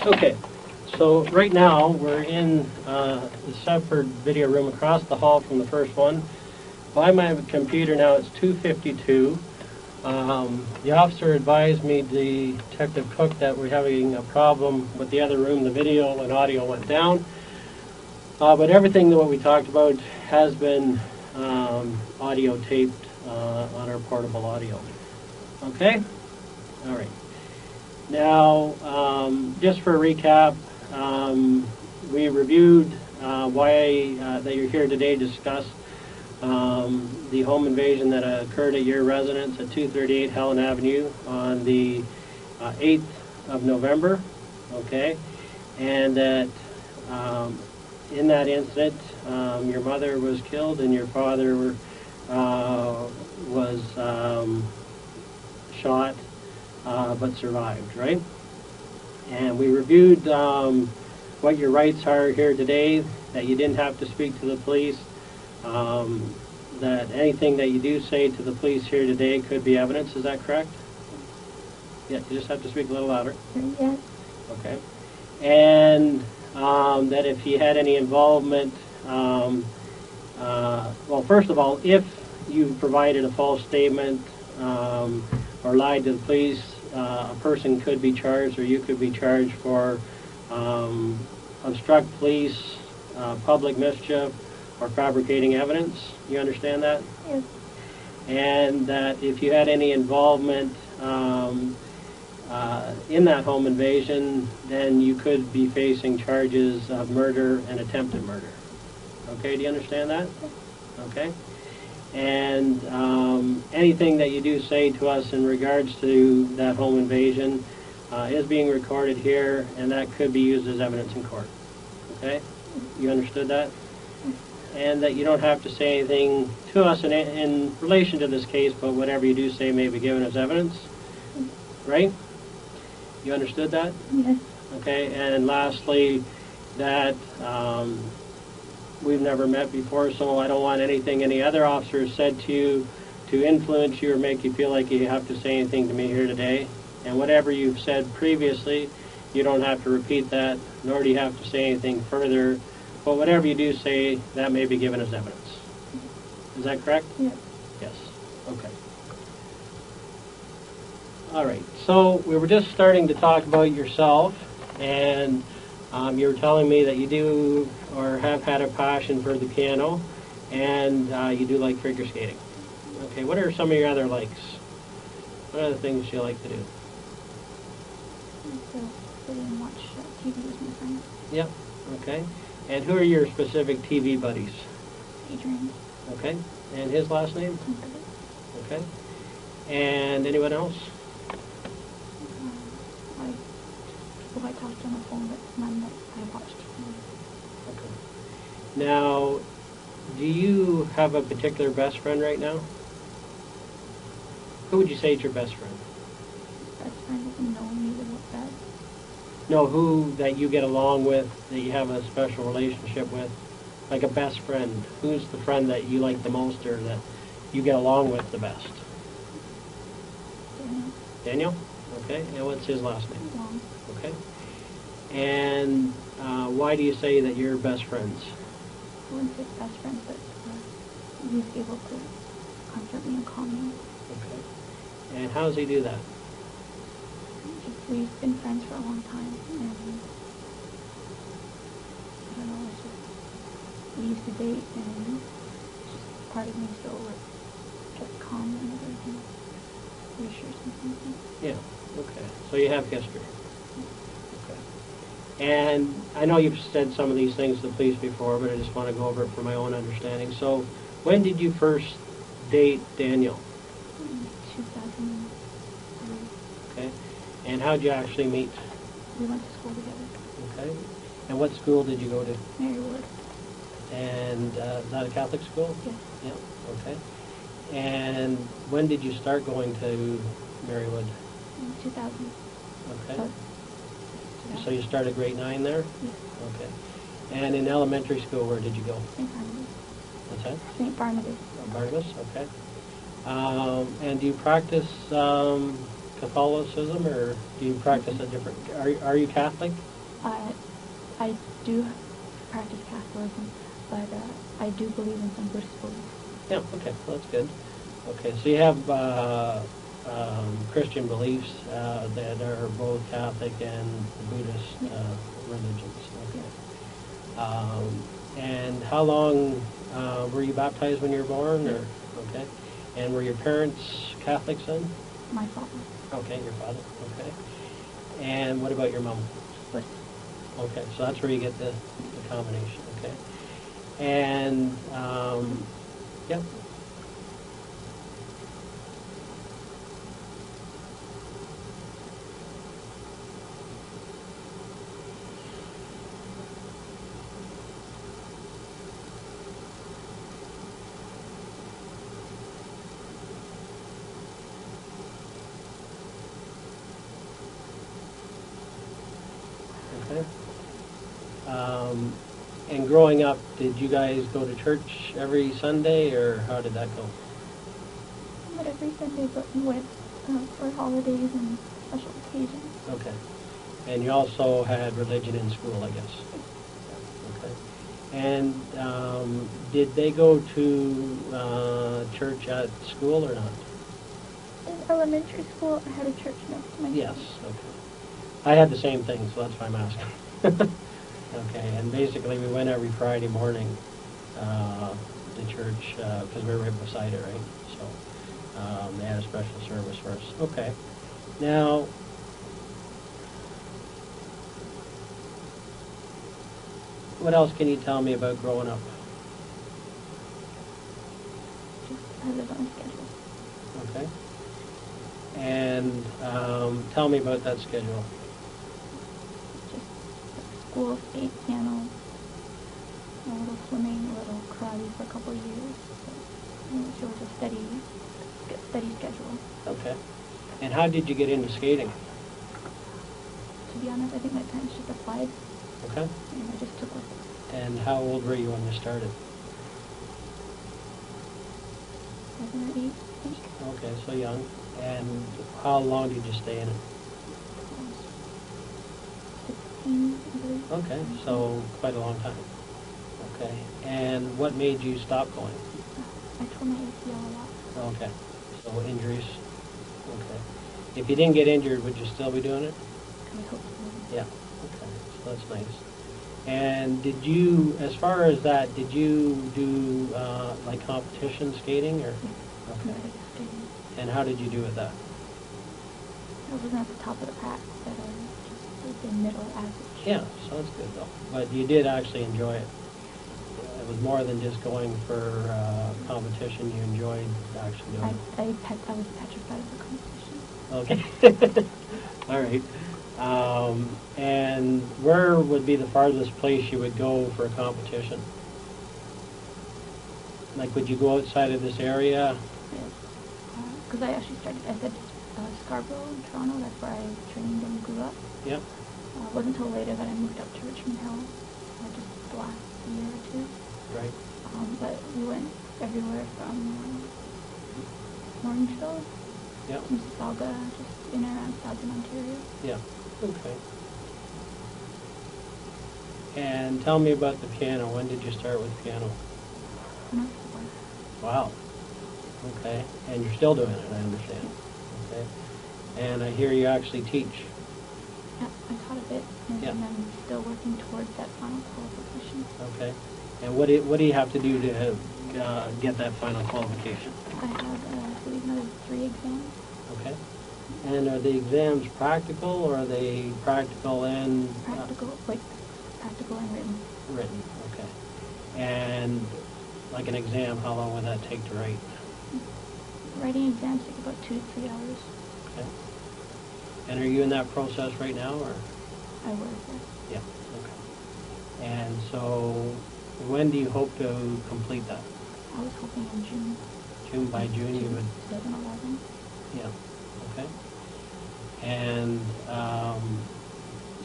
Okay, so right now we're in the separate video room across the hall from the first one. By my computer now it's 2:52. The officer advised me, Detective Cook, that we're having a problem with the other room. The video and audio went down. But everything that we talked about has been audio taped on our portable audio. Okay? All right. Now, just for a recap, we reviewed why that you're here today to discuss the home invasion that occurred at your residence at 238 Helen Avenue on the 8th of November, okay? And that in that incident, your mother was killed and your father was shot but survived, right? And we reviewed what your rights are here today, that you didn't have to speak to the police, that anything that you do say to the police here today could be evidence. Is that correct? Yeah, you just have to speak a little louder. Yes. Okay. And that if you had any involvement, well, first of all, if you provided a false statement or lied to the police, a person could be charged, or you could be charged for obstruct police, public mischief, or fabricating evidence. You understand that? Yes. And that if you had any involvement in that home invasion, then you could be facing charges of murder and attempted murder. Okay, do you understand that? Okay. And anything that you do say to us in regards to that home invasion is being recorded here, and that could be used as evidence in court. Okay? You understood that? And that you don't have to say anything to us in relation to this case, but whatever you do say may be given as evidence. Right? You understood that? Yes. Okay, and lastly, that we've never met before, so I don't want anything any other officer said to you to influence you or make you feel like you have to say anything to me here today. And whatever you've said previously, you don't have to repeat that, nor do you have to say anything further. But whatever you do say, that may be given as evidence. Is that correct? Yes. Yes. Okay. All right. So we were just starting to talk about yourself, and you were telling me that you do or have had a passion for the piano, and you do like figure skating. Okay. What are some of your other likes? What are the things you like to do? So, sit and watch TV with my friends. Yep. Okay. And who are your specific TV buddies? Adrian. Okay. And his last name? Okay. And anyone else? People I talked to on the phone, but none that I watched TV. Okay. Now, do you have a particular best friend right now? Who would you say is your best friend? Best friend doesn't know me about that. No, who that you get along with, that you have a special relationship with, like a best friend. Who's the friend that you like the most, or that you get along with the best? Daniel. Daniel? Okay. And what's his last name? Long. Okay. And why do you say that you're best friends? I wouldn't say best friends, but he's able to comfort me and calm me. Okay. And how does he do that? We've been friends for a long time, and I don't know, it's just, we used to date, and it's just part of me still kept calm and everything, reassures me something. Yeah, okay. So you have history. Okay. And I know you've said some of these things to the police before, but I just want to go over it for my own understanding. So when did you first date Daniel? 2003. Okay. And how did you actually meet? We went to school together. Okay. And what school did you go to? Marywood. And is that a Catholic school? Yes. Yeah. Okay. And when did you start going to Marywood? In 2000. Okay. So you started grade 9 there? Yes. Okay. And in elementary school, where did you go? St. Barnabas. What's that? St. Barnabas. Barnabas, okay. And do you practice Catholicism, or do you practice a different... Are you Catholic? I do practice Catholicism, but I do believe in some Buddhist beliefs. Yeah, okay, well, that's good. Okay, so you have Christian beliefs that are both Catholic and Buddhist religions. Okay. And how long were you baptized when you were born? Or okay. And were your parents Catholics then? My father. Okay, your father. Okay. And what about your mom? Buddhist. Okay, so that's where you get the combination. Okay. And yeah. Okay. And growing up, did you guys go to church every Sunday, or how did that go? Not every Sunday, but we went for holidays and special occasions. Okay. And you also had religion in school, I guess. Okay. And did they go to church at school or not? In elementary school, I had a church next to my Yes. school. Okay. I had the same thing, so that's why I'm asking. Okay. And basically, we went every Friday morning to church because we were right beside it, right? So they had a special service for us. Okay. Now, what else can you tell me about growing up? Just I lived on a schedule. Okay. And tell me about that schedule. Just school, state, piano, a little swimming, a little karate for a couple of years. So, it was a steady schedule. Okay. And how did you get into skating? To be honest, I think my parents just applied, Okay. and I just took with it. And how old were you when you started? 7 or 8, I think. Okay, so young. And how long did you stay in it? 16, I believe. Okay, so quite a long time. Okay. And what made you stop going? I tore my ACL a lot. Okay. So injuries. Okay. If you didn't get injured, would you still be doing it? I hope so. Yeah. Okay. So that's nice. And did you, as far as that, did you do like competition skating or? Yeah. Okay. Skating. And how did you do with that? I wasn't at the top of the pack, but just the middle average. Yeah, so that's good though. But you did actually enjoy it. It was more than just going for competition. You enjoyed actually doing it. I was petrified of the competition. Okay. All right. And where would be the farthest place you would go for a competition? Like, would you go outside of this area? Because I actually said Scarborough in Toronto. That's where I trained and grew up. Yep. It wasn't until later that I moved up to Richmond Hill, just the last year or two. Right. But we went everywhere from Orangeville, Yep. Mississauga, just in and around Southern Ontario. Yeah. Okay. And tell me about the piano. When did you start with piano? When I was 4. Wow. Okay. And you're still doing it, I understand. Okay. And I hear you actually teach. Yeah, I taught a bit, and Yeah. I'm still working towards that final qualification. Okay. And what do you have to do to get that final qualification? I have, I believe, another 3 exams. Okay. And are the exams practical, or are they practical and Practical and written. written? Okay. And like an exam, how long would that take to write? Writing exams take about 2 to 3 hours. Okay. And are you in that process right now, or? I was, yes. Yeah. Okay. And so, when do you hope to complete that? I was hoping in June. By June you would. 2011. Yeah. Okay. And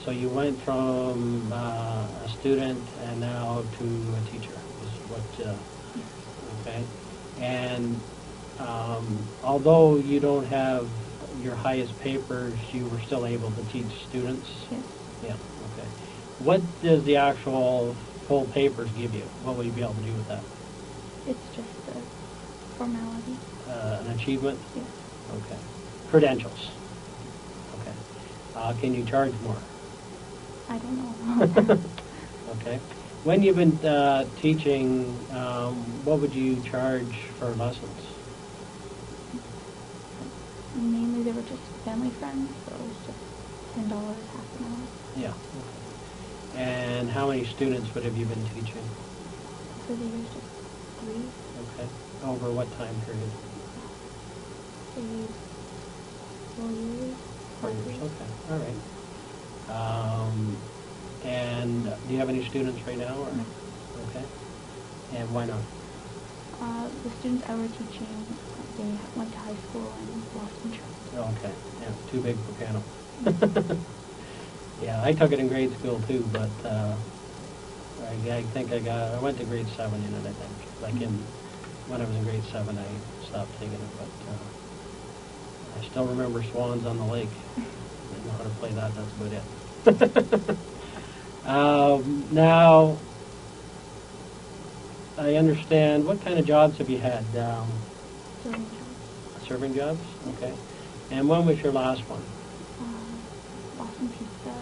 so you went from a student and now to a teacher. Is what? Yes. Okay. And although you don't have your highest papers, you were still able to teach students. Yes. Yeah. Okay. What does the actual full papers give you? What will you be able to do with that? It's just a formality. An achievement? Yes. Okay. Credentials? Okay. Can you charge more? I don't know. Okay. When you've been teaching, what would you charge for lessons? Mainly they were just family friends, so it was just $10 half an hour. Yeah. Okay. And how many students would have you been teaching? For the years, just 3. Okay. Over what time period? 4 years. 4 years. Okay. All right. And do you have any students right now? Or? No. Okay. And why not? The students I were teaching, they went to high school and lost interest. Okay. Yeah. Too big for piano. Yeah, I took it in grade school too, but I think I went to grade 7 in it. I think when I was in grade 7, I stopped taking it, but I still remember Swans on the Lake. I didn't know how to play that. That's about it. Now, I understand. What kind of jobs have you had? Serving jobs. Serving jobs? Okay. And when was your last one? Boston Pizza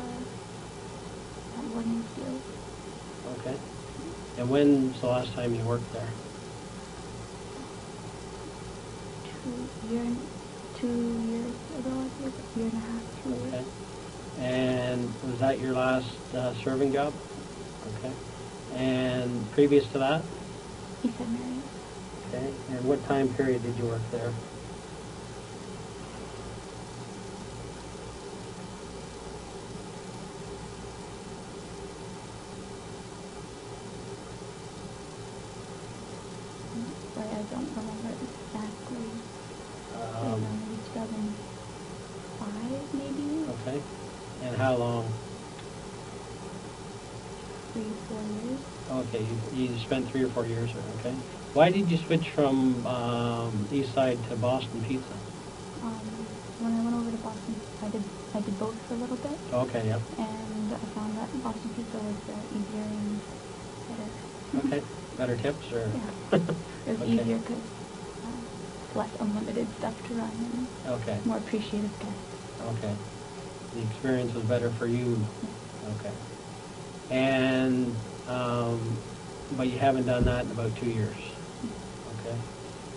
at Unionville. Okay. And when's the last time you worked there? 2 years ago, I think. A year and a half, 2 years. Okay. And was that your last serving job? Okay. And previous to that? East Side Marion. Okay. And what time period did you work there? Sorry, I don't remember exactly. Maybe 2005, maybe? Okay. And how long? 3 or 4 years. Okay, you spent 3 or 4 years there, okay. Why did you switch from East Side to Boston Pizza? When I went over to Boston, I did both for a little bit. Okay, yep. And I found that Boston Pizza was easier and better. Okay, better tips or? Yeah. It was Okay. easier because less unlimited stuff to run and Okay, more appreciative guests. okay. The experience was better for you? Okay. And, but you haven't done that in about 2 years? Okay.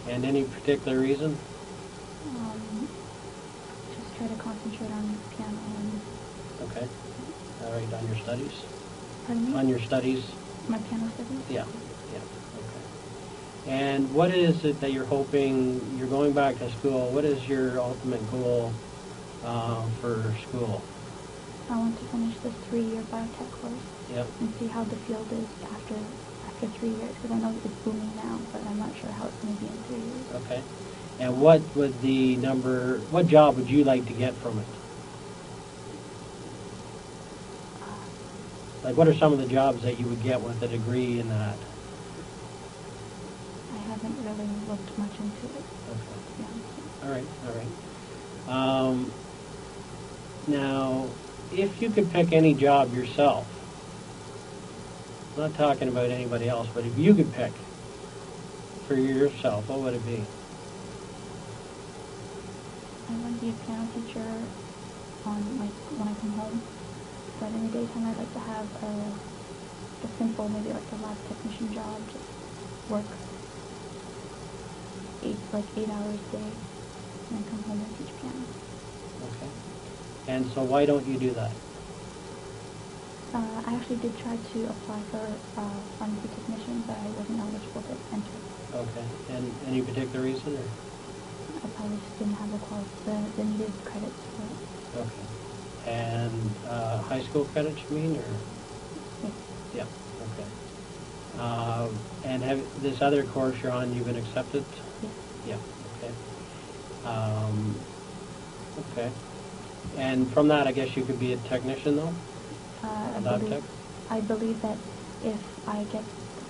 And any particular reason? Just try to concentrate on piano and... Okay. All right, on your studies? Pardon me? On your studies? My piano studies? Yeah, yeah, okay. And what is it that you're hoping, you're going back to school, what is your ultimate goal for school? I want to finish this 3-year biotech course. Yep. And see how the field is after 3 years, because I know it's booming now, but I'm not sure how it's going to be in 3 years. Okay. And what job would you like to get from it? Like, what are some of the jobs that you would get with a degree in that? I haven't really looked much into it. Okay. To be honest. All right, all right. Now, if you could pick any job yourself, I'm not talking about anybody else, but if you could pick for yourself, what would it be? I want to be a piano teacher when I come home. But in the daytime, I'd like to have a simple, maybe like a lab technician job, just work 8 hours a day, and then come home and teach piano. Okay. And so why don't you do that? I actually did try to apply for pharmacy technician, but I wasn't eligible to enter. Okay. And any particular reason? Or? I probably just didn't have the needed credits for it. Okay. And high school credits, you mean, or? Yeah. Yeah. Okay. And have this other course you're on, you've been accepted? Yes. Yeah. Okay. Okay. And from that, I guess you could be a technician, though? I believe that if I get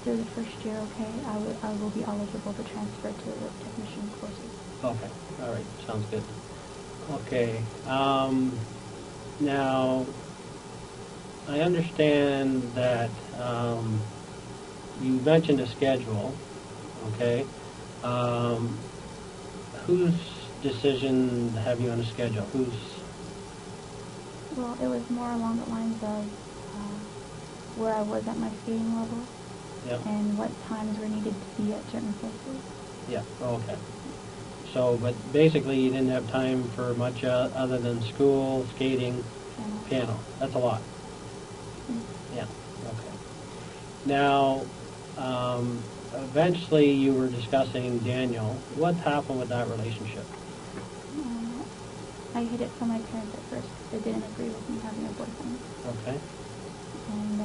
through the first year okay, I will be eligible to transfer to the technician courses. Okay. All right. Sounds good. Okay. Now, I understand that you mentioned a schedule, okay? Whose decision to have you on a schedule? Well, it was more along the lines of where I was at my skating level Yep. and what times were needed to be at certain places. Yeah, okay. So, but basically you didn't have time for much other than school, skating, piano. That's a lot. Yeah, okay. Now, eventually you were discussing Daniel. What happened with that relationship? I hid it from my parents at first. They didn't agree with me having a boyfriend. Okay. And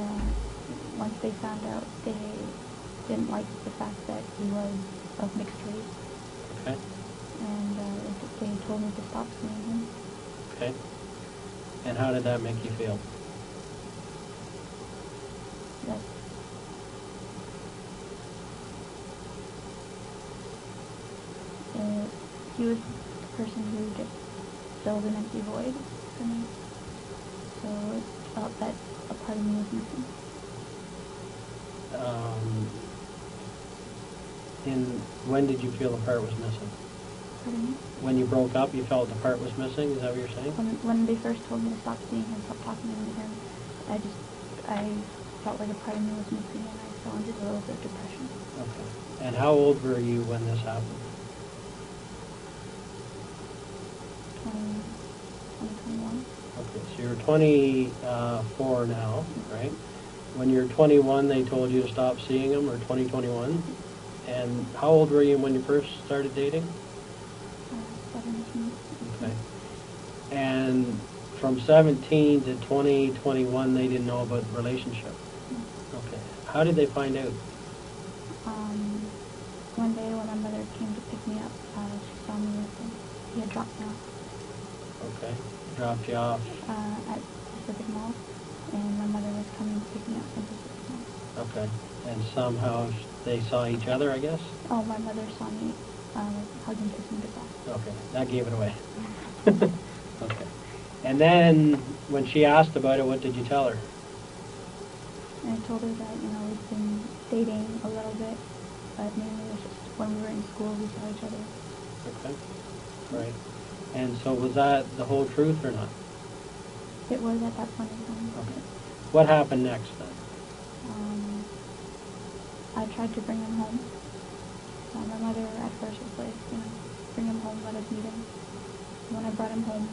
once they found out, they didn't like the fact that he was of mixed race. Okay. And they told me to stop seeing him. Okay. And how did that make you feel? That he was the person who just filled an empty void for me. So it felt that a part of me was missing. When did you feel the part was missing? Pardon me? When you broke up, you felt the part was missing? Is that what you're saying? When they first told me to stop seeing him, stop talking to him, I felt like a part of me was missing, and I fell into a little bit of depression. Okay. And how old were you when this happened? 2021. Okay, so you're 24 now, right? When you're 21, they told you to stop seeing him, or 2021. And how old were you when you first started dating? 17. Okay. And from 17 to 2021, they didn't know about the relationship. Okay. How did they find out? One day when my mother came to pick me up, she saw me with him. He had dropped me off. Okay. Dropped you off. At Pacific Mall, and my mother was coming to pick me up from Pacific Mall. Okay. And somehow they saw each other, I guess? Oh, my mother saw me hugging, kissing goodbye. Okay. That gave it away. Okay. And then when she asked about it, what did you tell her? And I told her that, we've been dating a little bit, but mainly it was just when we were in school we saw each other. Okay. Right. And so was that the whole truth or not? It was at that point in time. Okay. What happened next then? I tried to bring him home. My mother at first was like, bring him home, let us meet him. When I brought him home,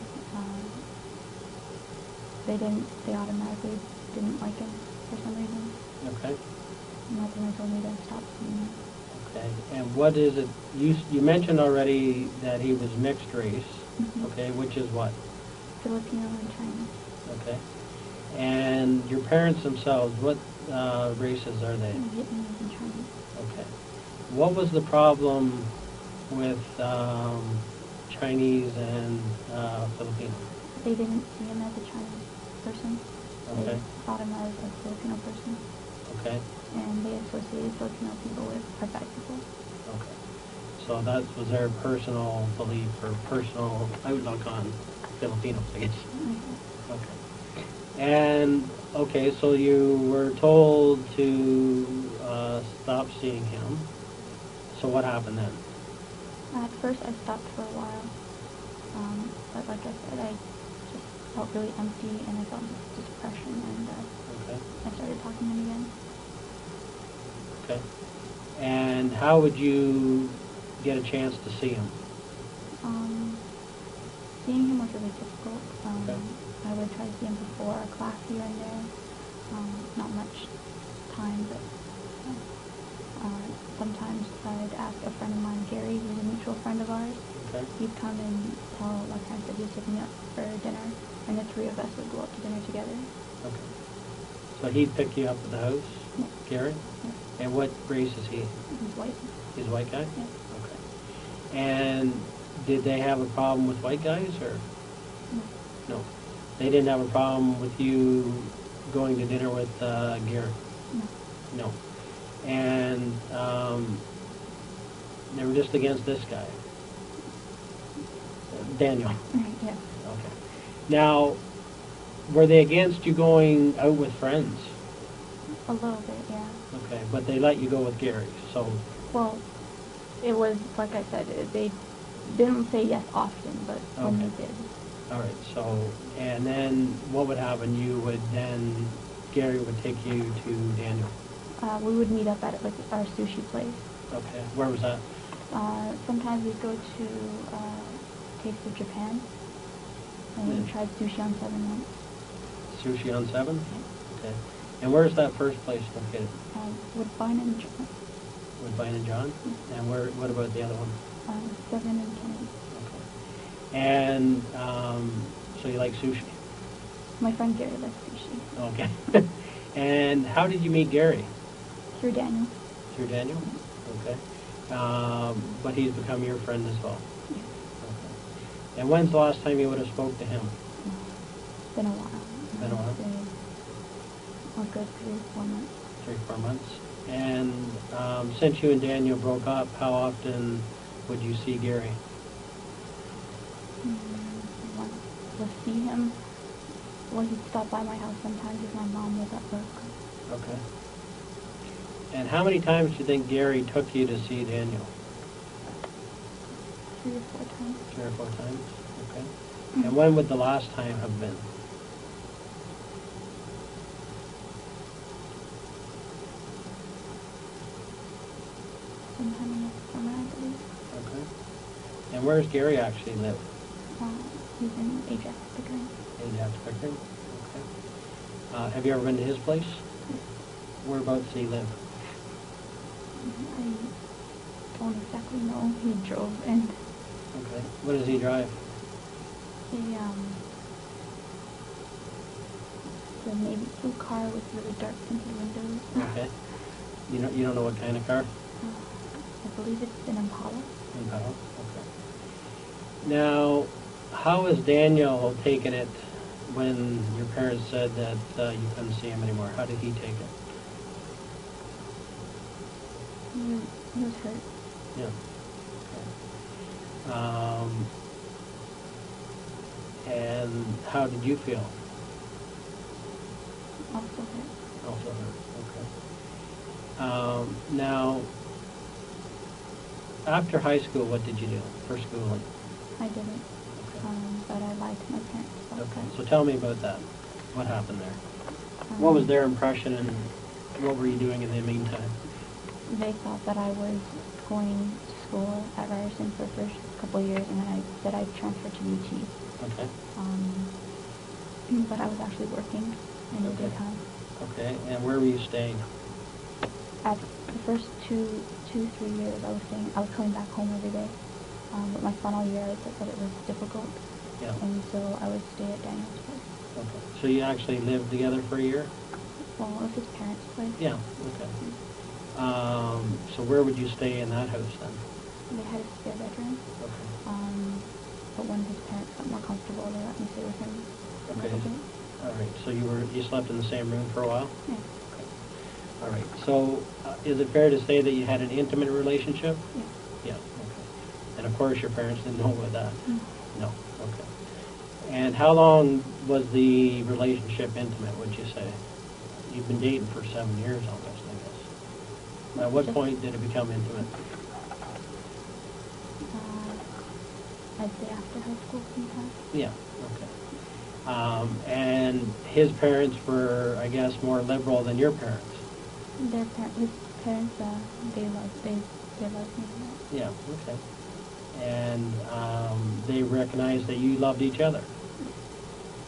they automatically didn't like him for some reason. Okay. And that's when they told me to stop seeing him. Okay. And what is it? You mentioned already that he was mixed race. Mm-hmm. Okay. Which is what? Filipino and Chinese. Okay. And your parents themselves, what races are they? Vietnamese and Chinese. Okay. What was the problem with Chinese and Filipino? They didn't see him as a Chinese person. Okay. They thought him as a Filipino person. Okay. And they associated Filipino people with bad people. Okay. So that was their personal belief or personal outlook on Filipinos, I guess. Okay. Okay. And, okay, so you were told to stop seeing him. So what happened then? At first I stopped for a while. But like I said, I just felt really empty and I felt depression, and Okay. I started talking to him again. Okay. And how would you get a chance to see him? Seeing him was really difficult. Okay. I would try to see him before a class here and there. Not much time, but sometimes I'd ask a friend of mine, Gary, who's a mutual friend of ours. Okay. He'd come and tell my parents that he was picking me up for dinner, and the three of us would go out to dinner together. Okay. So he'd pick you up at the house, Yeah. Gary? Yeah. And what race is he? He's white. He's a white guy? Yeah. Okay. And did they have a problem with white guys or? No. No. They didn't have a problem with you going to dinner with Gary? No. No. And they were just against this guy? Daniel? Yeah. Okay. Now, were they against you going out with friends? A little bit, yeah. Okay, but they let you go with Gary, so... Well, it was, like I said, they didn't say yes often, but when they did. All right, so, and then what would happen? You would then, Gary would take you to Daniel? We would meet up at like our sushi place. Okay, where was that? Sometimes we'd go to Taste of Japan, and we tried sushi on 7 once. Sushi on 7? Okay. And where's that first place located? Woodbine and John. Woodbine and John? Yeah. And what about the other one? 7 and Kennedy. Okay. And so you like sushi? My friend Gary likes sushi. Okay. And how did you meet Gary? Through Daniel. Through Daniel? Okay. But he's become your friend as well? Yeah. Okay. And when's the last time you would have spoke to him? It's been a while. It's been a while? A good 3 or 4 months. 3 or 4 months. And since you and Daniel broke up, how often would you see Gary? We'll see him. Well, he'd stop by my house sometimes if my mom was at work. Okay. And how many times do you think Gary took you to see Daniel? 3 or 4 times. 3 or 4 times? Okay. And when would the last time have been? Sometime in the summer, I believe. Okay. And where's Gary actually live? He's in Ajax, Pickering. Ajax, Pickering? Okay. Have you ever been to his place? Yes. Whereabouts does he live? I don't exactly know. He drove in. Okay. What does he drive? It's a navy blue car with really dark tinted windows. Okay. You don't know what kind of car? I believe it's an Impala. Impala. Okay. Now, how has Daniel taken it when your parents said that you couldn't see him anymore? How did he take it? He was hurt. Yeah. Okay. And how did you feel? Also hurt. Also hurt. Okay. Now, after high school, what did you do for schooling? I didn't. Okay. But I lied to my parents. Okay. So tell me about that. What happened there? What was their impression, and what were you doing in the meantime? They thought that I was going to school at Ryerson for the first couple of years, and then I said I'd transfer to UT. Okay. But I was actually working in the daytime. Okay. And where were you staying? At the first 3 years, I was coming back home every day. But my final year, I said that it was difficult. Yeah. And so I would stay at Daniel's place. Okay. So you actually lived together for a year? Well, it was his parents' place. Yeah. Okay. So where would you stay in that house then? They had a spare bedroom. Okay. But when his parents got more comfortable, they let me stay with him. Okay. All right. So you slept in the same room for a while? Yeah. Okay. All right. So is it fair to say that you had an intimate relationship? Yeah. Yeah. Okay. And of course your parents didn't know about that? No. Okay. And how long was the relationship intimate, would you say? You've been dating for 7 years almost, I guess. At what point did it become intimate? I'd say after high school sometime. Yeah, okay. And his parents were, I guess, more liberal than your parents? His parents, they loved me for that. Yeah, okay. And they recognized that you loved each other?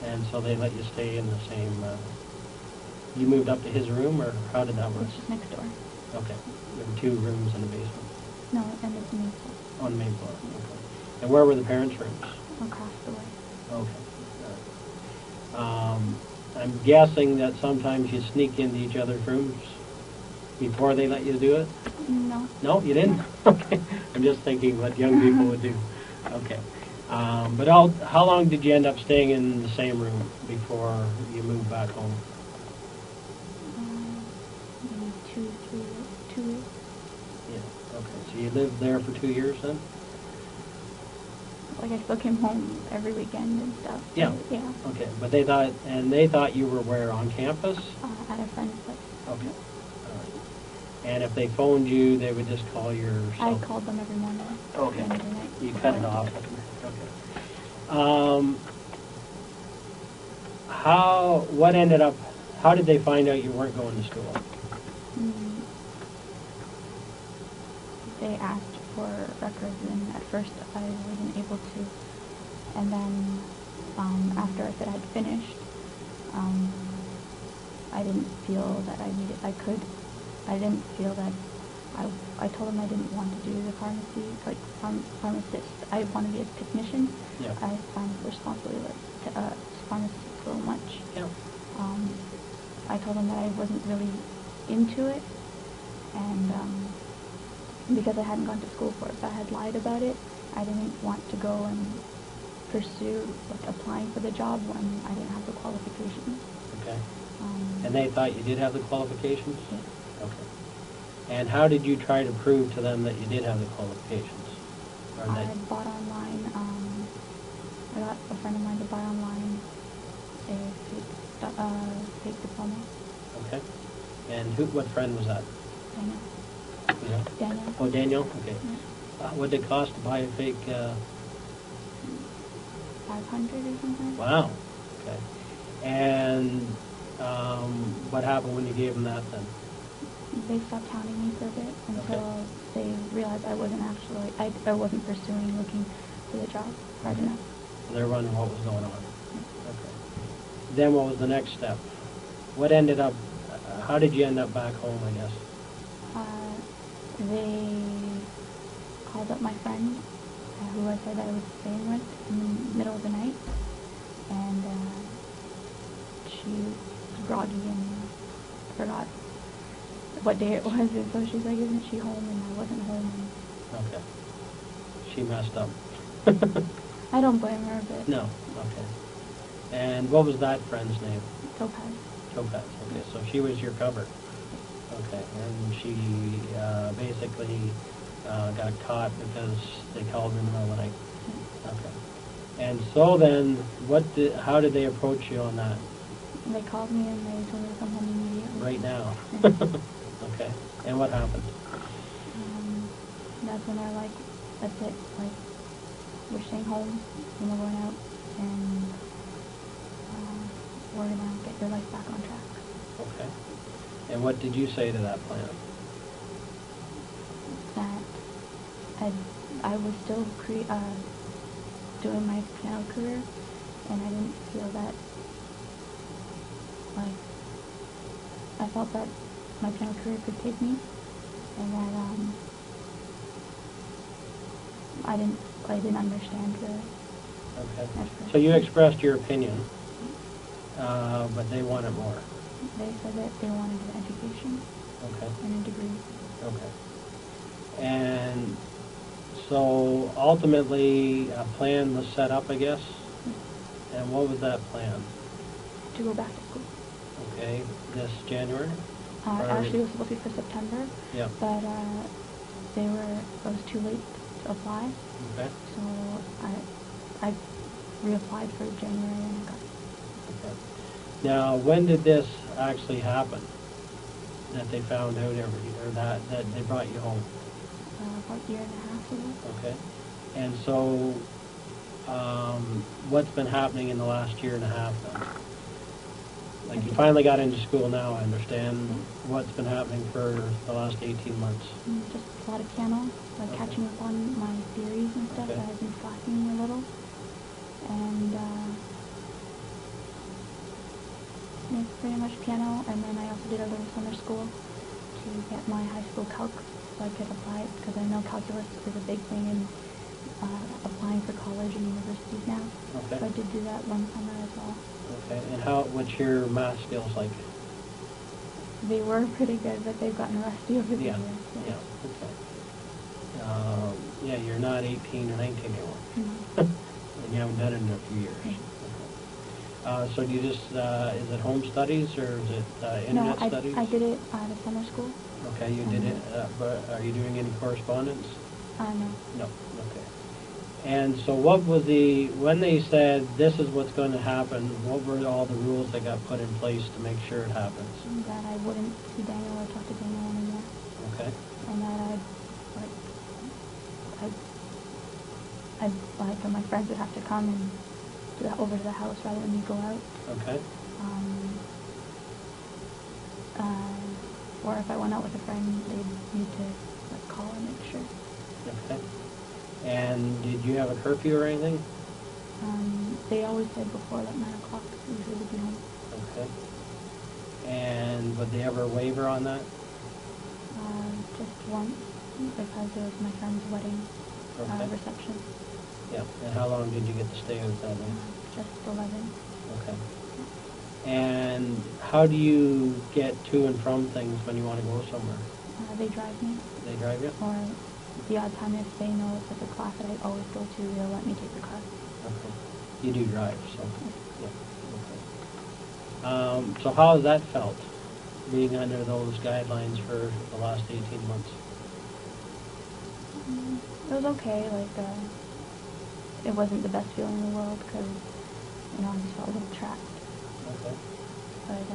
And so they let you stay in the same... you moved up to his room, or how did that work? It's just next door. Okay. There were 2 rooms in the basement? No, and it's the main floor. On the main floor, okay. And where were the parents' rooms? Across the way. Okay. All right. I'm guessing that sometimes you sneak into each other's rooms before they let you do it? No. No, you didn't? Okay. I'm just thinking what young people would do. Okay. But how long did you end up staying in the same room before you moved back home? Maybe 2 years. Yeah. Okay. So you lived there for 2 years then? like I still came home every weekend and stuff. Yeah. Yeah. Okay, but they thought you were where, on campus? At a friend's place. Okay. All right. And if they phoned you, they would just call your I cell? called them every morning. Okay. And every night. You cut it off. Okay. How did they find out you weren't going to school? Mm. They asked for records, and at first I wasn't able to. And then after I said I'd finished, I didn't feel that I didn't feel that I told them I didn't want to do the pharmacy, like pharmacist. I want to be a technician. Yeah. I find responsibility to pharmacy so much. Yeah. I told them that I wasn't really into it, and because I hadn't gone to school for it, so I had lied about it. I didn't want to go and pursue applying for the job when I didn't have the qualifications. Okay. And they thought you did have the qualifications? Yes. Okay. And how did you try to prove to them that you did have the qualifications? I bought online. I got a friend of mine to buy online a fake diploma. Okay. And what friend was that? Daniel. Yeah. Daniel. Oh, Daniel? Okay. Yeah. What did it cost to buy a fake? 500 or something. Wow. Okay. And what happened when you gave them that then? They stopped hounding me for a bit until they realized I wasn't I wasn't pursuing looking for the job hard enough. They're wondering what was going on. Okay. Then what was the next step? How did you end up back home, I guess? They called up my friend, who I said I was staying with, in the middle of the night, and she was groggy and forgot what day it was, and so she's like, "Isn't she home?" And I wasn't home. Okay. She messed up. I don't blame her, but... No. Okay. And what was that friend's name? Topaz. Topaz. Okay, so she was your cover. Okay, and she basically got caught because they called her in the middle of the night. Okay. And so then, how did they approach you on that? They called me and they told me to come home immediately. Right now? Okay. And what happened? That's when they're like, "That's it. Like, we're staying home, and we're going out, and we're going to get your life back on track." Okay. And what did you say to that plan? That I was still doing my piano career, and I didn't feel that, like, I felt that my piano career could take me, and that I didn't understand really. Okay. So you expressed your opinion, but they wanted more. They said that they wanted an education. Okay. And a degree. Okay. And so ultimately a plan was set up, I guess? Yeah. And what was that plan? To go back to school. Okay. This January? Actually, it was supposed to be for September. Yeah. But it was too late to apply. Okay. So I reapplied for January and I got it. Okay. Now, when did this actually happen? That they found out or that they brought you home? About a year and a half ago. Okay. And so, what's been happening in the last year and a half then? Like, you finally got into school now, I understand. Yeah. What's been happening for the last 18 months? Just a lot of piano, like catching up on my theories and stuff that I've been slacking a little. And yeah, pretty much piano. And then I also did a little summer school to get my high school calc so I could apply it, because I know calculus is a big thing in applying for college and universities now. Okay. So I did do that one summer as well. Okay. And what's your math skills like? They were pretty good, but they've gotten rusty over the years. Yeah. Okay. Yeah, you're not 18 or 19 anymore. Mm-hmm. And you haven't done it in a few years. Mm-hmm. Okay. So do you just, is it home studies or is it internet studies? No, I did it at a summer school. Okay, you did it, but are you doing any correspondence? No. No, okay. And so what was when they said this is what's going to happen, what were all the rules that got put in place to make sure it happens? That I wouldn't see Daniel or talk to Daniel anymore. Okay. And that my friends would have to come and over to the house rather than me go out. Okay. Or if I went out with a friend, they'd need to call and make sure. Okay. And did you have a curfew or anything? They always said before 9 o'clock usually would be home. Okay. And would they ever waiver on that? Just once, because it was my friend's wedding reception. Yeah. And how long did you get to stay with that night? Just 11. Okay. And how do you get to and from things when you want to go somewhere? They drive me. They drive you? Or the odd time if they know it's a class that I always go to, they'll let me take the car. Okay. You do drive, so. Yeah. Okay. So how has that felt, being under those guidelines for the last 18 months? It was okay. It wasn't the best feeling in the world because, I just felt a little trapped. Okay. But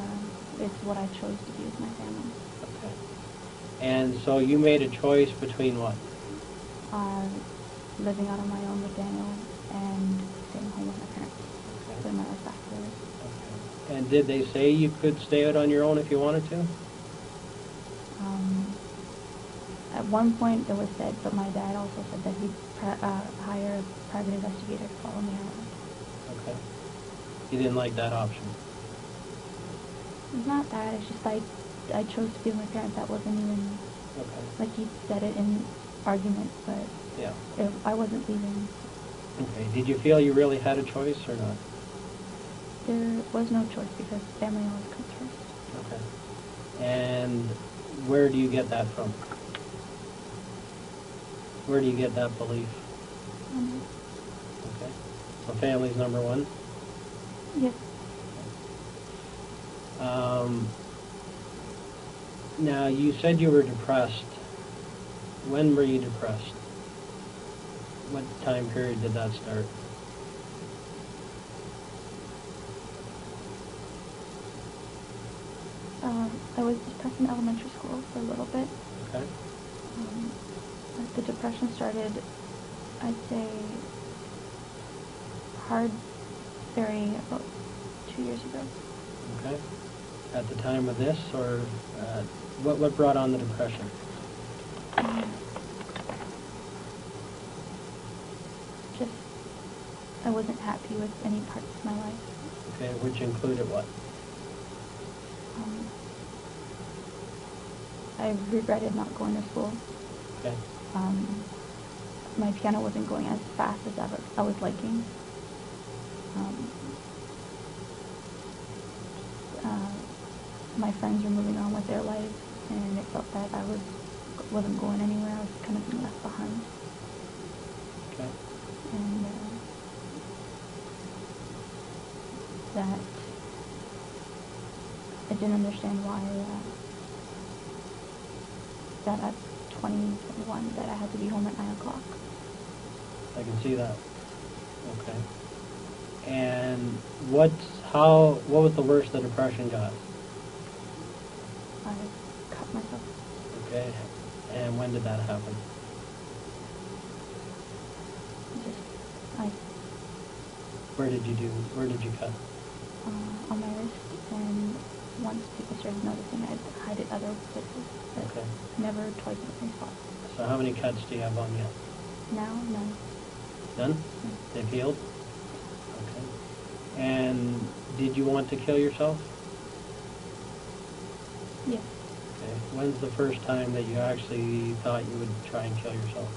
it's what I chose to be with my family. Okay. And so you made a choice between what? Living out on my own with Daniel and staying home with my parents. Okay. Putting my life back together. Okay. And did they say you could stay out on your own if you wanted to? At one point it was said, but my dad also said that he'd hire a private investigator to follow me around. Okay. You didn't like that option? It's not that, it's just I chose to be with my parents. That wasn't even, he said it in argument, but yeah. I wasn't leaving. Okay. Did you feel you really had a choice or not? There was no choice because family always comes first. Okay. And where do you get that from? Where do you get that belief? Okay. So family's number one? Yes. Now, you said you were depressed. When were you depressed? What time period did that start? I was depressed in elementary school for a little bit. Okay. The depression started, I'd say, hard, about 2 years ago. Okay. At the time of this, or what brought on the depression? Just, I wasn't happy with any parts of my life. Okay, which included what? I regretted not going to school. Okay. My piano wasn't going as fast as I was liking. My friends were moving on with their lives, and it felt that I wasn't going anywhere. I was kind of being left behind. Okay. And that I didn't understand why that at 21 that I had to be home at 9 o'clock. I can see that. Okay. And what was the worst the depression got? I cut myself. Okay. And when did that happen? Where did you cut? On my wrist, and once people started noticing, I'd hide it other places, but Okay. never twice in the same spot. So how many cuts do you have on you? Now, none. None? No. They've healed? Okay. And did you want to kill yourself? Yes. Okay. When's the first time that you actually thought you would try and kill yourself?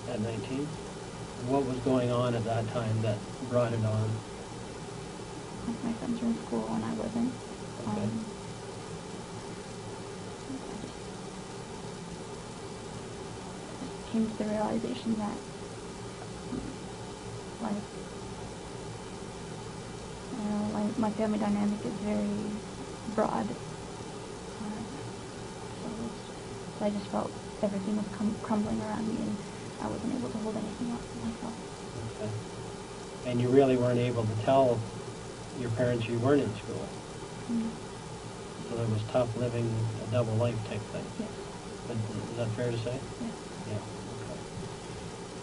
At 19? What was going on at that time that brought it on? My friends were in school and I wasn't. Okay. Came to the realization that, my family dynamic is very broad. So I just felt everything was crumbling around me, and I wasn't able to hold anything up for myself. Okay. And you really weren't able to tell your parents you weren't in school. Mm. So it was tough living a double life type thing. Yes. But is that fair to say? Yes. Yeah. Okay.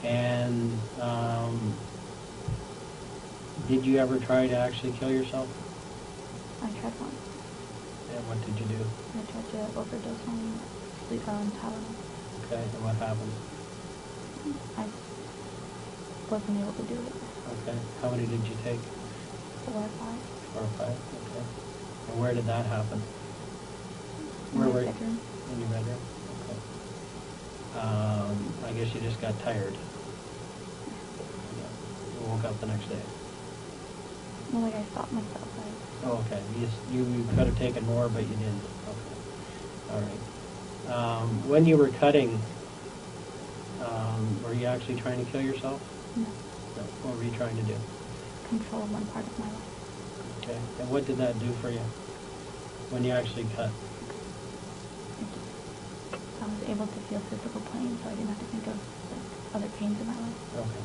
And did you ever try to actually kill yourself? I tried once. And what did you do? I tried to overdose on Tylenol. Okay. And what happened? I wasn't able to do it. Okay. How many did you take? 4 or 5. 4 or 5. Okay. And where did that happen? In Where my were you? bedroom. In your bedroom? Okay. I guess you just got tired. Yeah. You woke up the next day. Well, like I stopped myself. Oh, okay. You could have taken more, but you didn't. Okay. All right. When you were cutting, were you actually trying to kill yourself? No. No. What were you trying to do? Control one part of my life. Okay. And what did that do for you when you actually cut? I was able to feel physical pain, so I didn't have to think of other pains in my life. Okay.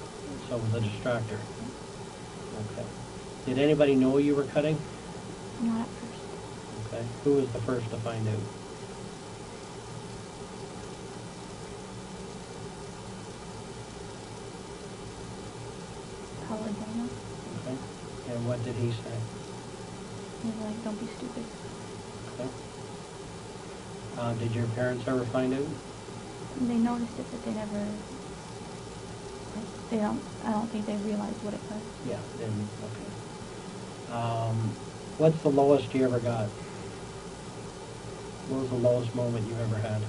So it was a distractor. Okay. Did anybody know you were cutting? Not at first. Okay. Who was the first to find out? Probably Daniel. Okay. And what did he say? He was like, "Don't be stupid." Okay. Did your parents ever find out? They noticed it, but they never. Like, they don't. I don't think they realized what it was. Yeah. Then okay. What's the lowest you ever got? What was the lowest moment you ever had?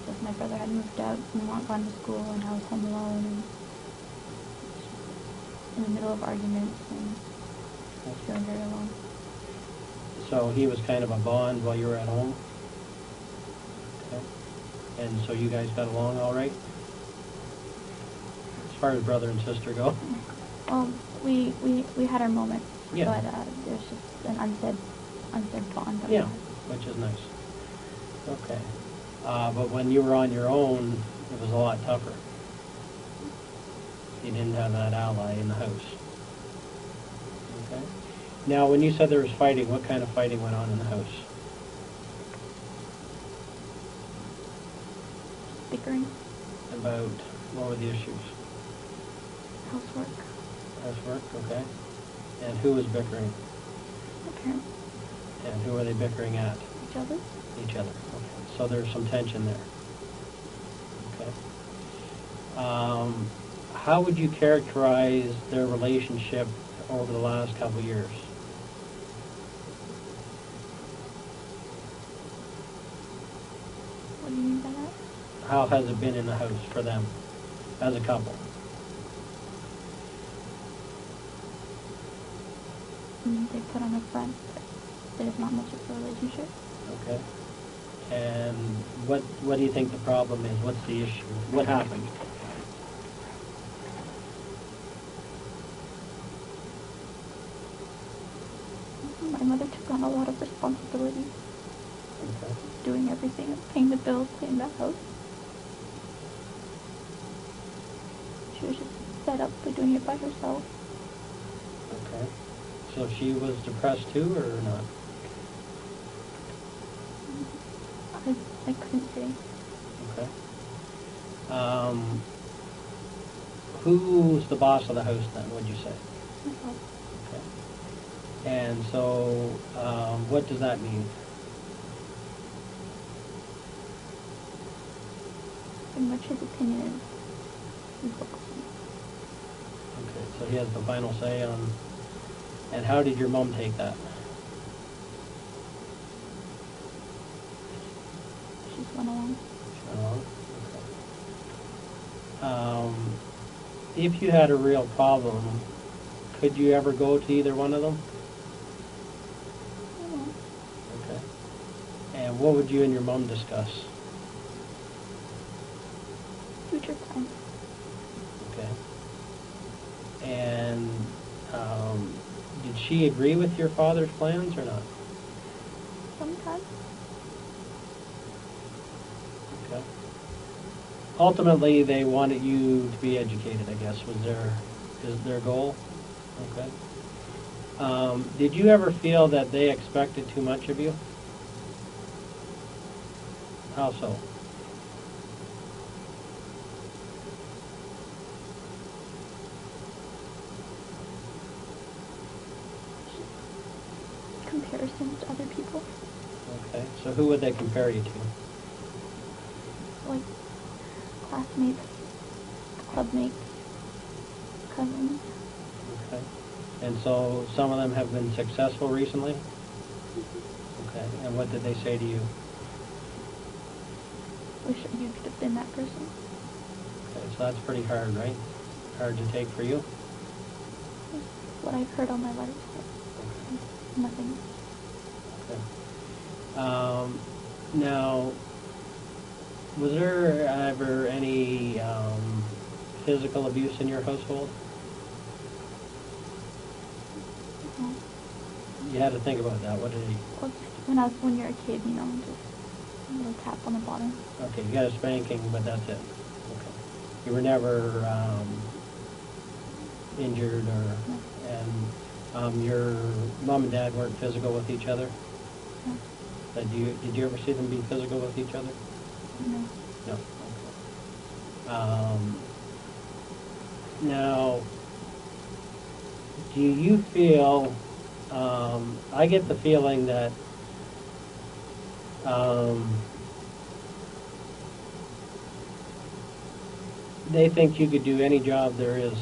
Just my brother had moved out and not gone to school, and I was home alone and in the middle of arguments and feeling very alone. So he was kind of a bond while you were at home? Okay. And so you guys got along all right? As far as brother and sister go? Well, we had our moments, Yeah. but there's just an unsaid bond. That we Yeah, had. which is nice. Okay. But when you were on your own, it was a lot tougher. You didn't have that ally in the house. Okay. Now, when you said there was fighting, what kind of fighting went on in the house? Bickering, About, what were the issues? housework, Housework, okay. And who was bickering? my parents, And who were they bickering at? each other. Each other. Okay. So there's some tension there. Okay. How would you characterize their relationship over the last couple of years? What do you mean by that? How has it been in the house for them as a couple? They put on a front, but there's not much of a relationship. Okay. And what do you think the problem is? What's the issue? What happened? My mother took on a lot of responsibility, Okay. doing everything, paying the bills, cleaning the house. She was just fed up with doing it by herself. Okay. So she was depressed too, or not? I couldn't say. Okay. Who's the boss of the house then, would you say? Myself. Okay. And so, what does that mean? Pretty much his opinion is what Okay, so he has the final say on... And how did your mom take that? she's went along. Okay. If you had a real problem, could you ever go to either one of them? You know, Okay. And what would you and your mom discuss? future time. Okay. And did she agree with your father's plans or not? Sometimes. Okay. Ultimately, they wanted you to be educated, I guess, is their goal? Okay. Did you ever feel that they expected too much of you? How so? Comparisons to other people. Okay. So who would they compare you to? Like classmates, clubmates, cousins. Okay. And so some of them have been successful recently? Mm-hmm. Okay. And what did they say to you? Wish you could have been that person. Okay, so that's pretty hard, right? Hard to take for you? What I've heard all my life. So nothing. Okay. Now, was there ever any physical abuse in your household? No. You had to think about that. What did he? Well, when you're a kid, you know, just a little tap on the bottom. Okay, you got a spanking, but that's it. Okay. You were never injured or... No. And your mom and dad weren't physical with each other? No. Did you ever see them be physical with each other? No. No. Okay. Now, do you feel... I get the feeling that they think you could do any job there is.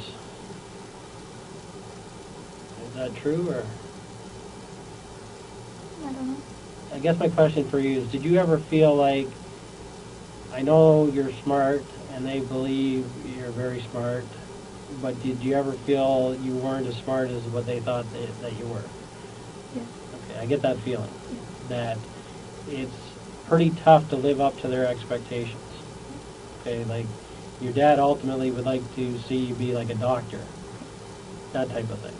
Is that true, or? I don't know. I guess my question for you is, did you ever feel like, I know you're smart and they believe you're very smart, but did you ever feel you weren't as smart as what they thought that you were? Yes. Okay, I get that feeling, Yes. that it's pretty tough to live up to their expectations. Okay, like your dad ultimately would like to see you be like a doctor, that type of thing.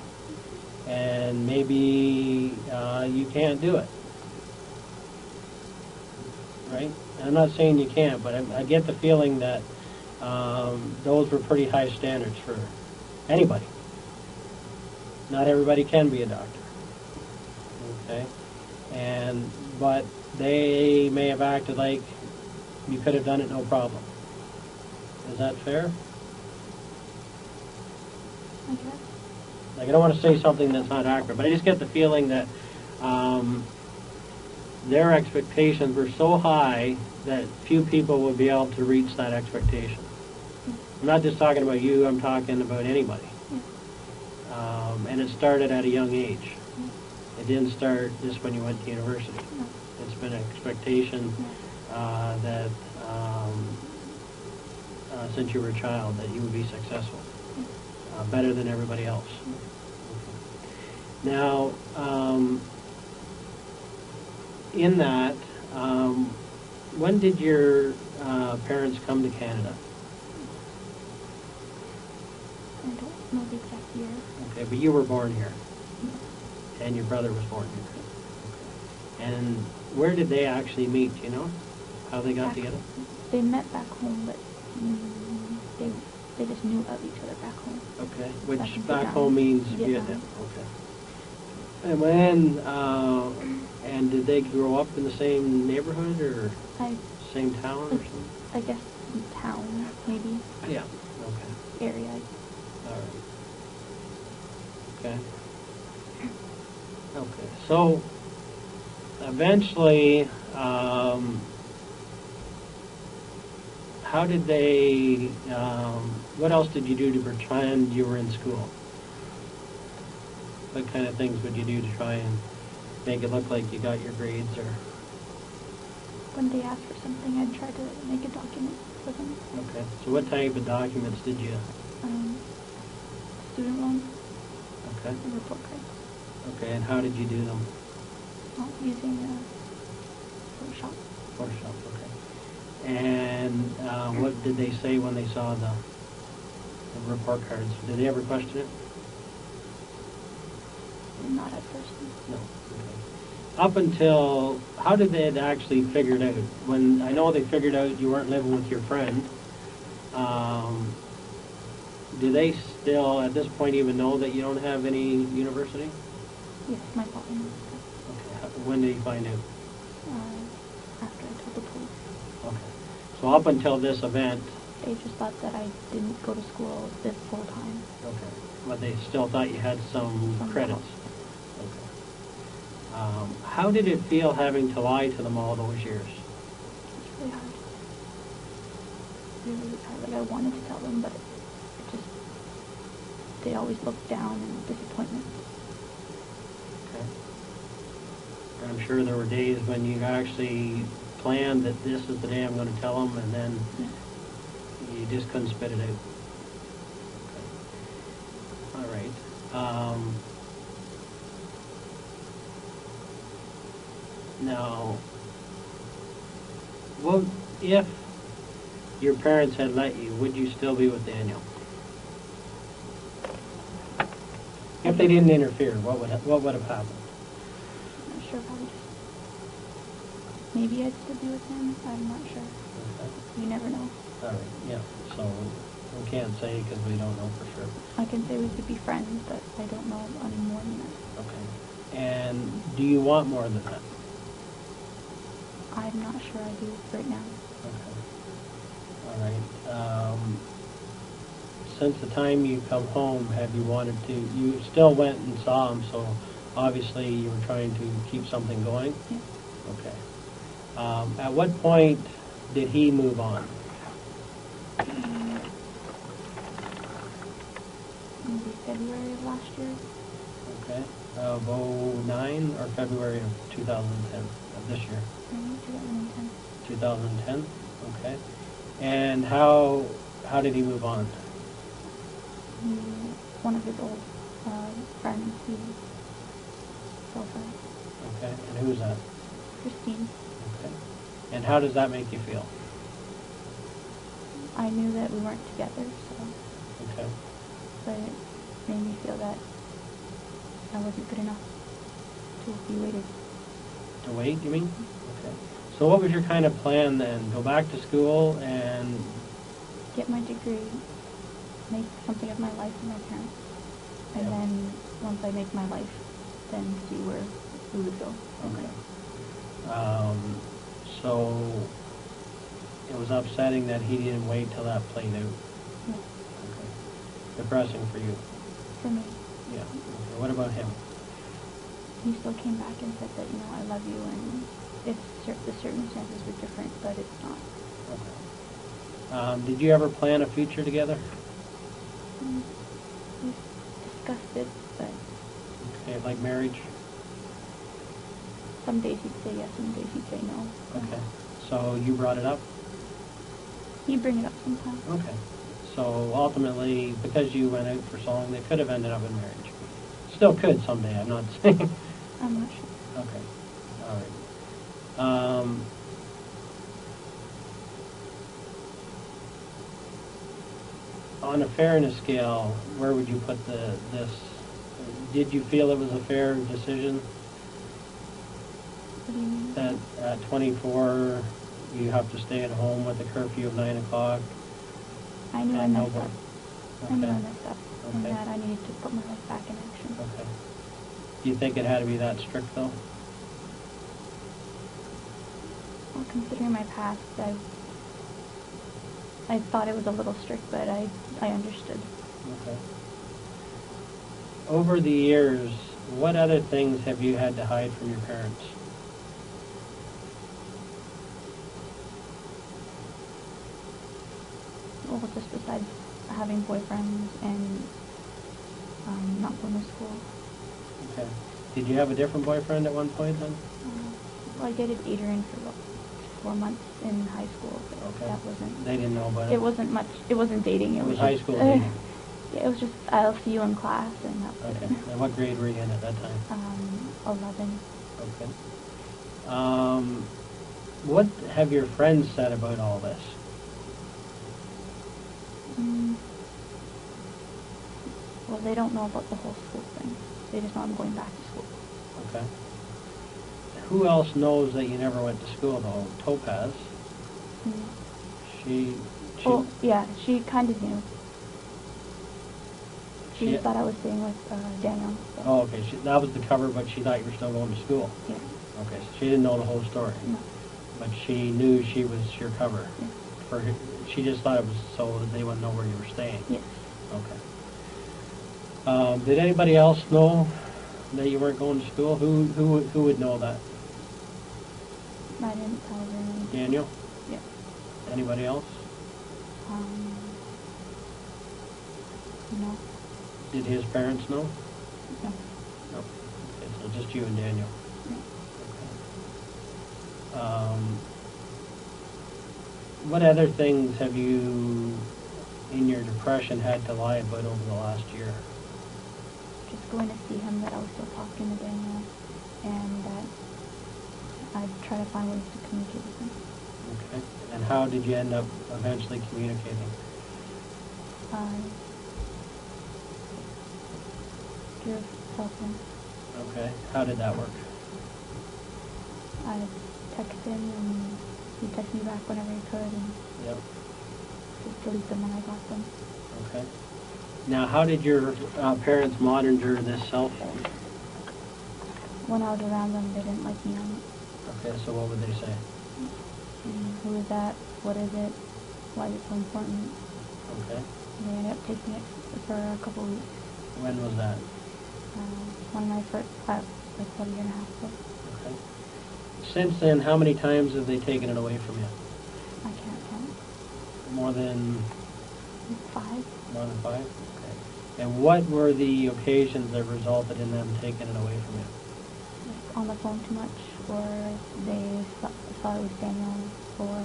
And maybe you can't do it, right? And I'm not saying you can't, but I get the feeling that those were pretty high standards for anybody. Not everybody can be a doctor, okay? But they may have acted like you could have done it no problem. Is that fair? I guess. Like, I don't want to say something that's not accurate, but I just get the feeling that their expectations were so high that few people would be able to reach that expectation. I'm not just talking about you, I'm talking about anybody. And it started at a young age. It didn't start just when you went to university. No. It's been an expectation that since you were a child that you would be successful, better than everybody else. Now, in that, when did your parents come to Canada? I don't know the exact year. Okay, but you were born here, Yes. and your brother was born here. Okay. And where did they actually meet? Do you know how they got Back- together? They met back home, but they just knew of each other back home. Okay, Back which in back Vietnam. home means Vietnam. Vietnam. Okay. And when, and did they grow up in the same neighborhood or same town or something? I guess town, maybe, Yeah. Okay. area. All right. Okay. Okay. So eventually, how did they? What else did you do to pretend you were in school? What kind of things would you do to try and make it look like you got your grades, or? When they asked for something, I'd try to make a document for them. Okay. So what type of documents did you? Student loan Okay. and report cards. Okay. And how did you do them? Using Photoshop. Photoshop. Okay. And what did they say when they saw the report cards? Did they ever question it? Not at first. No. Okay. Up until, how did they actually figure it out? When I know they figured out you weren't living with your friend, do they still, at this point, even know that you don't have any university? Yes, my father knows Okay. When did he find out? after I told the police. Okay. So up until this event. They just thought that I didn't go to school this full time. Okay. But they still thought you had some credits. Okay. How did it feel having to lie to them all those years? It's really hard. Really hard. Like, I wanted to tell them, but it just, they always looked down in disappointment. Okay. I'm sure there were days when you actually planned that this is the day I'm going to tell them, and then you just couldn't spit it out. Okay. All right. Now, well, if your parents had let you, would you still be with Daniel? If they didn't interfere, what would have happened? I'm not sure, probably just, maybe I'd still be with him. I'm not sure. Okay. You never know. All right, yeah. So we can't say because we don't know for sure. I can say we could be friends, but I don't know any more than that. Okay. And do you want more than that? I'm not sure I do right now. Okay. All right. Since the time you come home, have you wanted to, you still went and saw him, so obviously you were trying to keep something going? Yeah. Okay. At what point did he move on? Maybe February of last year. Okay. Of 09 or February of 2010 of this year? Maybe 2010. 2010? Okay. And how did he move on? One of his old friends, he fell for it. Okay. And who's that? Christine. Okay. And how does that make you feel? I knew that we weren't together, so. Okay. But it made me feel that I wasn't good enough to be waited. To wait, you mean? Okay. So what was your kind of plan then? Go back to school and... Get my degree, make something of my life with my parents, and then once I make my life, then see where we would go. Okay. So it was upsetting that he didn't wait till that played out. Yeah. Okay. Depressing for you. For me. Yeah. Okay. What about him? He still came back and said that, I love you, and if the circumstances were different, but it's not. Okay. Did you ever plan a future together? We discussed it, but... Okay, like marriage? Some days he'd say yes, some days he'd say no. Okay. So you brought it up? He'd bring it up sometimes. Okay. So ultimately, because you went out for so long, they could have ended up in marriage. Still could someday, I'm not saying. I'm not sure. Okay. All right. On a fairness scale, where would you put this? Did you feel it was a fair decision? What do you mean? That at 24, you have to stay at home with a curfew of 9 o'clock? I knew I and messed nobody- up. I knew I messed up, and Okay. that I needed to put my life back in action. Okay. Do you think it had to be that strict, though? Well, considering my past, I thought it was a little strict, but I understood. Okay. Over the years, what other things have you had to hide from your parents? Well, just besides having boyfriends and not going to school. Okay. Did you have a different boyfriend at one point then? Well, I dated Adrian for about 4 months in high school, but Okay. that wasn't... They didn't know about it? It wasn't much... It wasn't dating. It was just, high school dating? Yeah, it was just, I'll see you in class, and that was Okay. it. And what grade were you in at that time? 11. Okay. What have your friends said about all this? Well, they don't know about the whole school thing. They just know I'm going back to school. Okay. Who else knows that you never went to school, though? Topaz. She Oh, yeah, she kind of knew. She thought I was staying with Daniel. So. Oh, okay. That was the cover, but she thought you were still going to school. Yeah. Okay, so she didn't know the whole story. No. But she knew she was your cover. Yeah. She just thought it was so that they wouldn't know where you were staying. Yes. Okay. Did anybody else know that you weren't going to school? Who would know that? I didn't tell her. Daniel? Yeah. Anybody else? No. Did his parents know? No. No. Okay, so just you and Daniel. No. Okay. What other things have you, in your depression, had to lie about over the last year? Just going to see him, that I was still talking to Daniel, and that I'd try to find ways to communicate with him. Okay. And how did you end up eventually communicating? Through cell phone. Okay. How did that work? I text him, and he texted me back whenever he could, and Yep. just delete them when I got them. Okay. Now, how did your parents monitor this cell phone? When I was around them, they didn't like me on it. Okay, so what would they say? Who is that? What is it? Why is it so important? Okay. They ended up taking it for a couple of weeks. When was that? One of my first, like about a year and a half ago. Okay. Since then, how many times have they taken it away from you? I can't count. More than 5. More than 5? Okay. And what were the occasions that resulted in them taking it away from you? Like on the phone too much, or they thought it was Daniel, or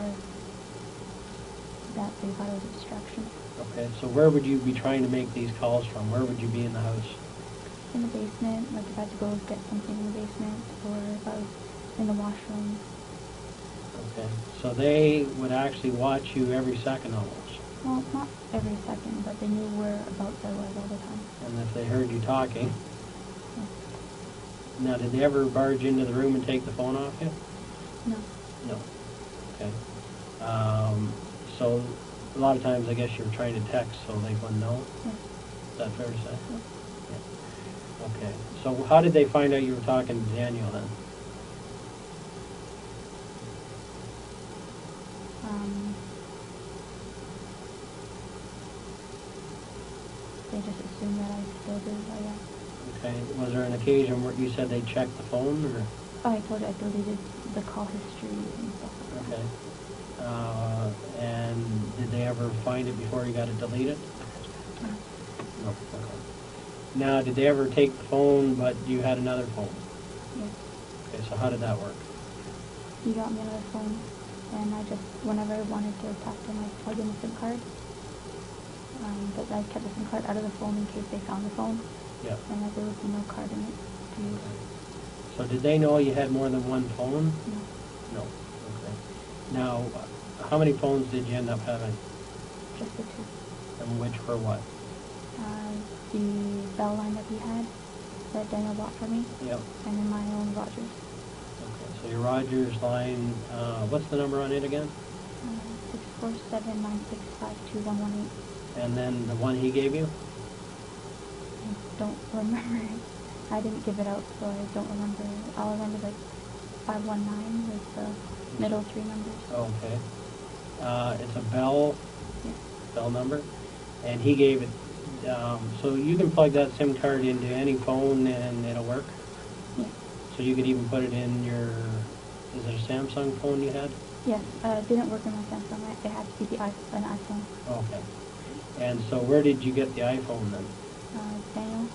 that they thought it was a distraction. Okay, so where would you be trying to make these calls from? Where would you be in the house? In the basement, like if I had to go get something in the basement, or if I was in the washroom. Okay, so they would actually watch you every second almost. Well, not every second, but they knew whereabouts I was all the time. And if they heard you talking. Yeah. Now, did they ever barge into the room and take the phone off you? No. No. Okay. So a lot of times I guess you were trying to text so they wouldn't know? Yeah. Is that fair to say? Yeah. Yeah. Okay. So how did they find out you were talking to Daniel then? They just assumed that I still do, yeah. Okay. Was there an occasion where you said they checked the phone, or? Oh, I told you I deleted the call history and stuff like that. Okay. And did they ever find it before you got it deleted? No. No. Okay. Now, did they ever take the phone, but you had another phone? Yeah. Okay, so how did that work? He got me another phone, and I just, whenever I wanted to talk to him, I plugged in a SIM card. But I kept the SIM card out of the phone in case they found the phone. Yeah. And that there would be no card in it to use. So did they know you had more than one phone? No. No. Okay. Now, how many phones did you end up having? Just the 2. And which were what? The Bell line that he had, that Daniel bought for me. Yep. And then my own Rogers. Okay, so your Rogers line, what's the number on it again? 647-965-2118. And then the one he gave you? I don't remember it. I didn't give it out, so I don't remember. All I remember is like 519 was the middle 3 numbers. Okay. It's a Bell, Yeah. Bell number, and he gave it. So you can plug that SIM card into any phone and it'll work? Yeah. So you could even put it in your, is it a Samsung phone you had? Yes, it didn't work in my Samsung. It had to be an iPhone. Okay. And so where did you get the iPhone then? Daniel,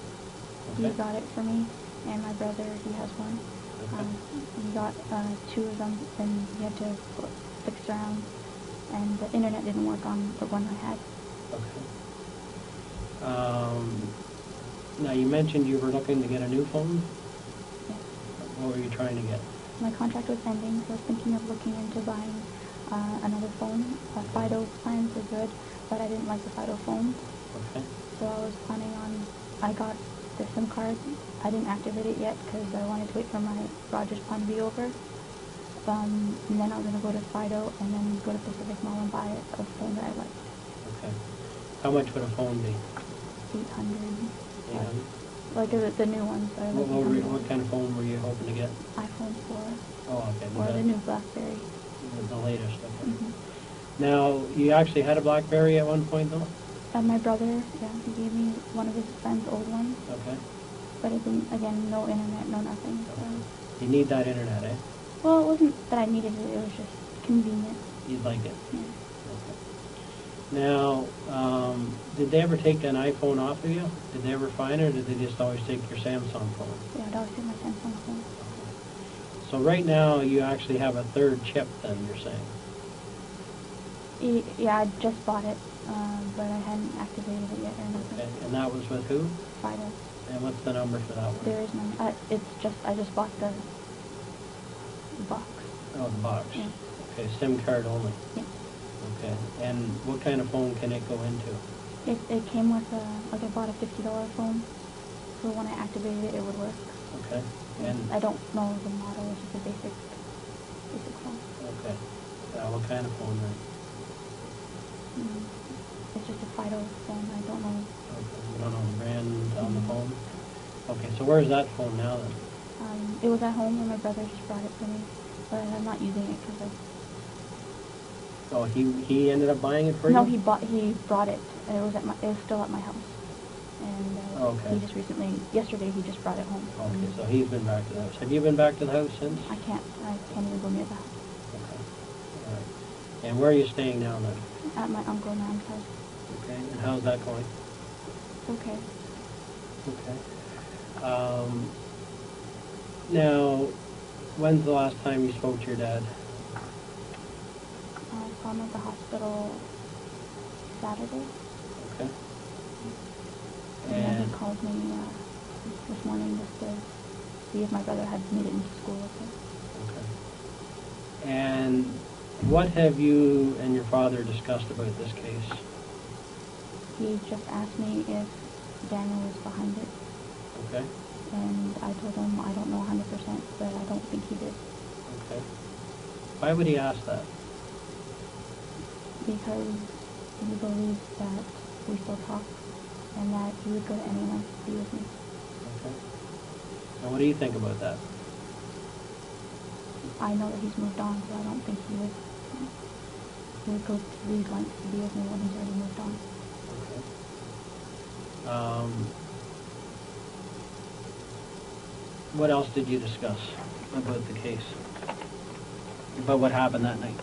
he Okay. got it for me, and my brother, he has one. Okay. He got 2 of them, and he had to fix around, and the internet didn't work on the one I had. Okay. Now you mentioned you were looking to get a new phone? Yes. What were you trying to get? my contract was ending, so I was thinking of looking into buying another phone. Fido plans are good, but I didn't like the Fido phone. Okay. So I was planning on, I got the SIM card. I didn't activate it yet because I wanted to wait for my Rogers plan to be over. And then I was going to go to Fido and then go to Pacific Mall and buy a phone that I liked. Okay. How much would a phone be? 800. 800? Like the new ones. What kind of phone were you hoping to get? iPhone 4. Oh, okay. Or the new BlackBerry. The latest, okay. Mm-hmm. Now, you actually had a BlackBerry at one point, though? My brother, yeah, he gave me one of his friend's old ones. Okay. But it didn't, again, no internet, no nothing. So. You need that internet, eh? Well, it wasn't that I needed it, it was just convenient. You'd like it? Yeah. Okay. Now, did they ever take an iPhone off of you? Did they ever find it, or did they just always take your Samsung phone? Yeah, I'd always take my Samsung phone. So right now, you actually have a third chip, then, you're saying? Yeah, I just bought it, but I hadn't activated it yet or nothing. Okay, and that was with who? Fido. And what's the number for that one? There is none. I just bought the box. Oh, the box. Yeah. Okay, SIM card only. Yeah. Okay, and what kind of phone can it go into? It came with like I bought a $50 phone, so when I activated it, it would work. Okay, and I don't know the model. It's just a basic phone. okay, what kind of phone then? It's just a Fido phone. I don't know. Okay, you don't know the brand on the phone? Okay, so where is that phone now then? It was at home and my brother just brought it for me, but I'm not using it because Oh, he ended up buying it for you? No, he brought it, and it was still at my house, and okay. he just yesterday he just brought it home. Okay, so he's been back to the house. Have you been back to the house since? I can't even go near the house. Okay, all right. And where are you staying now then? At my uncle and aunt's house. Okay, and how's that going? Okay. Okay. Now, when's the last time you spoke to your dad? I saw him at the hospital Saturday. Okay. And then he called me this morning just to see if my brother had made it into school with him. Okay. And what have you and your father discussed about this case? He just asked me if Daniel was behind it. Okay. And I told him I don't know 100%, but I don't think he did. Okay. Why would he ask that? Because he believes that we still talk and that he would go to any length to be with me. Okay. And what do you think about that? I know that he's moved on, so I don't think he would go to these lengths to be with me when he's already moved on. Okay. What else did you discuss about the case? About what happened that night?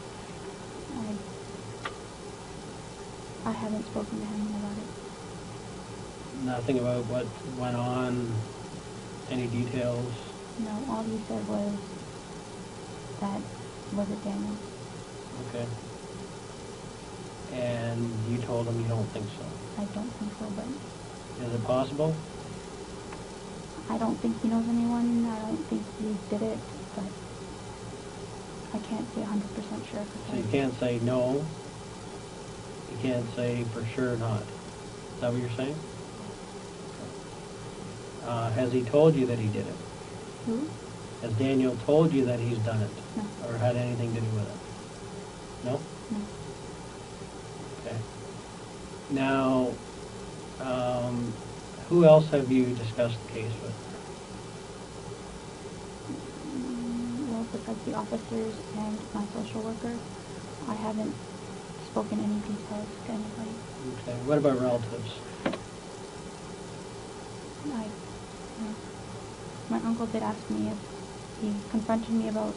I haven't spoken to him about it. Nothing about what went on? Any details? No, all he said was that was it Daniel. Okay. And you told him you don't think so? I don't think so, but... Is it possible? I don't think he knows anyone. I don't think he did it, but I can't say 100% sure. So you can't say no. You can't say for sure not. Is that what you're saying? Has he told you that he did it? Who? Has Daniel told you that he's done it? No. Or had anything to do with it? No? No. Okay. Now, who else have you discussed the case with? Well, besides the officers and my social worker, I haven't spoken any details to anybody. Okay. What about relatives? My uncle did ask me if he confronted me about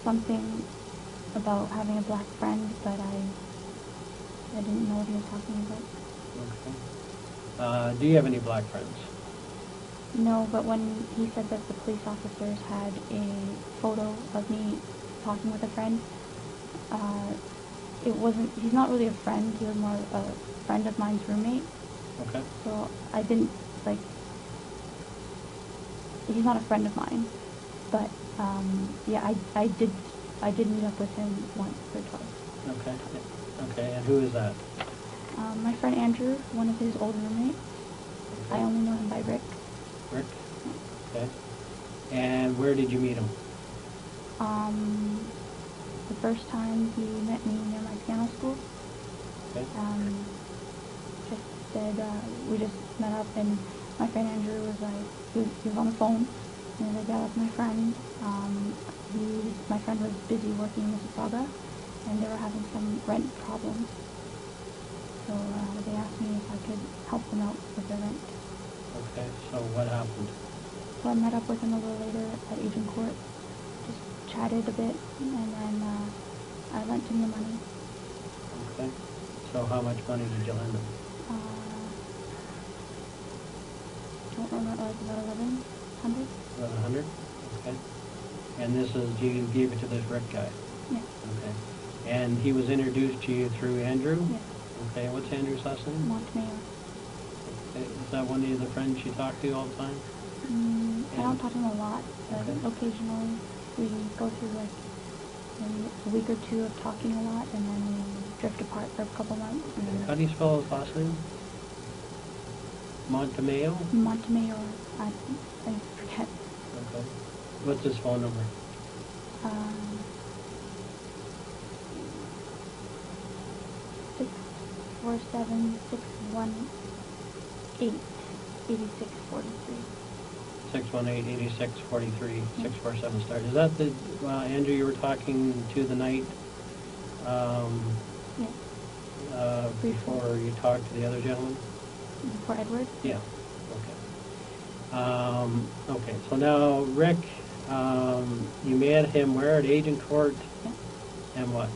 something about having a black friend, but I didn't know what he was talking about. Okay. Do you have any black friends? No, but when he said that the police officers had a photo of me talking with a friend, he's not really a friend, he was more a friend of mine's roommate. Okay. So I didn't, he's not a friend of mine. But yeah, I did meet up with him once or twice. Okay. Okay, and who is that? My friend Andrew, one of his old roommates. Okay. I only know him by Rick. Rick? Okay. And where did you meet him? The first time he met me near my piano school. Okay. Just said, we just met up, and my friend Andrew was like, he was on the phone, and I got with my friend. My friend was busy working in Mississauga, and they were having some rent problems. So they asked me if I could help them out with their rent. Okay, so what happened? So I met up with him a little later at Agent Court, just chatted a bit, and then I lent him the money. Okay. So how much money did you lend him? Don't remember, like about 1,100. 1,100? Okay. And this is, you gave it to this Rick guy? Yes. Okay. And he was introduced to you through Andrew? Yes. Okay, what's Andrew's last name? Montemayor. Okay. Is that one of the friends you talk to all the time? I don't talk to him a lot, but Okay. occasionally we go through like maybe a week or two of talking a lot, and then we drift apart for a couple months. And then How do you spell his last name? Montemayor? Montemayor, I forget. Okay. What's his phone number? 647-618-8643. 618-8643, 647 start. Is that the Andrew you were talking to the night Yes. before you talked to the other gentleman? Before Edward? Yeah. Okay. Okay. So now, Rick, you met him where at Agent Court? Yeah. And what?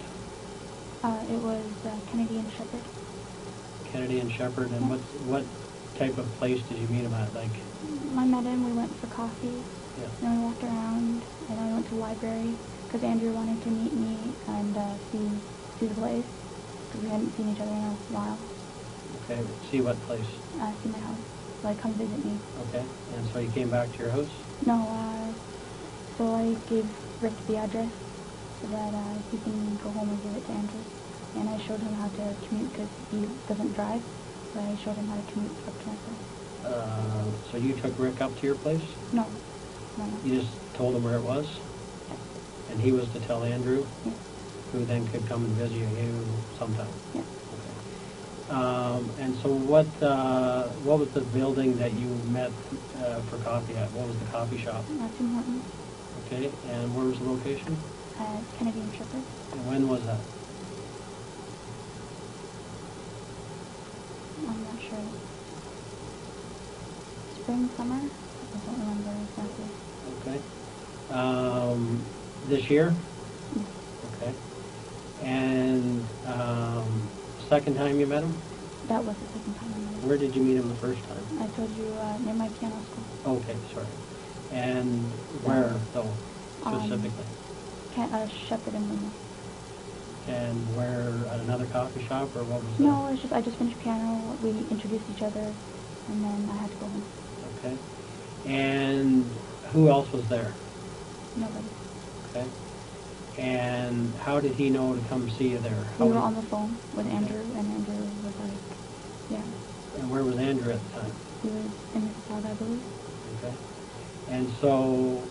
It was Canadian Shepherd. Kennedy and Shepherd. And what type of place did you meet him at? Like? I met him. We went for coffee. Yeah. Then we walked around, and then we went to the library because Andrew wanted to meet me and see the place because we hadn't seen each other in a while. Okay. See what place? See my house. Like, come visit me. Okay. And so you came back to your house? No, so I gave Rick the address so that he can go home and give it to Andrew. And I showed him how to commute because he doesn't drive. So I showed him how to commute up to my place. So you took Rick up to your place? No. You just told him where it was? Yes. And he was to tell Andrew? Yes. Who then could come and visit you sometime? Yes. Okay. And so what was the building that you met for coffee at? What was the coffee shop? Tim Hortons. Okay, and where was the location? Kennedy and Shepherd. And when was that? I'm not sure. Spring, summer? I don't remember exactly. Okay. This year? Yes. Okay. And second time you met him? That was the second time I met him. Where did you meet him the first time? I told you near my piano school. Okay, sorry. And where, though, specifically? Shepherd and Lima. And where, at another coffee shop, or what was No, it's just I just finished piano. We introduced each other, and then I had to go home. Okay. And who else was there? Nobody. Okay. And how did he know to come see you there? We were on the phone with Andrew, and Andrew was like, yeah. And where was Andrew at the time? He was in Mississauga, I believe. Okay. And so,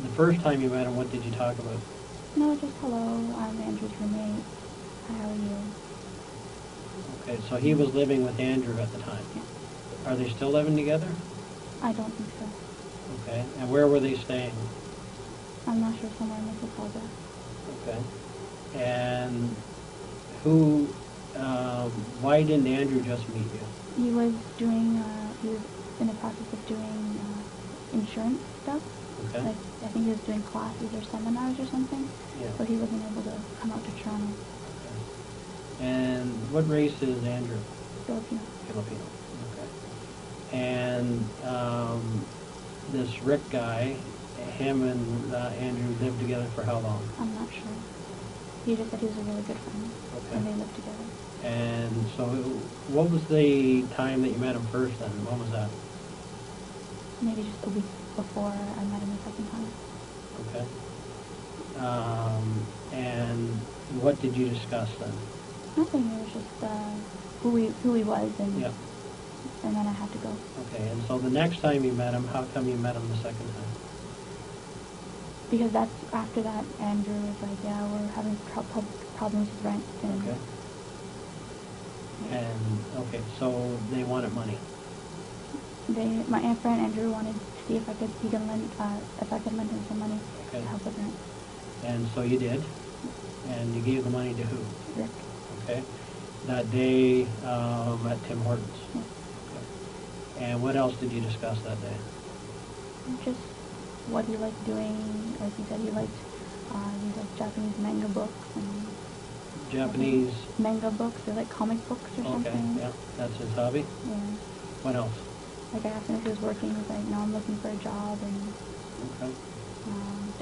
the first time you met him, what did you talk about? No, just hello, I'm Andrew's roommate. Hi, how are you? Okay, so he was living with Andrew at the time. Yeah. Are they still living together? I don't think so. Okay. And where were they staying? I'm not sure, somewhere in Mississauga. Okay. And who, why didn't Andrew just meet you? He was doing, he was in the process of doing insurance stuff. Okay. Like, I think he was doing classes or seminars or something. Yeah. So he wasn't able to come out to Toronto. Okay. And what race is Andrew? Filipino. Filipino. Okay. And this Rick guy, him and Andrew lived together for how long? I'm not sure. He just said he was a really good friend. Okay. And they lived together. And so what was the time that you met him first then? When was that? Maybe just a week before I met him the second time. Okay. And what did you discuss then? Nothing. It was just who he was, and Yeah. and then I had to go. Okay, and so the next time you met him, how come you met him the second time? Because that's after that, Andrew was like, yeah, we're having problems with rent. And Okay. And, okay, so they wanted money. My aunt friend Andrew wanted to see if I could lend him some money Okay. to help with rent. And so you did, and you gave the money to who? Rick. Okay. That day at Tim Hortons. Yeah. Okay. And what else did you discuss that day? Just what he liked doing. Like he said, he liked Japanese manga books and Japanese. manga books. They're like comic books or something. Okay, yeah, that's his hobby. Yeah. What else? Like I asked him if he was working. He was like, no, I'm looking for a job, and Okay.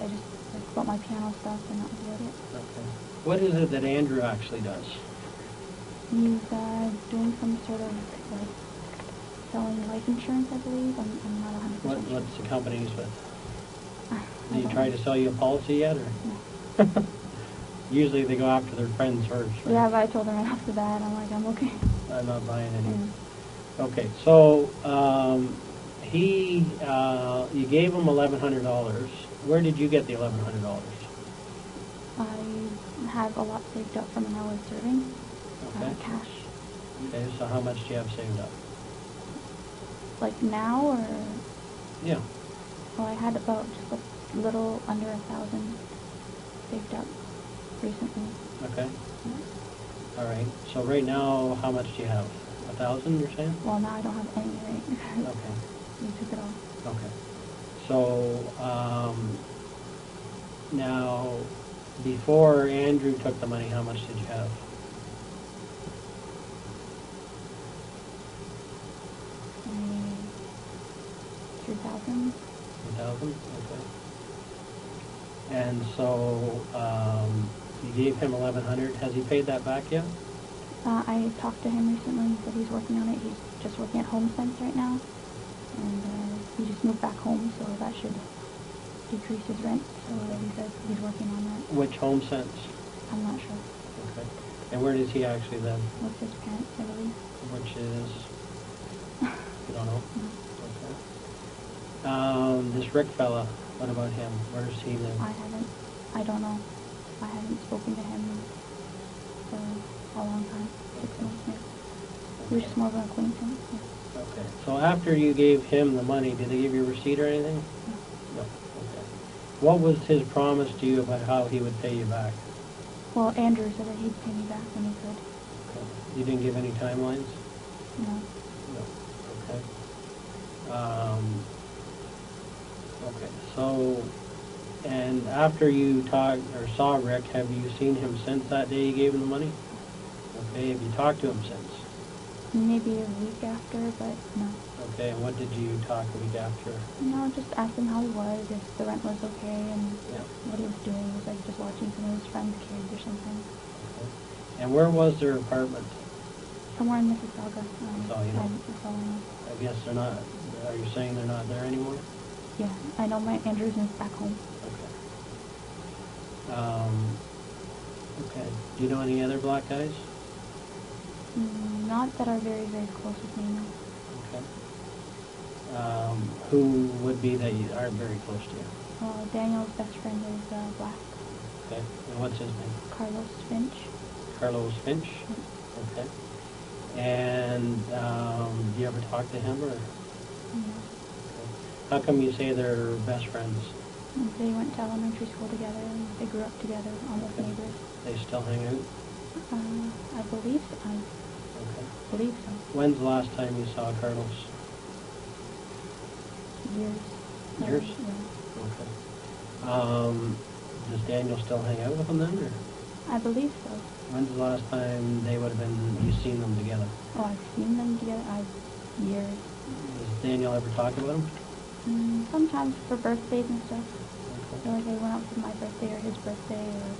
I just like bought my piano stuff, and that was about it. Okay. What is it that Andrew actually does? He's doing some sort of like selling life insurance, I believe. I'm not 100% sure. What's the company he's with? I Did he don't try know. to sell you a policy yet, or? No. Usually they go after their friends first, right? Yeah, but I told him right after that. I'm like, I'm okay. I'm not buying any. Yeah. Okay, so you gave him $1,100. Where did you get the $1,100? I have a lot saved up from when I was serving. Okay. Cash. Okay, so how much do you have saved up? Like now, or Yeah. well, I had about just a little under 1,000 saved up recently. Okay. Yeah. All right. So right now, how much do you have? 1,000, you're saying? Well, now I don't have any, right? Okay. You took it all. Okay. So now, before Andrew took the money, how much did you have? Maybe 3,000. 3,000. Okay. And so you gave him 1,100. Has he paid that back yet? I talked to him recently. He said he's working on it. He's just working at HomeSense right now, and he just moved back home, so that should decrease his rent. So he says he's working on that. Which home sense? I'm not sure. Okay. And where does he actually live? With his parents, I believe. Which is, you don't know? No. Okay. This Rick fella, what about him? Where does he live? I don't know. I haven't spoken to him for a long time. 6 months maybe. He was just more of an acquaintance. Yeah. Okay. So after you gave him the money, did they give you a receipt or anything? No. No. Okay. What was his promise to you about how he would pay you back? Well, Andrew said that he'd pay me back when he could. Okay. You didn't give any timelines? No. No. Okay. Okay. So, and after you talked or saw Rick, have you seen him since that day you gave him the money? Okay. Have you talked to him since? Maybe a week after, but no. Okay. And what did you talk a week after? No, just asked him how he was, if the rent was okay, and Yeah. what he was doing. He was like just watching some of his friends' kids or something. Okay. And where was their apartment? Somewhere in Mississauga. That's all you know. That's all I know. I guess they're not. Are you saying they're not there anymore? Yeah, I know my Andrew's moved back home. Okay. Okay. Do you know any other black guys? Not that are very, very close with me, no. Okay. Who would be that you aren't very close to you? Daniel's best friend is black. Okay. And what's his name? Carlos Finch. Carlos Finch? Okay. And do you ever talk to him, or? Yeah. How come you say they're best friends? They went to elementary school together, and they grew up together, almost Okay. neighbors. They still hang out? I believe so. Okay. I believe so. When's the last time you saw Carlos? Years. Years? Yeah. Okay. Does Daniel still hang out with him then, or? I believe so. When's the last time they would have been, you've seen them together? Oh, I've seen them together. Years. Does Daniel ever talk about them? Sometimes for birthdays and stuff. Okay. So like they went out for my birthday or his birthday or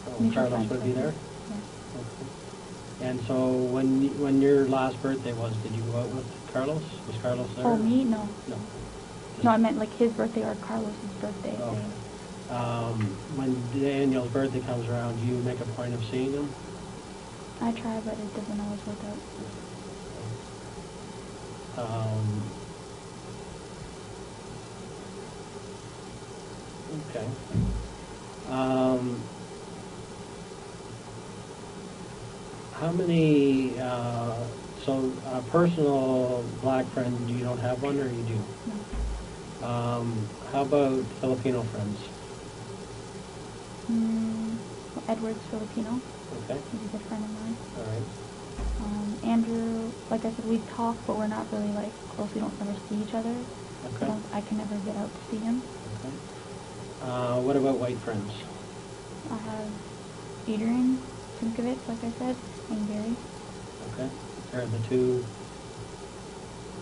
Oh, mutual Carlos friends' would be there? birthdays. Yeah. Okay. And so when your last birthday was, did you go out with Carlos? Was Carlos there? Oh, me? No. No. No, I meant like his birthday or Carlos's birthday. Okay. When Daniel's birthday comes around, do you make a point of seeing him? I try, but it doesn't always work out. Okay. How many, personal black friends, you don't have one, or you do? No. How about Filipino friends? Edward's Filipino. Okay. He's a good friend of mine. All right. Andrew, like I said, we talk, but we're not really like close. We don't ever see each other. Okay. I can never get out to see him. Okay. What about white friends? I have Adrian Tinkovitz, like I said, and Gary. Okay. Are the two...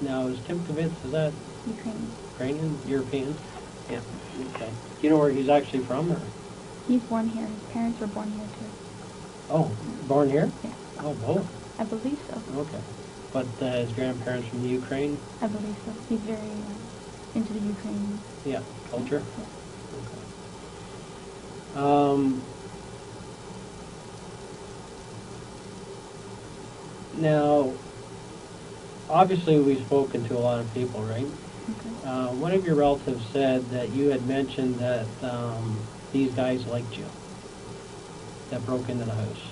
Now, is Timkovitz, is that Ukrainian. Ukrainian? European? Yeah. Okay. Do you know where he's actually from? Or? He's born here. His parents were born here too. Oh, born here? Yeah. Oh, both? I believe so. Okay. But his grandparents from the Ukraine? I believe so. He's very into the Ukraine. Yeah. Culture? Yeah. Okay. Now, obviously we've spoken to a lot of people, right? Okay. One of your relatives said that you had mentioned that these guys liked you, that broke into the house.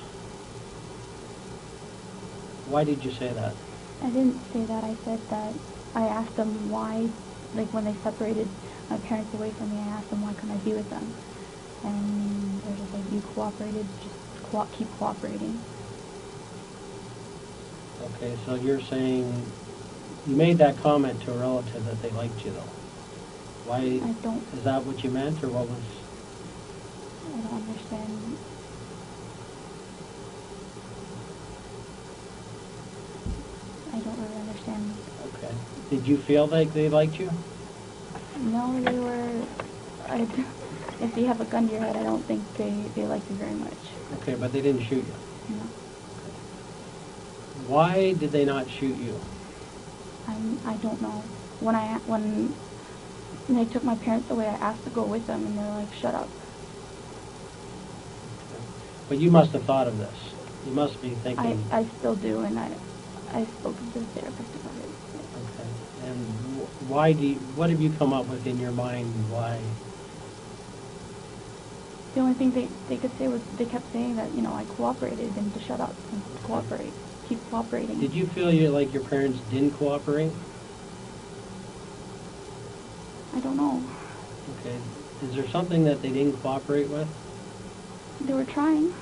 Why did you say that? I didn't say that. I said that I asked them why, like when they separated my parents away from me, I asked them why couldn't I be with them. And they're just like, you cooperated, just keep cooperating. Okay, so you're saying you made that comment to a relative that they liked you, though. Why? I don't. Is that what you meant, or what was? I don't understand. I don't really understand. Okay. Did you feel like they liked you? No, they were. If you have a gun to your head, I don't think they like you very much. Okay, but they didn't shoot you. No. Why did they not shoot you? I don't know. When they took my parents away, I asked to go with them, and they're like, shut up. But you must have thought of this. You must be thinking... I still do, and I spoke to the therapist about it. Okay. And what have you come up with in your mind why? The only thing they could say was, they kept saying that, I cooperated and to shut up and to cooperate. Keep cooperating. Did you feel like your parents didn't cooperate? I don't know. Okay. Is there something that they didn't cooperate with? They were trying.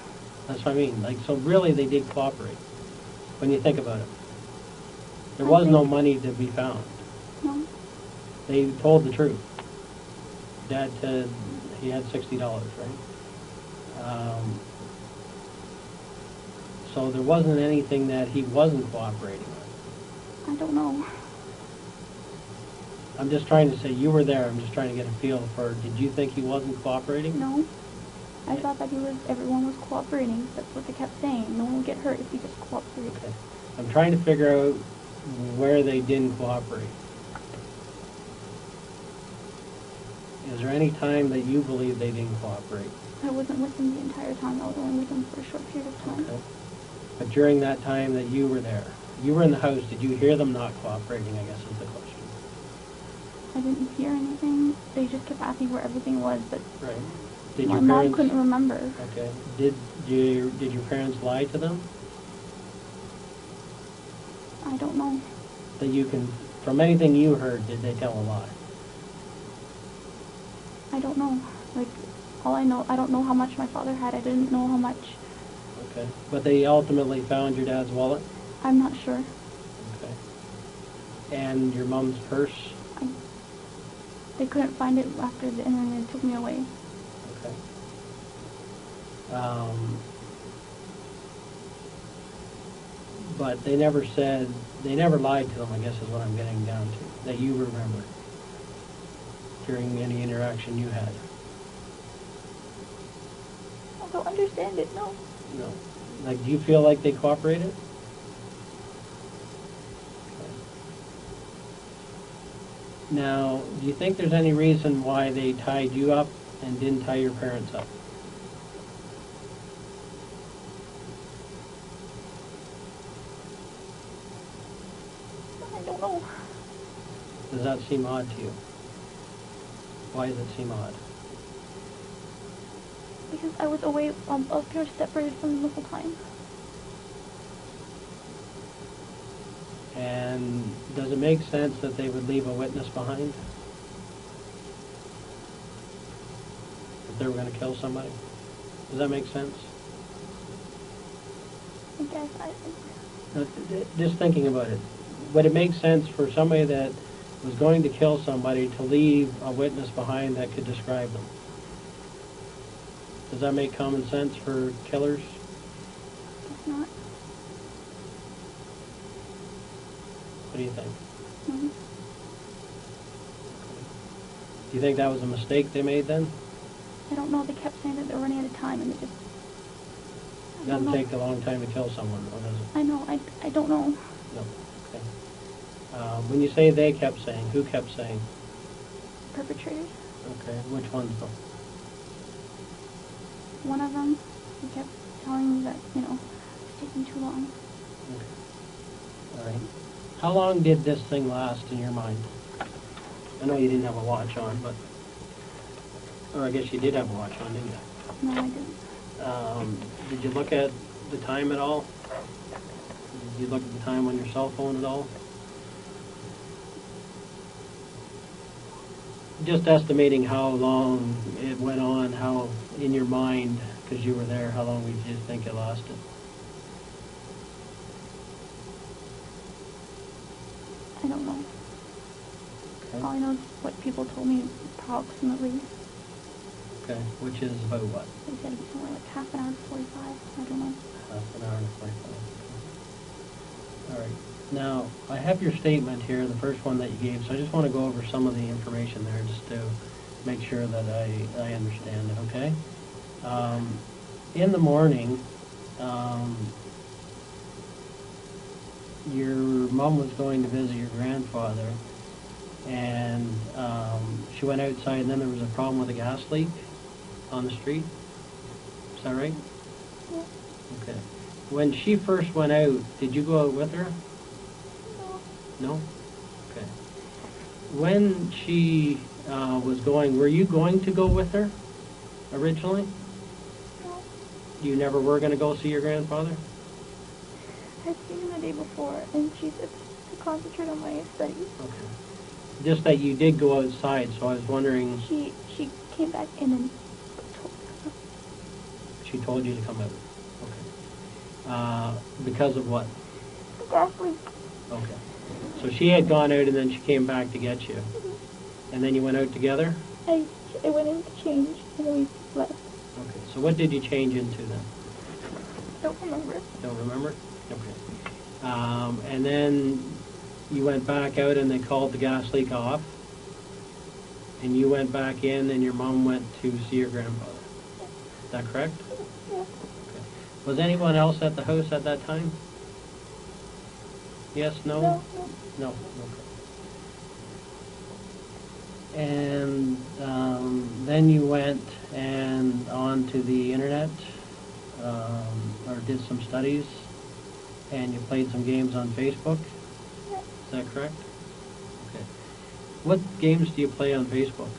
That's what I mean. So really they did cooperate, when you think about it. There was no money to be found. No. They told the truth. Dad said he had $60, right? So there wasn't anything that he wasn't cooperating with. I don't know. I'm just trying to say, you were there, I'm just trying to get a feel for, did you think he wasn't cooperating? No. I thought that everyone was cooperating. That's what they kept saying. No one will get hurt if you just cooperate. Okay. I'm trying to figure out where they didn't cooperate. Is there any time that you believe they didn't cooperate? I wasn't with them the entire time. I was only with them for a short period of time. Okay. But during that time that you were there, you were in the house, did you hear them not cooperating, I guess is the question. I didn't hear anything. They just kept asking where everything was, but Right. Did my your mom parents, couldn't remember. Okay. Did your parents lie to them? I don't know. That you can, from anything you heard, did they tell a lie? I don't know. Like, all I know, I don't know how much my father had. I didn't know how much. Okay. But they ultimately found your dad's wallet? I'm not sure. Okay. And your mom's purse? They couldn't find it after and then they took me away. Okay. But they never lied to them, I guess is what I'm getting down to, that you remember during any interaction you had. I don't understand it, no. No. Like, do you feel like they cooperated? Okay. Now, do you think there's any reason why they tied you up and didn't tie your parents up? I don't know. Does that seem odd to you? Why does it seem odd? Because I was away, I was pretty much separated from them the whole time. And does it make sense that they would leave a witness behind? If they were going to kill somebody? Does that make sense? I guess Just thinking about it. Would it make sense for somebody that was going to kill somebody to leave a witness behind that could describe them? Does that make common sense for killers? It's not. What do you think? Mm-hmm. Do you think that was a mistake they made then? I don't know. They kept saying that they're running out of time, and it just... It doesn't take a long time to kill someone, or does it? I know. I don't know. No. Okay. When you say they kept saying, who kept saying? Perpetrators. Okay. Which ones though? One of them, he kept telling me that, it's taking too long. Okay. All right. How long did this thing last in your mind? I know you didn't have a watch on, but... Or I guess you did have a watch on, didn't you? No, I didn't. Did you look at the time at all? Did you look at the time on your cell phone at all? Just estimating how long it went on, how in your mind, because you were there, how long would you think it lasted? I don't know. Okay. All I know is what people told me approximately. Okay, which is about what? They said it was somewhere like half an hour to 45. I don't know. Half an hour and 45. All right. Now, I have your statement here, the first one that you gave, so I just want to go over some of the information there just to make sure that I understand it, okay? In the morning, your mom was going to visit your grandfather, and she went outside, and then there was a problem with a gas leak on the street. Is that right? Yeah. Okay. When she first went out, did you go out with her? No. No? Okay. When she was going, were you going to go with her originally? No. You never were going to go see your grandfather? I had seen him the day before, and she said to concentrate on my studies. Okay. Just that you did go outside, so I was wondering... She came back in and told me. She told you to come out? Okay. Because of what? The gas leak. Okay. So she had gone out and then she came back to get you. And then you went out together? I went in to change, and then we left. Okay. So what did you change into then? Don't remember. Don't remember? Okay. And then you went back out and they called the gas leak off. And you went back in and your mom went to see your grandfather. Is that correct? Yeah. Okay. Was anyone else at the house at that time? Yes, no? No. No. Okay. And then you went and onto the internet, or did some studies, and you played some games on Facebook. Yeah. Is that correct? Okay. What games do you play on Facebook?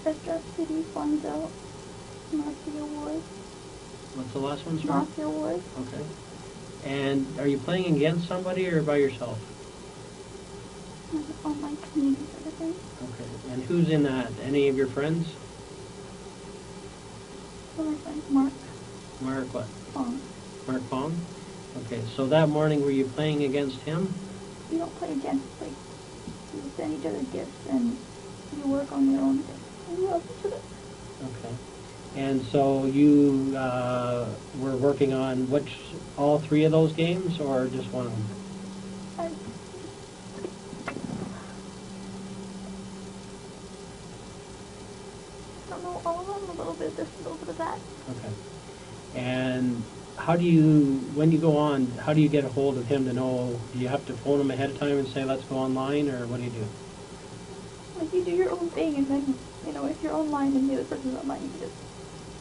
Restaurant City, Fonzo, Mafia Wars. What's the last one, sir? Mafia Wars. Okay. And are you playing against somebody or by yourself? Online community sort of thing. Okay. And who's in that? Any of your friends? One of my friends, Mark. Mark what? Fong. Mark Fong? Okay. So that morning were you playing against him? We don't play against, like, we send each other gifts and we work on their own things. And we love each other. Okay. And so you were working on all three of those games or just one of them? I don't know all of them, a little bit of this, a little bit of that. Okay. And when you go on, how do you get a hold of him to know? Do you have to phone him ahead of time and say, let's go online, or what do you do? Like, you do your own thing, and then, you know, if you're online and the other person's online, you can just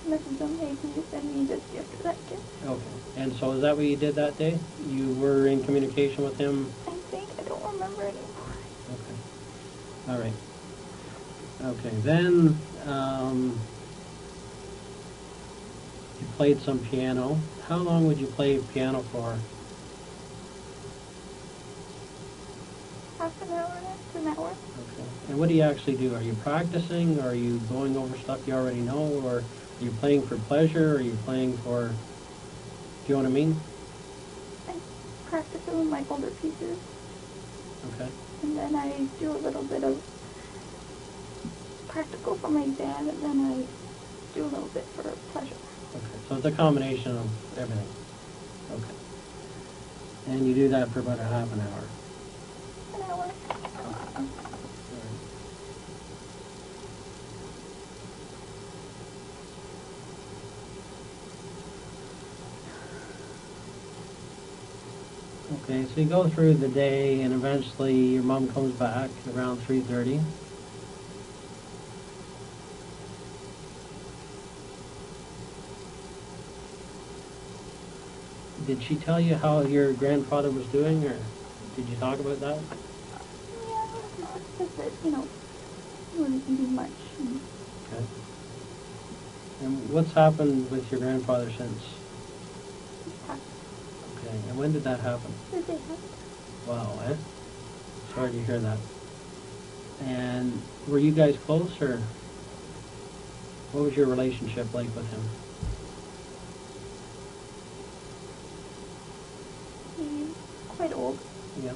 message them, hey, can you send me this gift or that gift? Okay. And so is that what you did that day? You were in communication with him? I think, I don't remember anymore. Okay. All right. Okay. Then you played some piano. How long would you play piano for? Half an hour to an hour. Okay. And what do you actually do? Are you practicing? Or are you going over stuff you already know? Or are you playing for pleasure? Or are you playing for... Do you know what I mean? I practice some of my older pieces. Okay. And then I do a little bit of practical for my exam, and then I do a little bit for pleasure. Okay. So it's a combination of everything. Okay. And you do that for about a half an hour. An hour. Okay, so you go through the day, and eventually your mom comes back around 3:30. Did she tell you how your grandfather was doing, or did you talk about that? Yeah, just that, you know, he wasn't eating much. Okay. And what's happened with your grandfather since? He passed. Okay, and when did that happen? The day after. Wow, eh? Sorry to hear that. And were you guys close, or what was your relationship like with him? He's quite old, Yeah.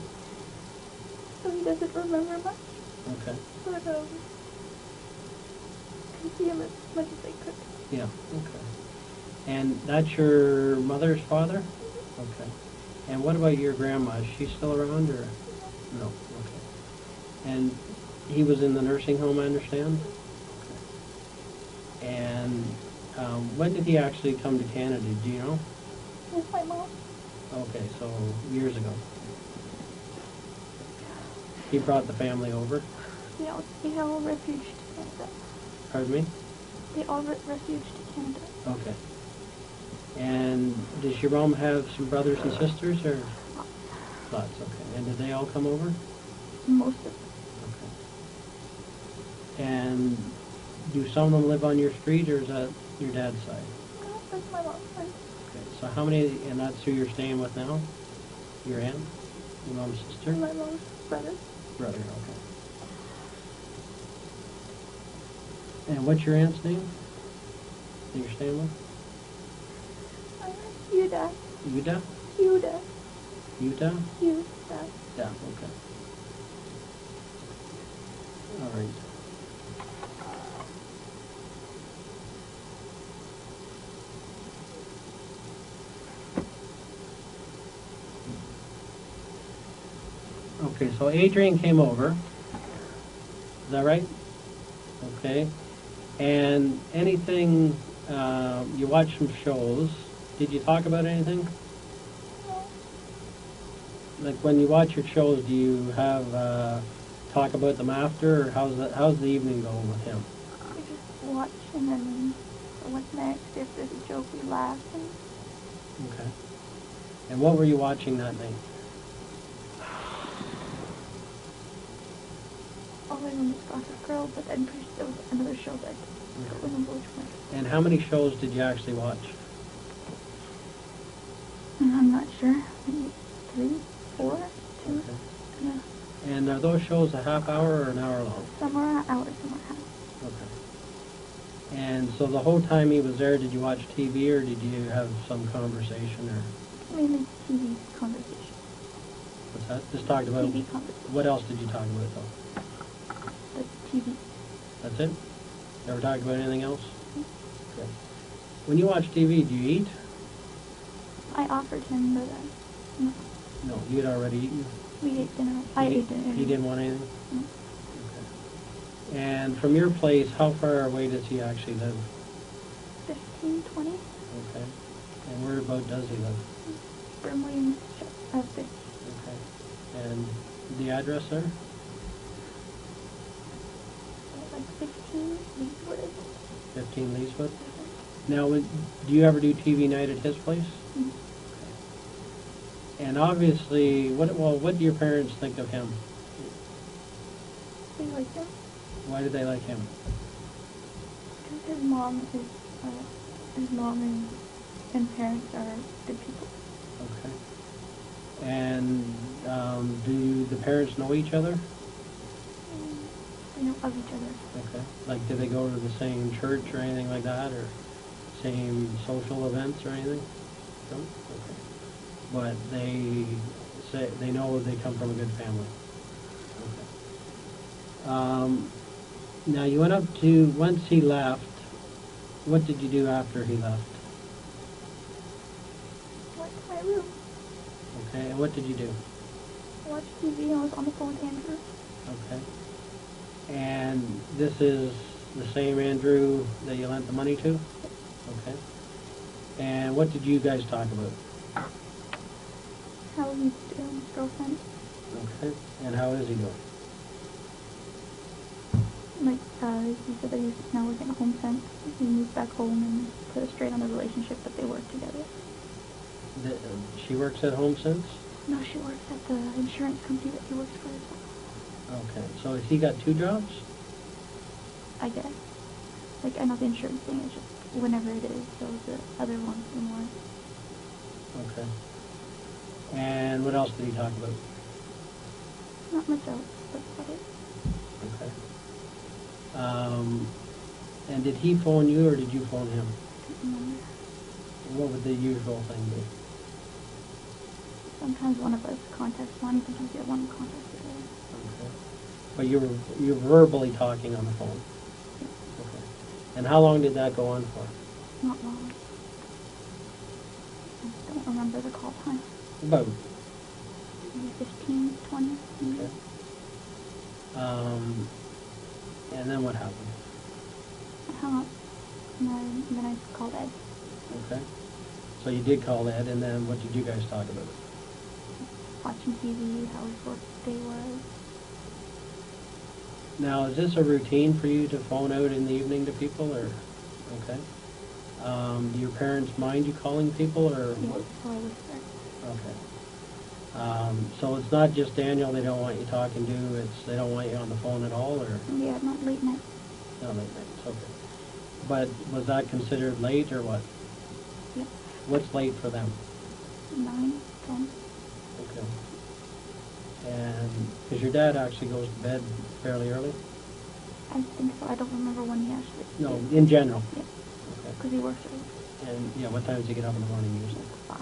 so he doesn't remember much. Okay. But, I can see him as much as I could. Yeah. Okay. And that's your mother's father? Okay. And what about your grandma? Is she still around, or no? Okay. And he was in the nursing home, I understand? Okay. And when did he actually come to Canada? Do you know? With my mom. Okay, so years ago. He brought the family over? They all refuged to Canada. Pardon me? They all refuged to Canada. Okay. And does your mom have some brothers and sisters, or? Lots, okay. And did they all come over? Most of them. Okay. And do some of them live on your street, or is that your dad's side? No, that's my mom's side. Okay. So how many, and that's who you're staying with now? Your aunt? Your mom's sister? My mom's brother. Brother, okay. And what's your aunt's name that you're staying with? Yuda. Yuda? Yuda. Yuda? Yuda. Yeah, okay. All right. Okay, so Adrian came over. Is that right? Okay. And anything, you watched some shows. Did you talk about anything? No. Like when you watch your shows, do you have talk about them after, or how's the evening going with him? We just watch, and then what's next? If there's a joke, we laugh. And Okay. And what were you watching that night? always on the Gossip Girl, but I'm pretty sure there was another show that I don't remember which one. And how many shows did you actually watch? I'm not sure. Maybe 3, 4, 2. Okay. Yeah. And are those shows a half hour or an hour long? Some are an hour, some are half. Okay. And so the whole time he was there, did you watch TV, or did you have some conversation, or Mainly TV conversation. what's that? Just talked about. TV conversation. What else did you talk about though? The TV. That's it? Never talked about anything else? Okay. When you watch TV, do you eat? I offered him, but no. No, you had already eaten. We ate dinner. I ate dinner. He didn't want anything? No. Okay. And from your place, how far away does he actually live? 15, 20. Okay. And where about does he live? Brimley and Okay. And the address there? like 15 Leeswood, I think. 15 Leeswood? Now, do you ever do TV night at his place? Mm-hmm. And obviously, what do your parents think of him? They like him. Why do they like him? Because his mom and parents are good people. Okay. And do the parents know each other? They know of each other. Okay. Like, do they go to the same church or anything like that, or same social events or anything? No? Okay. But they know they come from a good family. Okay. Now you went up to, once he left, what did you do after he left? I went to my room. Okay, and what did you do? I watched TV and I was on the phone with Andrew. Okay. And this is the same Andrew that you lent the money to? Okay. And what did you guys talk about? How he's doing, his girlfriend. Okay. And how is he doing? Like, he said that he's now working at Home Sense. He moved back home and put a straight on the relationship, but they work together. She works at Home Sense? No, she works at the insurance company that he works for as well. Okay. So has he got 2 jobs? I guess. Like, I know the insurance thing is just whenever it is, so the other one's more. Okay. And what else did he talk about? Not much else, that's about it. Okay. And did he phone you or did you phone him? I can't remember. What would the usual thing be? Sometimes one of us contacts one, sometimes the other one contacts the other. Okay. But you're verbally talking on the phone? Yeah. Okay. And how long did that go on for? Not long. I don't remember the call time. About? Maybe 15, 20. Maybe. Okay. And then what happened? I hung up, and then I called Ed. Okay. So you did call Ed, and then what did you guys talk about? Watching TV, how his work day was. Now, is this a routine for you to phone out in the evening to people, or? Okay. Do your parents mind you calling people, or? Yeah, so I whisper. Okay. So it's not just Daniel they don't want you talking to, it's they don't want you on the phone at all, or? Yeah, not late night. Not late nights, okay. But was that considered late, or what? Yep. What's late for them? 9, 10. Okay. And, because your dad actually goes to bed fairly early? I think so. I don't remember when he actually. No, in general? Yeah. Okay. Because he works early. And, yeah, what time does he get up in the morning usually? 5.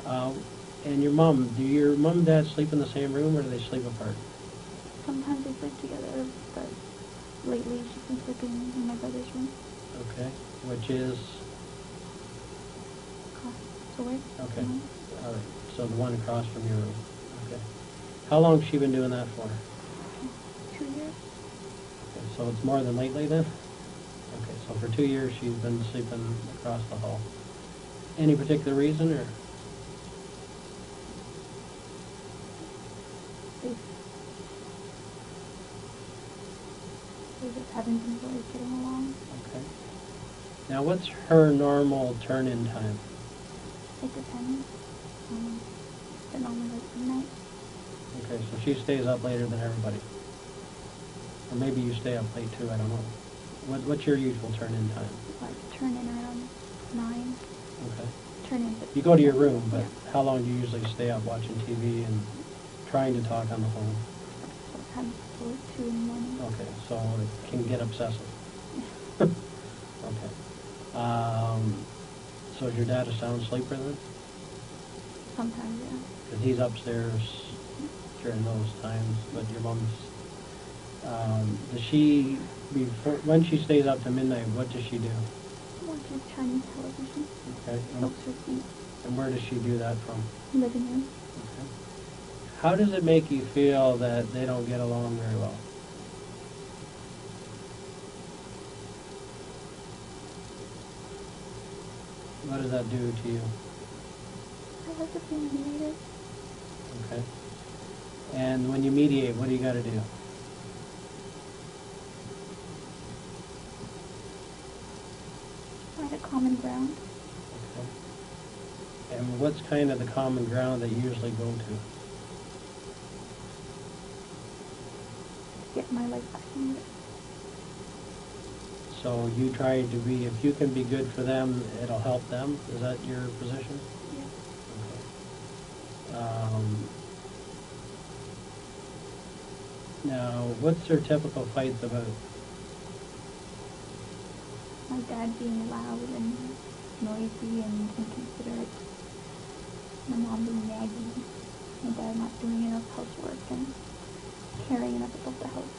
Okay. And your mom, do your mom and dad sleep in the same room, or do they sleep apart? Sometimes they sleep together, but lately she's been sleeping in my brother's room. Okay. Which is? Across the way. Okay. All right. So the one across from your room. Okay. How long has she been doing that for? 2 years. Okay. So it's more than lately then? Okay. So for 2 years she's been sleeping across the hall. Any particular reason, or? We just haven't been really getting along. Okay. Now, what's her normal turn-in time? It depends. But normally like midnight. Okay, so she stays up later than everybody. Or maybe you stay up late too, I don't know. What's your usual turn-in time? Like turn in around 9. Okay. Turn in. You go to your room, but Yeah. how long do you usually stay up watching TV and trying to talk on the phone? Sometimes till 2 in the morning. Okay, so it can get obsessive. Okay. So is your dad a sound sleeper then? Sometimes, yeah. Because he's upstairs during those times, but your mom's, does she, when she stays up to midnight, what does she do? Watches Chinese television. Okay. Soaks her feet. And where does she do that from? Living room. Okay. How does it make you feel that they don't get along very well? What does that do to you? I like to be mediated. Okay. And when you mediate, what do you got to do? common ground. Okay. And what's kind of the common ground that you usually go to? Get my life back in order. So you try to be, if you can be good for them, it'll help them? Is that your position? Yeah. Okay. Now, what's their typical fights about? My dad being loud and noisy and inconsiderate. My mom being naggy. My dad not doing enough housework and caring enough about the house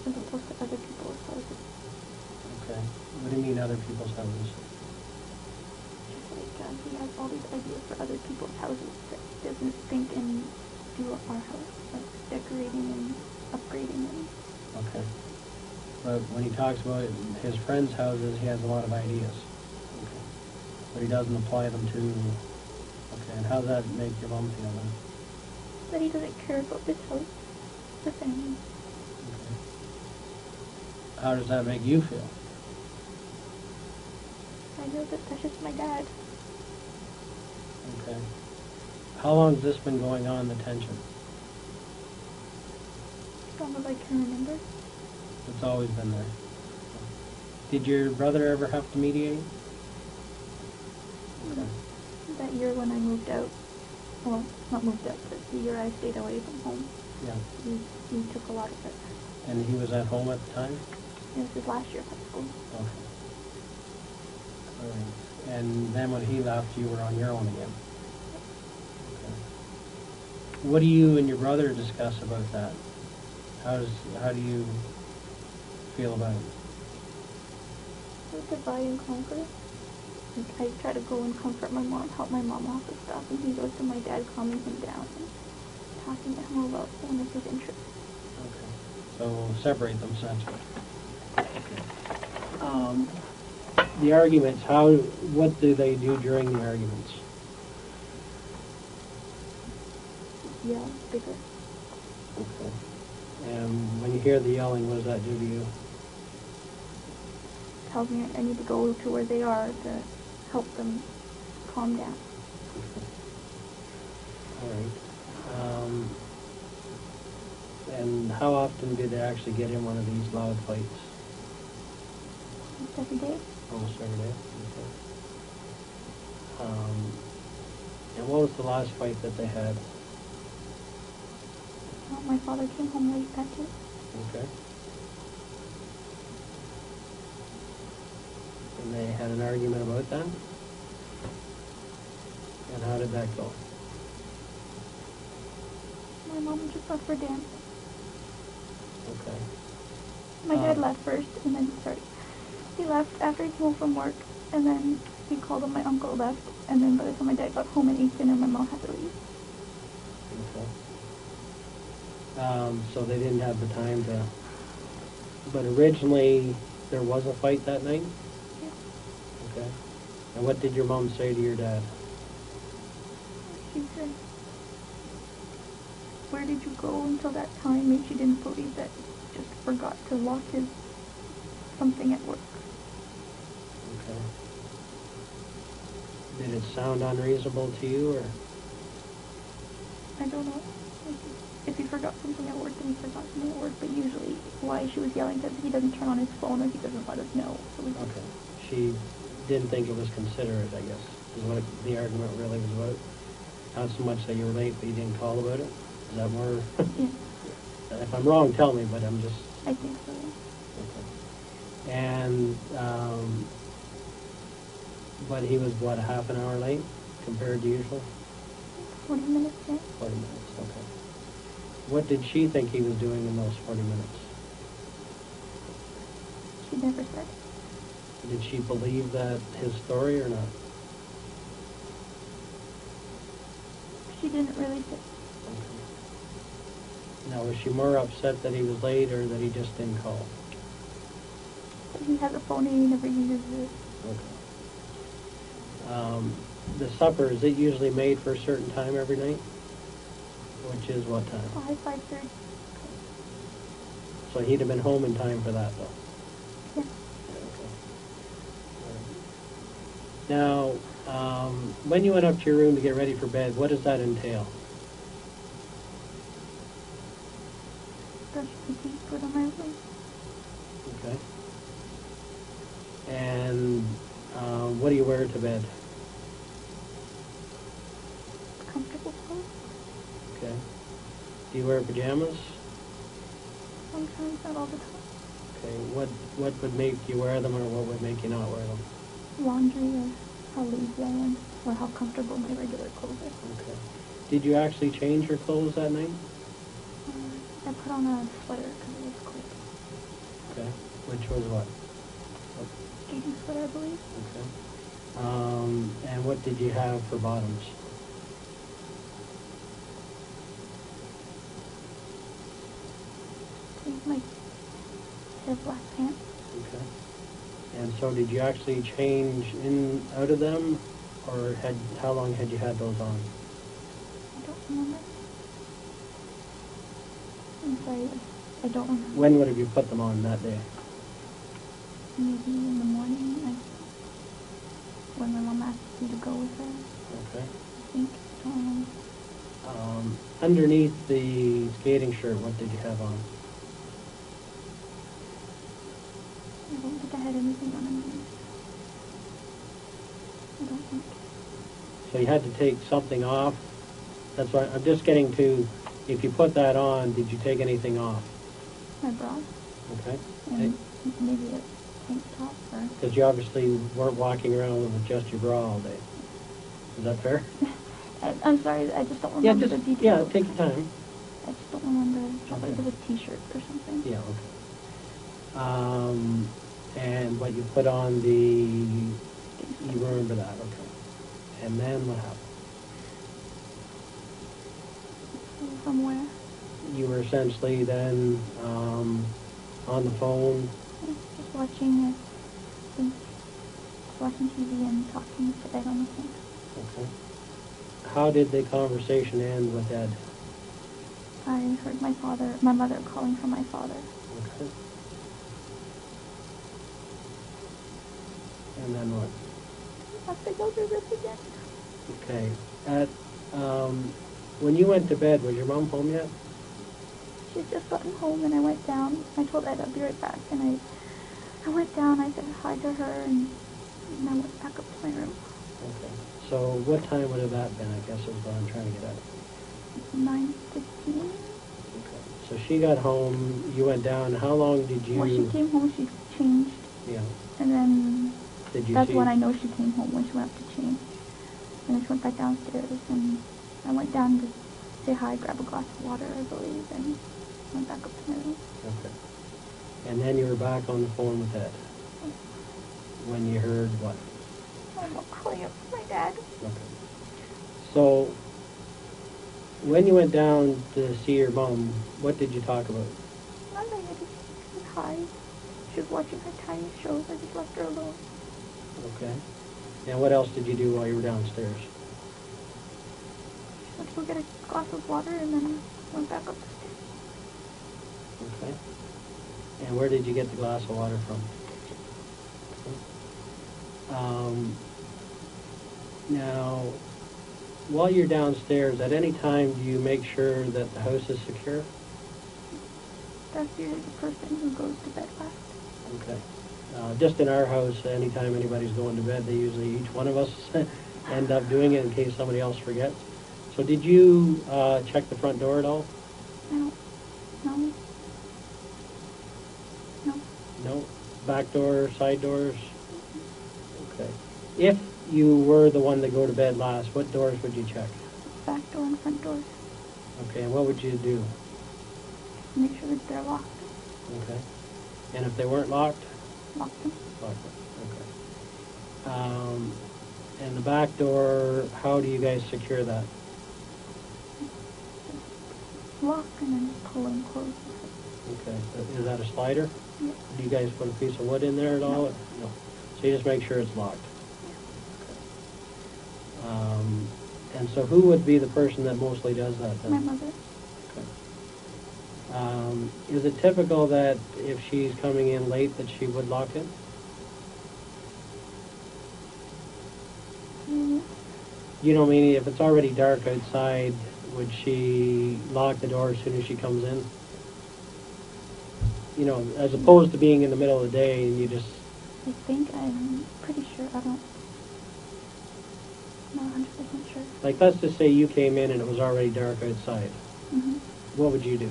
as opposed to other people's houses. Okay. What do you mean other people's houses? Just like he has all these ideas for other people's houses that he doesn't think and do our house, like decorating and upgrading them. Okay. But when he talks about his friends' houses, he has a lot of ideas. Okay. But he doesn't apply them to... Okay, and how does that make your mom feel then? That he doesn't care about this house, the family. Okay. How does that make you feel? I know that that's just my dad. Okay. How long has this been going on, the tension? As long as I can remember. It's always been there. Did your brother ever have to mediate? Okay. That year when I moved out, well, not moved out, but the year I stayed away from home, Yeah. he took a lot of it. And he was at home at the time? It was his last year of high school. Okay. All right. And then when he left, you were on your own again? Okay. What do you and your brother discuss about that? How do you feel about it? We divide and conquer. Like, I try to go and comfort my mom, help my mom off with stuff, and he goes to my dad, calming him down and talking to him about one of his interests. Okay. So separate them essentially. The arguments, what do they do during the arguments? Yeah, bigger. Okay. And when you hear the yelling, what does that do to you? Tells me I need to go to where they are to help them calm down. All right. And how often do they actually get in one of these loud fights? Almost every day. Almost every day. Okay. And what was the last fight that they had? Well, my father came home late that day. Okay. And they had an argument about that? And how did that go? My mom just left for dance. Okay. My dad left first, and then, he left after he came home from work, and then he called him, my uncle left, and then by the time my dad got home and ate dinner, my mom had to leave. Okay. So they didn't have the time to... But originally, there was a fight that night? Yeah. Okay. And what did your mom say to your dad? She said, "Where did you go until that time?" And she didn't believe that he just forgot to lock his something at work. Okay. Did it sound unreasonable to you, or? I don't know. If he forgot something at work, then he forgot something at work. But usually, why she was yelling because he doesn't turn on his phone or he doesn't let us know. So we Okay. She didn't think it was considerate, I guess, is what the argument really was about. Not so much that you were late, but you didn't call about it. Is that more? Yeah. If I'm wrong, tell me, but I'm just... I think so. Okay. And, but he was, what, a half an hour late compared to usual? 40 minutes, yeah. 40 minutes, okay. What did she think he was doing in those 40 minutes? She never said. Did she believe that his story or not? She didn't really say. Okay. Now, was she more upset that he was late or that he just didn't call? He has a phone and he never uses it. Okay. The supper, is it usually made for a certain time every night? Which is what time? 5:30. So he'd have been home in time for that, though? Yeah. Yeah, okay. Now, when you went up to your room to get ready for bed, what does that entail? Brush my teeth, put on my room. Okay. And what do you wear to bed? Comfortable clothes. Okay. Do you wear pajamas? Sometimes, not all the time. Okay. What would make you wear them, or what would make you not wear them? Laundry, or how lazy I am, or how comfortable my regular clothes are. Okay. Did you actually change your clothes that night? I put on a sweater because it was cold. Okay. Which was what? Skating sweater, I believe. Okay. And what did you have for bottoms? I think my pair of black pants. Okay. And so did you actually change in out of them, or how long had you had those on? I don't remember. I'm sorry, I don't remember. When would have you put them on that day? Maybe in the morning, when my mom asked me to go with her. Okay. I think. I don't remember. Underneath the skating shirt, what did you have on? I don't think I had anything on underneath. I don't think. So you had to take something off. That's why I'm just getting to, if you put that on, did you take anything off? My bra. Okay. And maybe a tank top or... Because you obviously weren't walking around with just your bra all day. Is that fair? I'm sorry, I just don't remember the details. Yeah, take your time. I just don't remember. Probably Okay. it was a t-shirt or something. Yeah, okay. And what you put on you remember that, okay. And then what happened? From where? You were essentially then on the phone. Just watching, I think, just watching TV and talking to Ed on the phone. Okay. How did the conversation end with Ed? I heard my mother calling for my father. Okay. And then what? I have to go through this again. Okay. When you went to bed, was your mom home yet? She's just gotten home and I went down. I told Ed I'd be right back and I went down, I said hi to her and I went back up to my room. Okay. So what time would have that been, I guess is what I'm trying to get at. 9:15. Okay. So she got home, you went down, how long did you... When she came home, she changed. Yeah. And then that's see... when I know she came home, when she went up to change. And then she went back downstairs and I went down to say hi, grab a glass of water, I believe, and went back up to my room. Okay. And then you were back on the phone with Ed when you heard what? I'm not calling up my dad. Okay. So, when you went down to see your mom, what did you talk about? Nothing, I just said hi. She was watching her tiny shows, I just left her alone. Okay. And what else did you do while you were downstairs? She went to go get a glass of water and then went back up the stairs. Okay. And where did you get the glass of water from? Now, while you're downstairs, at any time do you make sure that the house is secure? That's usually the person who goes to bed last. Okay. Just in our house, anytime anybody's going to bed, each one of us end up doing it in case somebody else forgets. So did you check the front door at all? No. No. No. No? Back door, side doors? Okay. If you were the one to go to bed last, what doors would you check? Back door and front doors. Okay, and what would you do? Make sure that they're locked. Okay. And if they weren't locked? Lock them. Lock them. Okay. And the back door, how do you guys secure that? Lock and then pull and close. Okay. Is that a slider? Yeah. Do you guys put a piece of wood in there at all? No. So you just make sure it's locked. Yeah. And so who would be the person that mostly does that then? My mother. Okay. Is it typical that if she's coming in late that she would lock it? You know, meaning if it's already dark outside, would she lock the door as soon as she comes in? You know, as opposed to being in the middle of the day and you just... I think I'm pretty sure. I don't... I'm not 100% sure. Like, let's just say you came in and it was already dark outside. Mm-hmm. What would you do?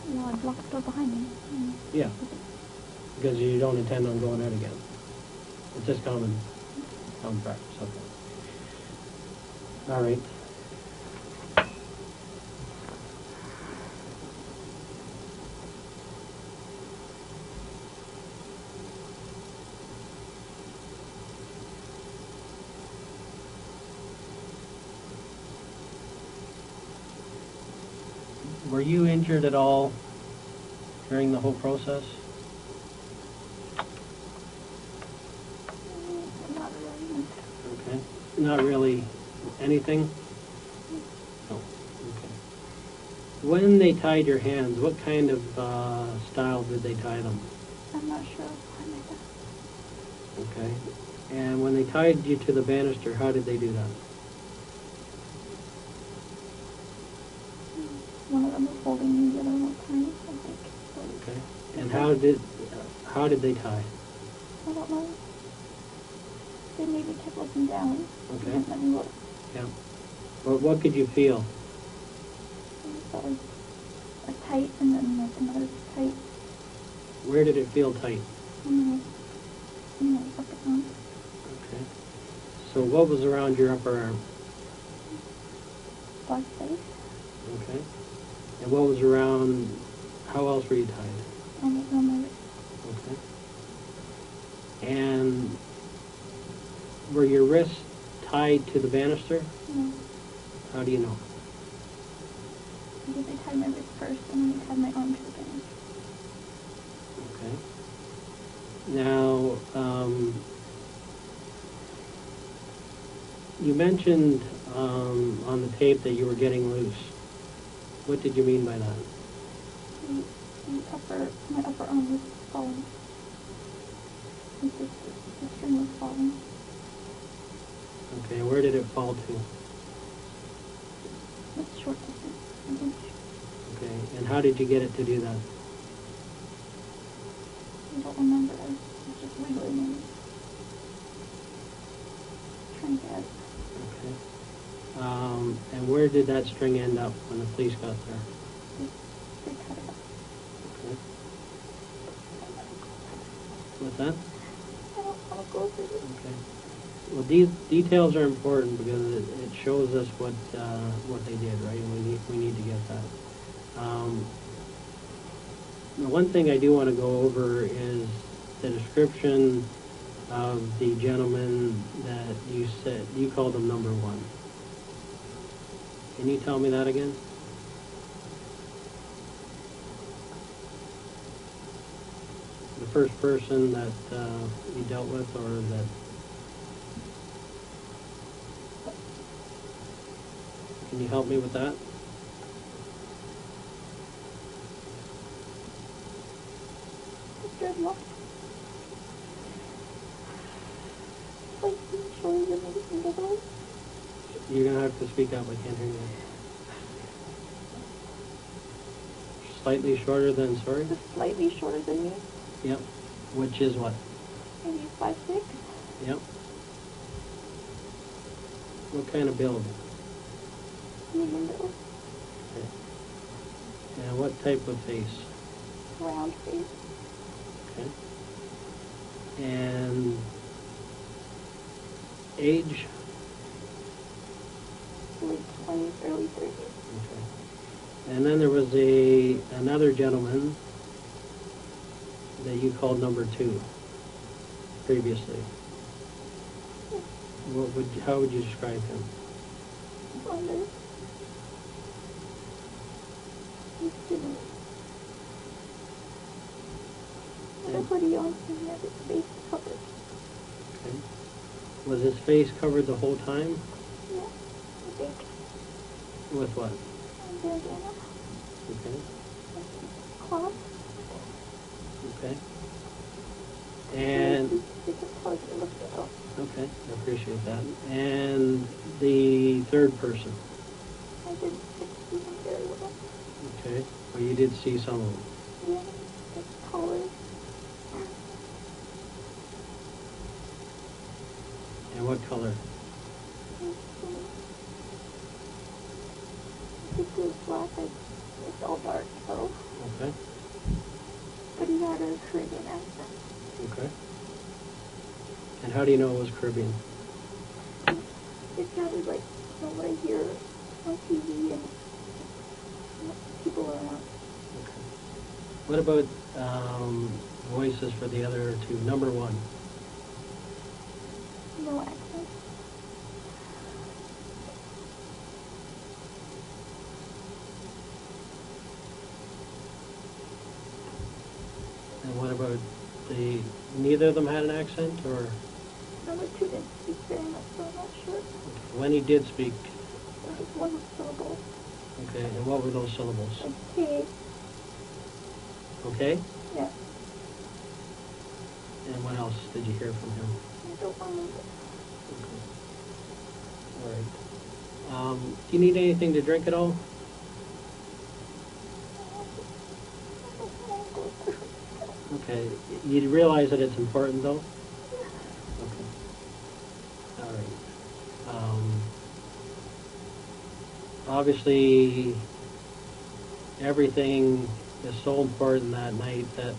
Well, I'd lock the door behind me. Yeah. Because you don't intend on going out again. It's just common practice. Okay. All right. Were you injured at all during the whole process? Not really. Okay. Not really anything? No. Okay. When they tied your hands, what kind of style did they tie them? I'm not sure. I made that. Okay. And when they tied you to the banister, how did they do that? One of them was holding me, the other one was tying, I think. Okay. And how did they tie? I don't know. They maybe kept looking down. Okay. And let me look. Yeah. What could you feel? I felt like a tight and then like another tight. Where did it feel tight? In my upper arm. Okay. So what was around your upper arm? Black face. Okay. And what was around, how else were you tied? And it was on my wrist. Okay. And were your wrists tied to the banister? No. How do you know? Because they tied my wrist first and then they tied my arm to the banister. Okay. Now, you mentioned on the tape that you were getting loose. What did you mean by that? My upper arm was falling. The string was falling. Okay, where did it fall to? It's short distance, an inch. Okay, and how did you get it to do that? I don't remember. I was just wiggling and trying to get it. Okay. And where did that string end up when the police got there? They cut it up. Okay. What's that? I don't want to go through this. Okay. Well, these details are important because it shows us what they did, right? We need to get that. The one thing I do want to go over is the description of the gentleman that you said you called him number one. Can you tell me that again? The first person that you dealt with, or that? Can you help me with that? Dreadlock. Like, shorter than me and bigger. You're going to have to speak up. I can't hear you. Slightly shorter than, sorry? Just slightly shorter than me. Yep. Which is what? Maybe 5'6". Yep. What kind of build? Medium build. Okay. And what type of face? Round face. Okay. And age? Late 20s, early 30s. Okay. And then there was another gentleman that you called number two previously. How would you describe him? Blonder. He didn't. With a hoodie on, and he had his face covered. Okay. Was his face covered the whole time? Yeah, I think. With what? Bandana. Okay. Cloth. Okay. And They could probably look it up. okay, I appreciate that. And the third person? I didn't see them very well. Okay. Well, you did see some of them. Yeah, it's taller. And what color? I think it was black. It's all dark, though. Okay. But he had a Caribbean accent. Okay. And how do you know it was Caribbean? It sounded like what I hear on TV and people around. Okay. What about voices for the other two? Number one. No accent. And what about neither of them had an accent, or? Number two didn't speak very much, so I'm not sure. When he did speak? There was one syllable. Okay, and what were those syllables? Okay. Okay? Yeah. And what else did you hear from him? I don't remember. Okay. All right. Do you need anything to drink at all? Okay. You realize that it's important, though? Okay. All right. Obviously, everything is so important that night that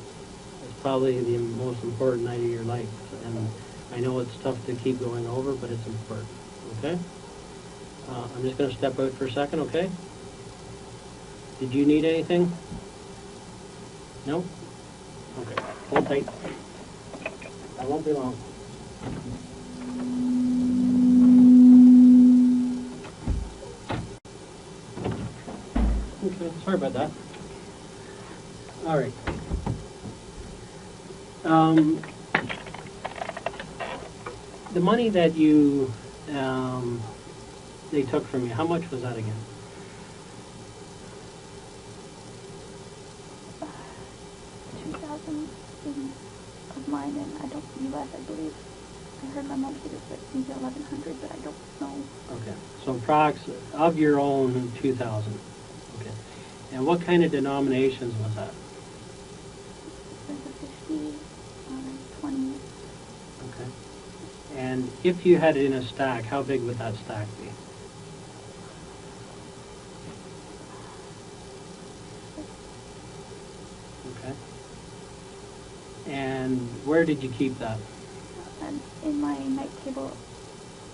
it's probably the most important night of your life. And I know it's tough to keep going over, but it's important. Okay? I'm just going to step out for a second, okay? Did you need anything? No? Okay. Hold tight. I won't be long. Okay, sorry about that. All right. The money that you they took from you, how much was that again? $2,000 of mine, and I don't U.S. I believe. I heard my mom say it was like maybe $1,100, but I don't know. Okay, so of your own 2,000. Okay, and what kind of denominations was that? There's a 50, 20. Okay, and if you had it in a stack, how big would that stack be? Okay. And where did you keep that? And in my night table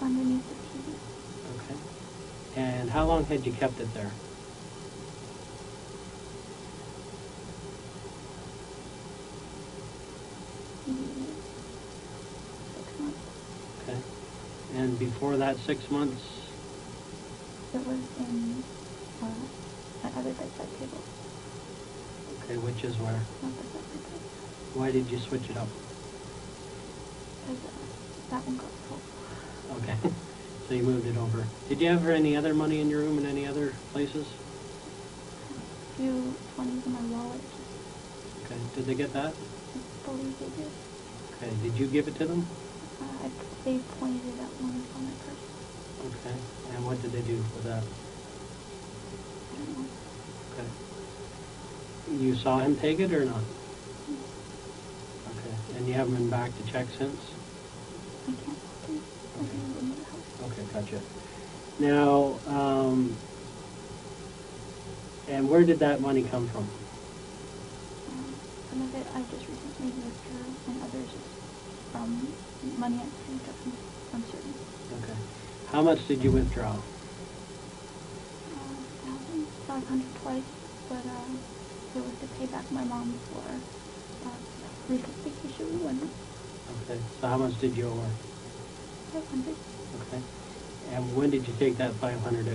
underneath the TV. Okay. And how long had you kept it there? Maybe 6 months. Okay. And before that 6 months? It was in my other bedside table. Okay, which is where? Not the bedside. Why did you switch it up? Because that one got full. Okay. So you moved it over. Did you have any other money in your room in any other places? A few 20s in my wallet. Okay. Did they get that? I believe they did. Okay. Did you give it to them? They pointed it at one on my purse. Okay. And what did they do with that? I don't know. Okay. You saw him take it or not? Okay. And you haven't been back to check since? I can't see. I didn't go into the house. Okay, gotcha. Now, and where did that money come from? Some of it I just recently withdrew, and others is from money I saved up from certain. Okay. How much did you withdraw? 1,500 twice, but it was to pay back my mom for recent vacation we went. Okay. So how much did you owe her? 500. Okay. And when did you take that 500 out?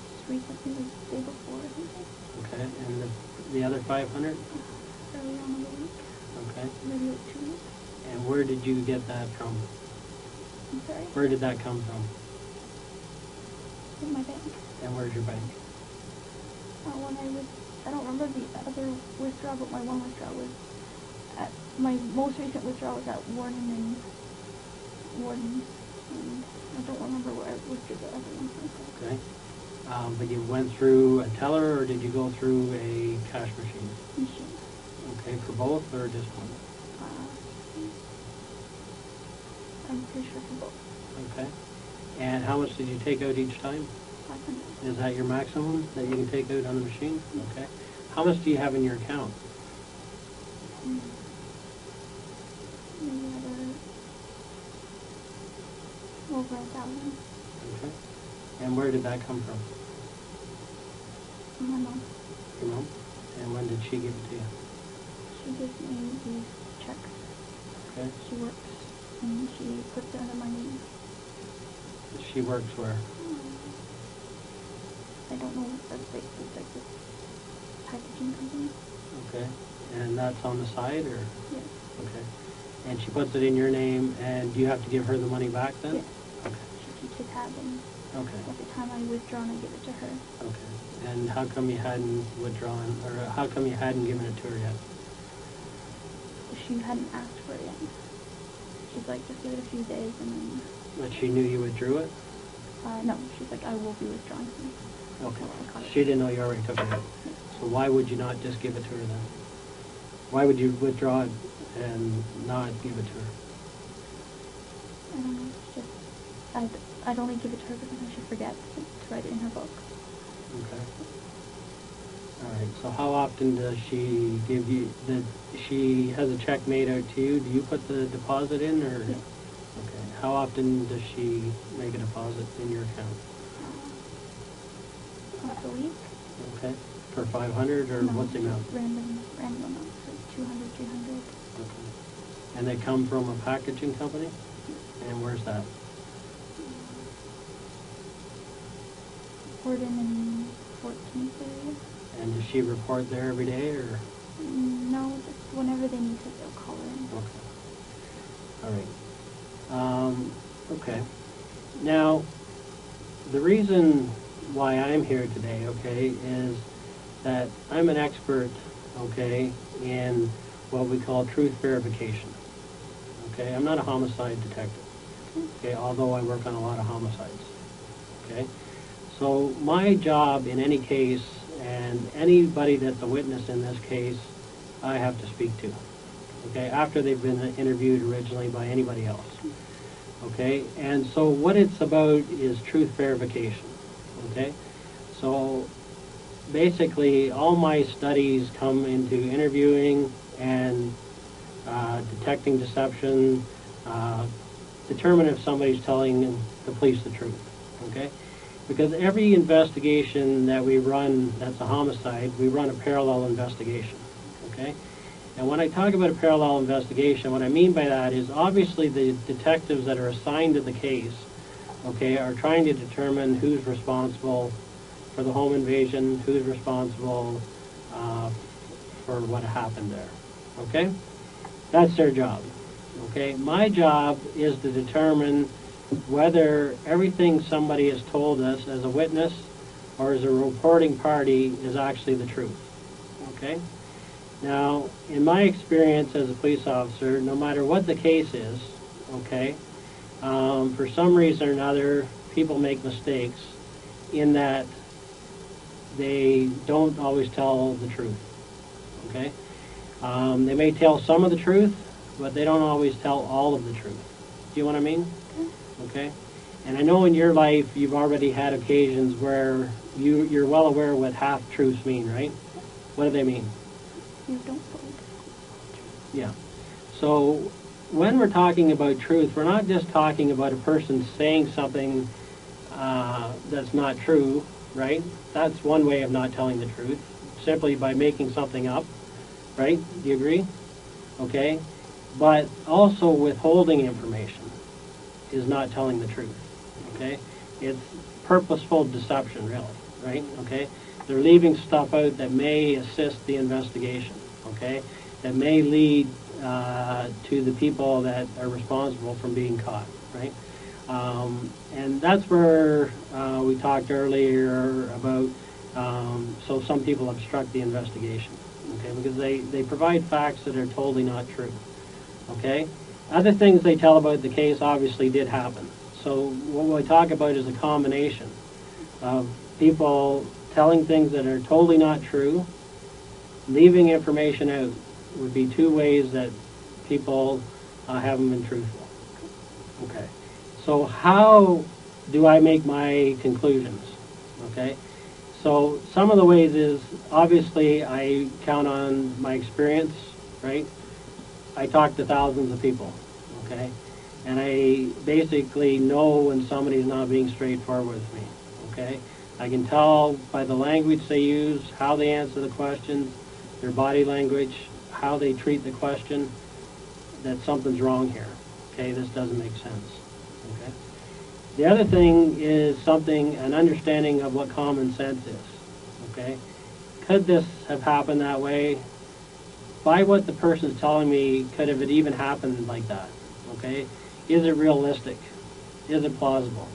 Just recently, the day before or something. Okay. And the other 500? Early on in the week. Okay. Maybe like 2 weeks. And where did you get that from? I'm sorry? Where did that come from? In my bank. And where's your bank? I don't remember the other withdrawal, but my one withdrawal was my most recent withdrawal was at Warden. and I don't remember where I withdrew the other one from. Okay. But you went through a teller, or did you go through a cash machine? Machine. Okay, for both, or just one? I'm pretty sure for both. Okay. And how much did you take out each time? 500. Is that your maximum that you can take out on the machine? Okay. How much do you have in your account? Maybe over 1,000. Okay. And where did that come from? My mom. Your mom? And when did she give it to you? She gives me these checks. Okay. She works and she puts it under my name. She works where? I don't know what that's like. It's like this packaging company. Okay. And that's on the side, or? Yes. Okay. And she puts it in your name, and do you have to give her the money back then? Yes. Okay. She keeps a tab, and Okay. every time I withdraw, I give it to her. Okay. And how come you hadn't withdrawn, or how come you hadn't given it to her yet? She hadn't asked for it yet. She's like, just give it a few days, and then... But she knew you withdrew it? No, she's like, I will be withdrawing from Okay. I caught it. She didn't know you already took it out. So why would you not just give it to her then? Why would you withdraw it and not give it to her? I don't know. It's just I'd only give it to her because then she forgets to write it in her book. Okay. All right. So how often does she give you she has a check made out to you? Do you put the deposit in, or? Yes. Okay. How often does she make a deposit in your account? Once a week. Okay. For 500, or No, what's the amount? Random amounts, like 200, 300. Okay. And they come from a packaging company? And where's that? Gordon and 14th area. And does she report there every day, or? No, just whenever they need to, they'll call her in. Okay. All right. Okay. Now, the reason why I'm here today, okay, is that I'm an expert, okay, in what we call truth verification. Okay, I'm not a homicide detective, okay, although I work on a lot of homicides, okay. So my job in any case, and anybody that's a witness in this case, I have to speak to, okay, after they've been interviewed originally by anybody else, okay. And so what it's about is truth verification, okay. So basically all my studies come into interviewing and detecting deception, determine if somebody's telling the police the truth, okay? Because every investigation that we run that's a homicide, we run a parallel investigation, okay? And when I talk about a parallel investigation, what I mean by that is obviously the detectives that are assigned to the case, okay, are trying to determine who's responsible for the home invasion, who's responsible for what happened there, okay? That's their job, okay? My job is to determine whether everything somebody has told us as a witness or as a reporting party is actually the truth, okay? Now, in my experience as a police officer, no matter what the case is, okay, for some reason or another, people make mistakes in that they don't always tell the truth, okay? They may tell some of the truth, but they don't always tell all of the truth. Do you know what I mean? Okay? And I know in your life you've already had occasions where you're well aware what half-truths mean, right? What do they mean? You don't believe. Yeah. So when we're talking about truth, we're not just talking about a person saying something that's not true, right? That's one way of not telling the truth, simply by making something up, right? Do you agree? Okay? But also withholding information is not telling the truth, okay? It's purposeful deception, really, right? Okay? They're leaving stuff out that may assist the investigation, okay? That may lead to the people that are responsible from being caught, right? And that's where we talked earlier about, so some people obstruct the investigation, okay? Because they provide facts that are totally not true, okay? Other things they tell about the case obviously did happen. So what we talk about is a combination of people telling things that are totally not true. Leaving information out would be two ways that people haven't been truthful. Okay. So how do I make my conclusions? Okay. So some of the ways is, obviously, I count on my experience, right? I talk to thousands of people, okay? And I basically know when somebody's not being straightforward with me, okay? I can tell by the language they use, how they answer the questions, their body language, how they treat the question, that something's wrong here, okay? This doesn't make sense, okay? The other thing is an understanding of what common sense is, okay? Could this have happened that way? By what the person's telling me, could have it even happened like that, okay? Is it realistic? Is it plausible,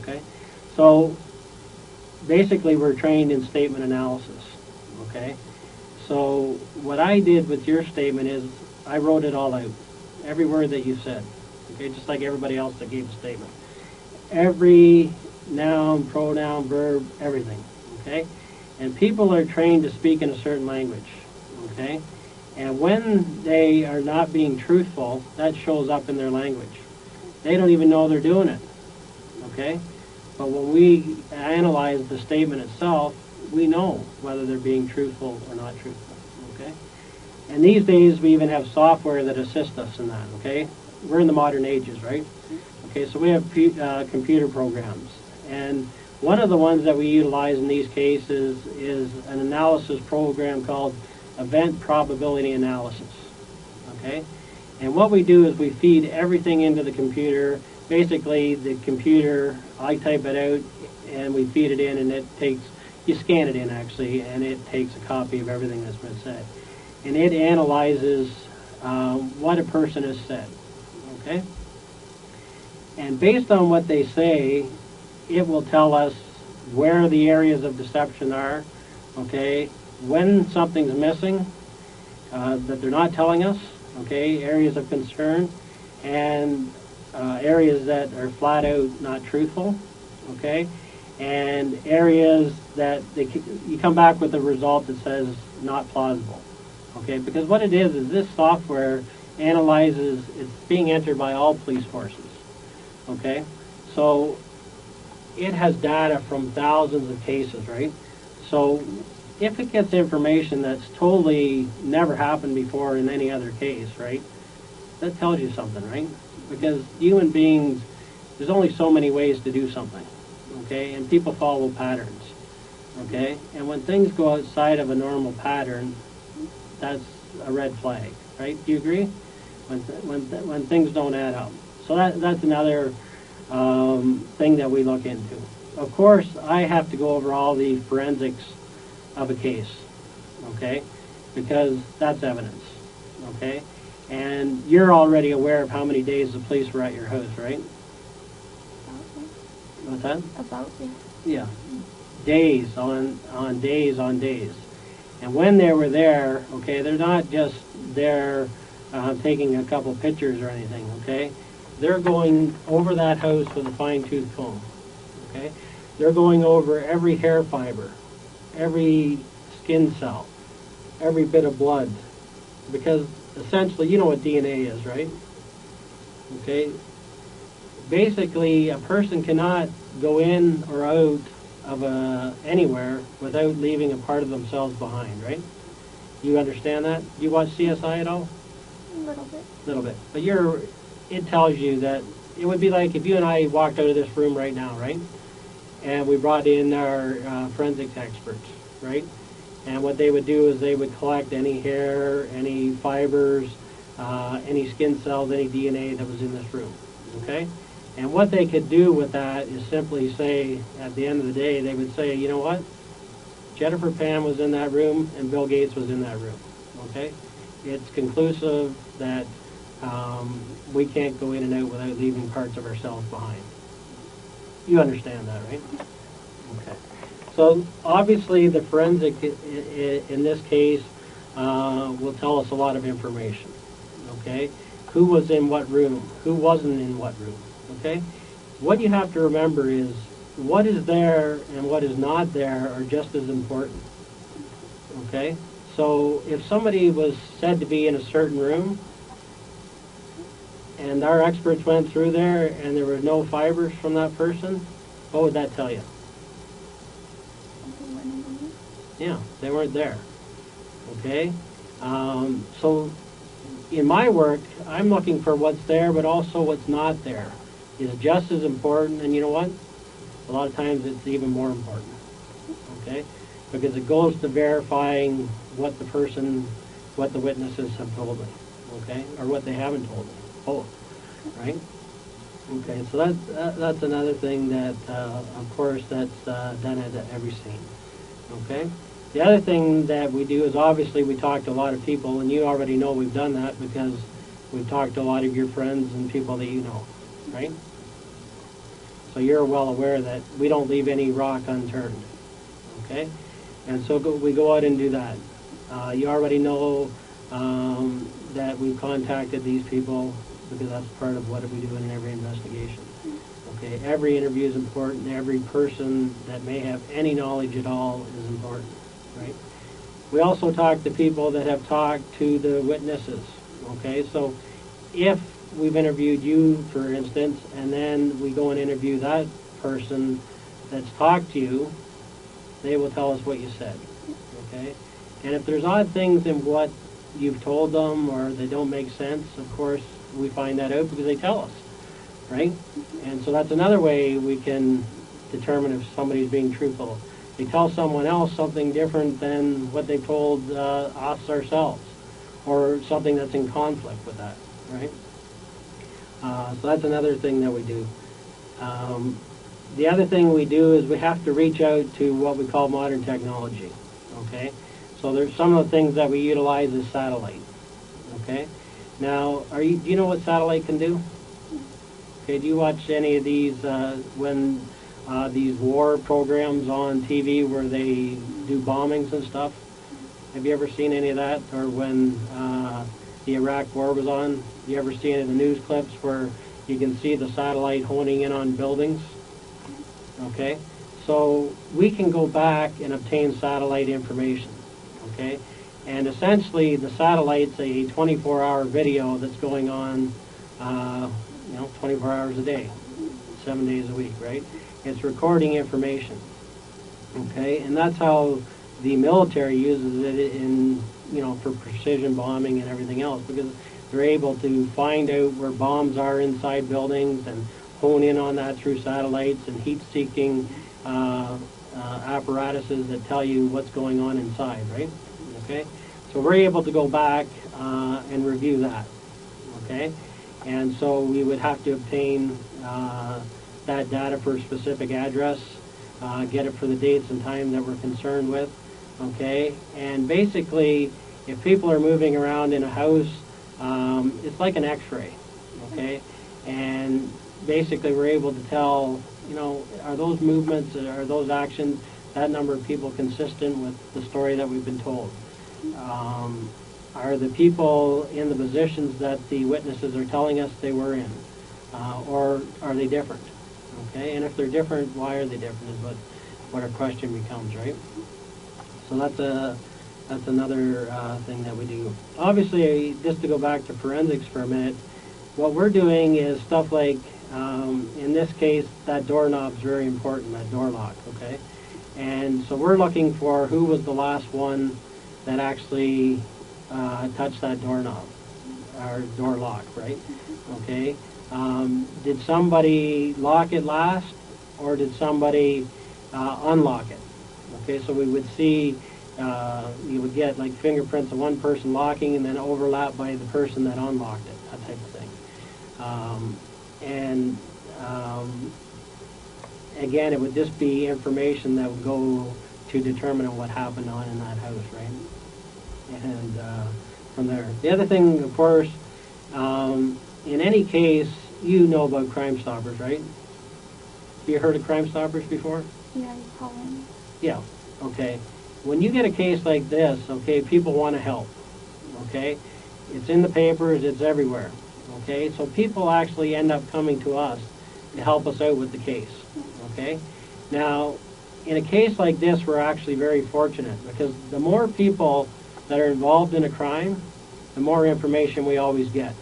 okay? So basically we're trained in statement analysis, okay? So what I did with your statement is I wrote it all out, every word that you said, okay? Just like everybody else that gave a statement. Every noun, pronoun, verb, everything, okay? And people are trained to speak in a certain language, okay? And when they are not being truthful, that shows up in their language. They don't even know they're doing it, okay? But when we analyze the statement itself, we know whether they're being truthful or not truthful, okay? And these days, we even have software that assists us in that, okay? We're in the modern ages, right? Okay, so we have computer programs, and one of the ones that we utilize in these cases is an analysis program called event probability analysis, okay? And what we do is we feed everything into the computer. Basically, the computer, I type it out, and we feed it in, and you scan it in actually, and it takes a copy of everything that's been said. And it analyzes what a person has said, okay? And based on what they say, it will tell us where the areas of deception are, okay, when something's missing that they're not telling us, okay, areas of concern, and areas that are flat out not truthful, okay, and areas that you come back with a result that says not plausible, okay, because what it is this software analyzes, it's being entered by all police forces. Okay, so it has data from thousands of cases, right? So if it gets information that's totally never happened before in any other case, right, that tells you something, right? Because human beings, there's only so many ways to do something, okay? And people follow patterns, okay? And when things go outside of a normal pattern, that's a red flag, right? Do you agree? When things don't add up. So that's another thing that we look into. Of course, I have to go over all the forensics of a case, okay, because that's evidence, okay? And you're already aware of how many days the police were at your house, right? What's that? About, yeah. Days on days on days. And when they were there, okay, they're not just there taking a couple pictures or anything, okay? They're going over that house with a fine-tooth comb, okay? They're going over every hair fiber, every skin cell, every bit of blood, because essentially, you know what DNA is, right? Okay? Basically, a person cannot go in or out of anywhere without leaving a part of themselves behind, right? You understand that? You watch CSI at all? a little bit. A little bit. But it tells you that it would be like if you and I walked out of this room right now, right? And we brought in our forensics experts, right? And what they would do is they would collect any hair, any fibers, any skin cells, any DNA that was in this room, okay? And what they could do with that is simply say, at the end of the day, they would say, you know what? Jennifer Pan was in that room and Bill Gates was in that room, okay? It's conclusive that we can't go in and out without leaving parts of ourselves behind. You understand that, right? Okay. So obviously the forensic in this case will tell us a lot of information, okay? Who was in what room? Who wasn't in what room, okay? what you have to remember is what is there and what is not there are just as important. Okay? So if somebody was said to be in a certain room, and our experts went through there and there were no fibers from that person, what would that tell you? Yeah, they weren't there. Okay? So in my work, I'm looking for what's there, but also what's not there is just as important, and you know what? A lot of times it's even more important. Okay? Because it goes to verifying what the witnesses have told me. Okay? Or what they haven't told me. Both. Right? Okay, so that's another thing that, of course, that's done at every scene. Okay? The other thing that we do is obviously we talk to a lot of people, and you already know we've done that because we've talked to a lot of your friends and people that you know, right? So you're well aware that we don't leave any rock unturned, okay? And so we go out and do that. You already know that we've contacted these people because that's part of what we do in every investigation. Okay, every interview is important. Every person that may have any knowledge at all is important, right? We also talk to people that have talked to the witnesses, okay? So if we've interviewed you, for instance, and then we go and interview that person that's talked to you, they will tell us what you said, okay? And if there's odd things in what you've told them or they don't make sense, of course, we find that out because they tell us, right? And so that's another way we can determine if somebody's being truthful. They tell someone else something different than what they've told us ourselves, or something that's in conflict with that, right? So that's another thing that we do. The other thing we do is we have to reach out to what we call modern technology, okay? So there's some of the things that we utilize is satellite, okay? Now, do you know what satellite can do? Okay, do you watch any of these when these war programs on TV where they do bombings and stuff? Have you ever seen any of that? Or when the Iraq war was on, you ever see any of the news clips where you can see the satellite honing in on buildings? Okay, so we can go back and obtain satellite information. Okay, and essentially the satellite's a 24-hour video that's going on, 24 hours a day, 7 days a week, right? It's recording information. Okay, and that's how the military uses it in, for precision bombing and everything else, because they're able to find out where bombs are inside buildings and hone in on that through satellites and heat-seeking apparatuses that tell you what's going on inside, right? Okay, so we're able to go back and review that. Okay, and so we would have to obtain that data for a specific address, get it for the dates and time that we're concerned with. Okay, and basically, if people are moving around in a house, it's like an X-ray. Okay, and basically we're able to tell, are those movements, are those actions, that number of people consistent with the story that we've been told? Are the people in the positions that the witnesses are telling us they were in? Or are they different? Okay, and if they're different, why are they different is what our question becomes, right? So that's another thing that we do. Obviously, just to go back to forensics for a minute, what we're doing is stuff like, in this case, that doorknob's very important, that door lock, okay? And so we're looking for who was the last one that actually touched that doorknob, or door lock, right? Okay? Did somebody lock it last, or did somebody unlock it? Okay, so we would see, you would get like fingerprints of one person locking and then overlap by the person that unlocked it, that type of thing. Again, it would just be information that would go to determine what happened on in that house, right? And from there. The other thing, of course, in any case, you know about Crime Stoppers, right? Have you heard of Crime Stoppers before? Yeah, you call in. Yeah, okay. When you get a case like this, okay, people want to help, okay? It's in the papers, it's everywhere, okay? So people actually end up coming to us to help us out with the case. Okay? Now, in a case like this, we're actually very fortunate because the more people that are involved in a crime, the more information we always get.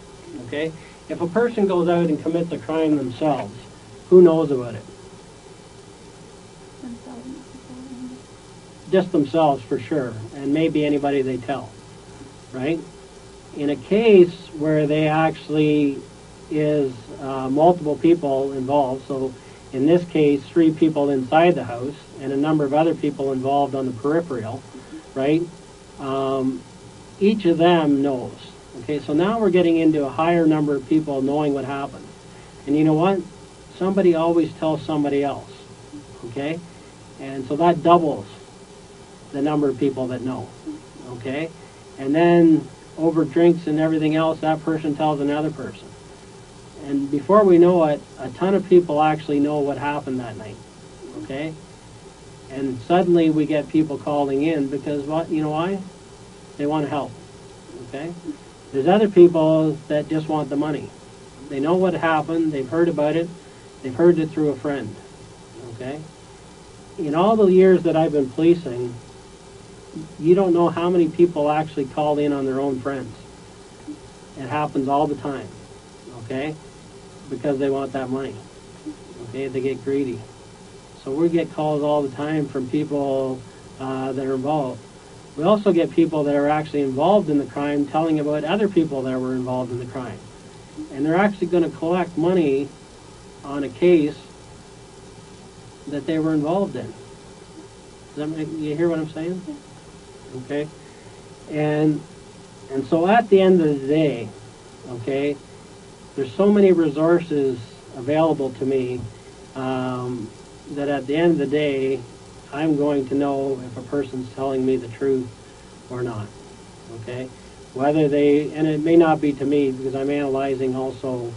Okay? If a person goes out and commits a crime themselves, who knows about it? Just themselves, for sure, and maybe anybody they tell, right? In a case where they actually is multiple people involved, so in this case, 3 people inside the house and a number of other people involved on the peripheral, right? Each of them knows. Okay, so now we're getting into a higher number of people knowing what happened. And you know what? Somebody always tells somebody else. Okay? And so that doubles the number of people that know. Okay? And then over drinks and everything else, that person tells another person. And before we know it, a ton of people actually know what happened that night. Okay? And suddenly we get people calling in because, what? You know why? They want to help. Okay? There's other people that just want the money. They know what happened. They've heard about it. They've heard it through a friend. Okay? In all the years that I've been policing, you don't know how many people actually call in on their own friends. It happens all the time. Okay? Because they want that money. Okay? They get greedy. So we get calls all the time from people that are involved. We also get people that are actually involved in the crime telling about other people that were involved in the crime. And they're actually going to collect money on a case that they were involved in. Does that make, you hear what I'm saying? Okay. And so at the end of the day, okay, there's so many resources available to me that at the end of the day, I'm going to know if a person's telling me the truth or not. Okay? Whether they, and it may not be to me because I'm analyzing also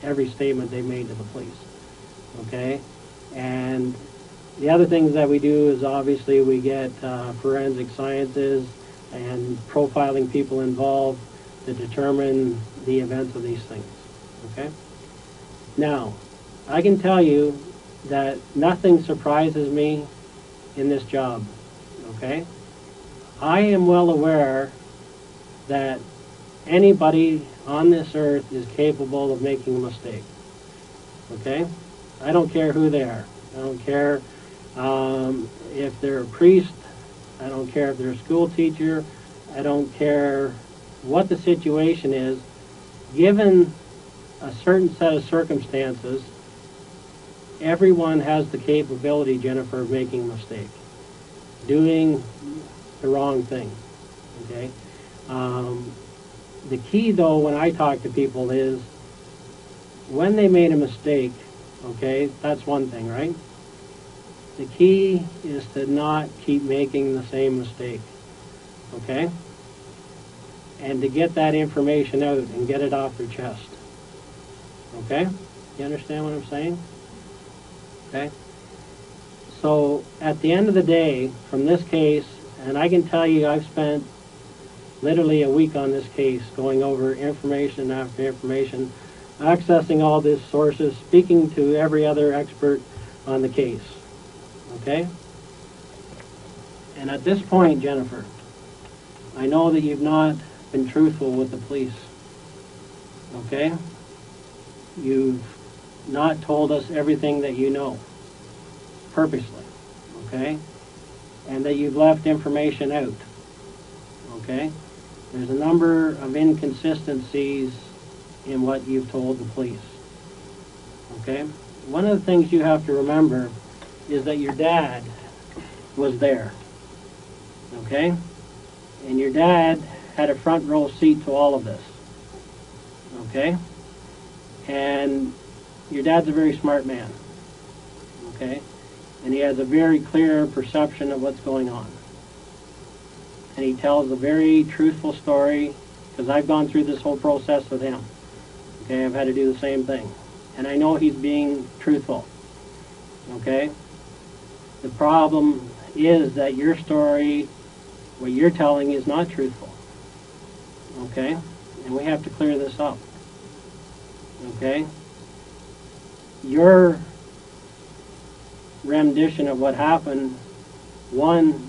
every statement they made to the police. Okay? And the other things that we do is obviously we get forensic sciences and profiling people involved to determine the events of these things. Okay? Now, I can tell you that nothing surprises me in this job. Okay? I am well aware that anybody on this earth is capable of making a mistake. Okay? I don't care who they are. I don't care if they're a priest. I don't care if they're a school teacher. I don't care what the situation is. Given a certain set of circumstances, everyone has the capability, Jennifer, of making a mistake. Doing the wrong thing. Okay? The key, though, when I talk to people is when they made a mistake, okay, that's one thing, right? The key is to not keep making the same mistake. Okay? And to get that information out and get it off their chest. Okay? You understand what I'm saying? Okay? So, at the end of the day, from this case, and I can tell you I've spent literally a week on this case, going over information after information, accessing all these sources, speaking to every other expert on the case. Okay? And at this point, Jennifer, I know that you've not been truthful with the police. Okay? You've not told us everything that you know, purposely. Okay? And that you've left information out. Okay? There's a number of inconsistencies in what you've told the police. Okay? One of the things you have to remember is that your dad was there. Okay? And your dad had a front row seat to all of this. Okay? And your dad's a very smart man. Okay? And he has a very clear perception of what's going on. And he tells a very truthful story, because I've gone through this whole process with him. Okay, I've had to do the same thing. And I know he's being truthful. Okay? The problem is that your story, what you're telling, is not truthful. Okay? And we have to clear this up. Okay? your rendition of what happened, one,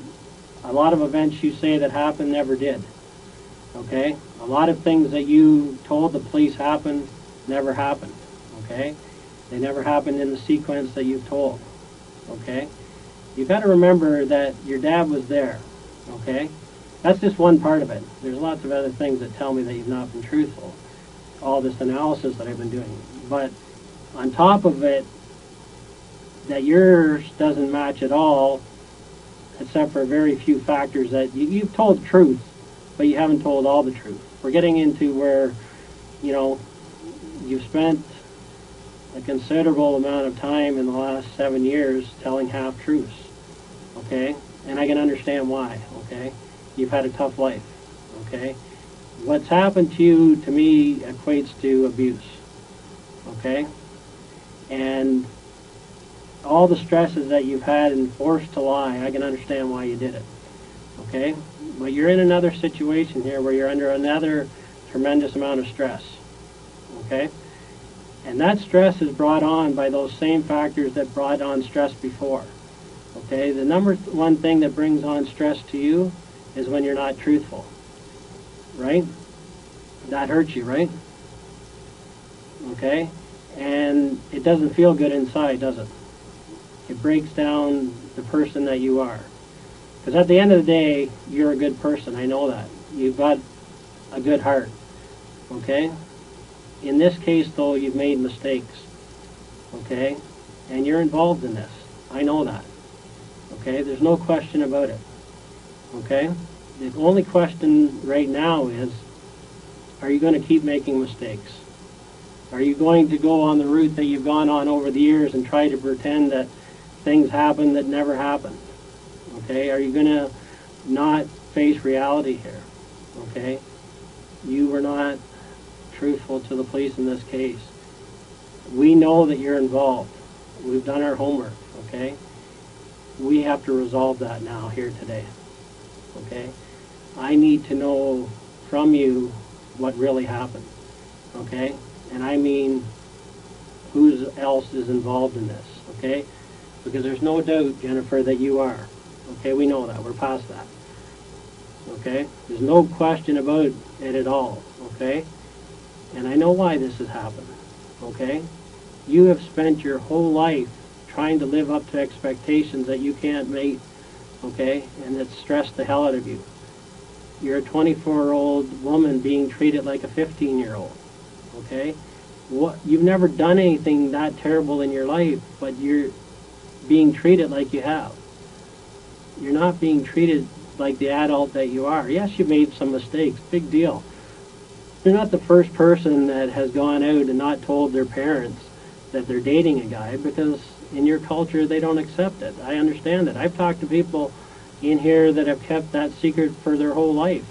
a lot of events you say that happened never did. Okay? A lot of things that you told the police happened never happened. Okay? They never happened in the sequence that you've told. Okay? You've got to remember that your dad was there. Okay? That's just one part of it. There's lots of other things that tell me that you've not been truthful. All this analysis that I've been doing. But on top of it, that yours doesn't match at all, except for very few factors that you've told truth, but you haven't told all the truth. We're getting into where, you know, you've spent a considerable amount of time in the last 7 years telling half-truths, okay? And I can understand why, okay? You've had a tough life, okay? What's happened to you, to me, equates to abuse, okay? And all the stresses that you've had and forced to lie, I can understand why you did it, okay? But you're in another situation here where you're under another tremendous amount of stress, okay? And that stress is brought on by those same factors that brought on stress before, okay? The number one thing that brings on stress to you is when you're not truthful, right? That hurts you, right? Okay? And it doesn't feel good inside, does it? It breaks down the person that you are. Because at the end of the day, you're a good person. I know that. You've got a good heart. Okay? In this case, though, you've made mistakes. Okay? And you're involved in this. I know that. Okay? There's no question about it. Okay? The only question right now is, are you going to keep making mistakes? Are you going to go on the route that you've gone on over the years and try to pretend that things happened that never happened? Okay? Are you going to not face reality here? Okay? You were not truthful to the police in this case. We know that you're involved. We've done our homework. Okay? We have to resolve that now here today. Okay? I need to know from you what really happened. Okay? And I mean, who else is involved in this? Okay? Because there's no doubt, Jennifer, that you are. Okay? We know that. We're past that. Okay? There's no question about it at all. Okay? And I know why this has happened. Okay? You have spent your whole life trying to live up to expectations that you can't meet. Okay? And it's stressed the hell out of you. You're a 24-year-old woman being treated like a 15-year-old. Okay? You've never done anything that terrible in your life, but you're being treated like you have. You're not being treated like the adult that you are. Yes, you made some mistakes. Big deal. You're not the first person that has gone out and not told their parents that they're dating a guy, because in your culture they don't accept it. I understand that. I've talked to people in here that have kept that secret for their whole life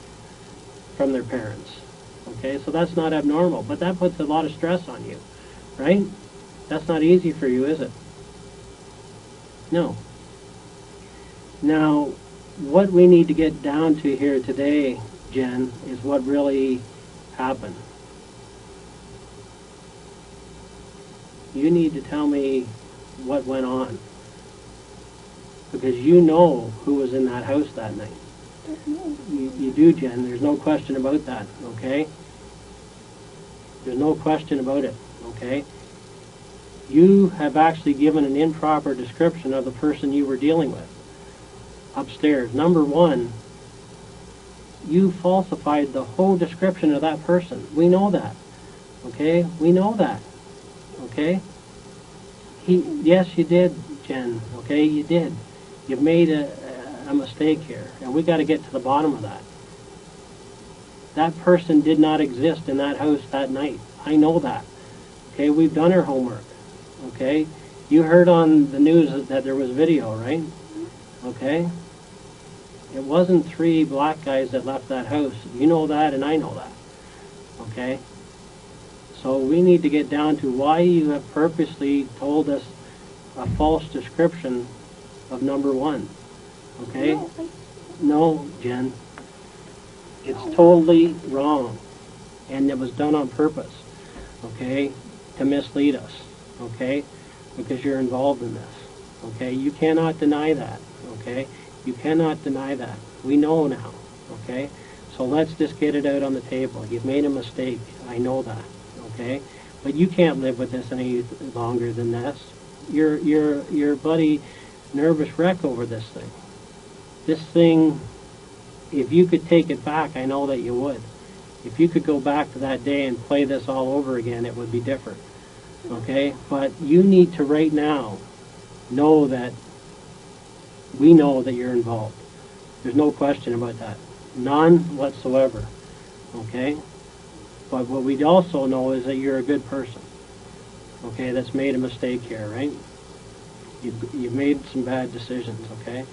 from their parents. Okay, so that's not abnormal, but that puts a lot of stress on you, right? That's not easy for you, is it? No. Now, what we need to get down to here today, Jen, is what really happened. You need to tell me what went on, because you know who was in that house that night. You do, Jen. There's no question about that, okay? There's no question about it, okay? You have actually given an improper description of the person you were dealing with upstairs. Number one, you falsified the whole description of that person. We know that, okay? We know that, okay? Yes, you did, Jen, okay? You did. You've made a mistake here, and we got to get to the bottom of that. That person did not exist in that house that night. I know that. Okay, we've done our homework. Okay, you heard on the news that there was video, right? Okay, it wasn't 3 black guys that left that house. You know that, and I know that. Okay, so we need to get down to why you have purposely told us a false description of number one. Okay? No, Jen. It's totally wrong. And it was done on purpose. Okay? To mislead us. okay? Because you're involved in this, okay? You cannot deny that, okay? You cannot deny that. We know now, okay? So let's just get it out on the table. You've made a mistake. I know that, okay? But you can't live with this any longer than this. You're bloody nervous wreck over this thing. This thing, if you could take it back, I know that you would. If you could go back to that day and play this all over again, it would be different, okay? But you need to right now know that we know that you're involved. There's no question about that. None whatsoever, okay? But what we also know is that you're a good person, okay, that's made a mistake here, right? You've made some bad decisions, okay?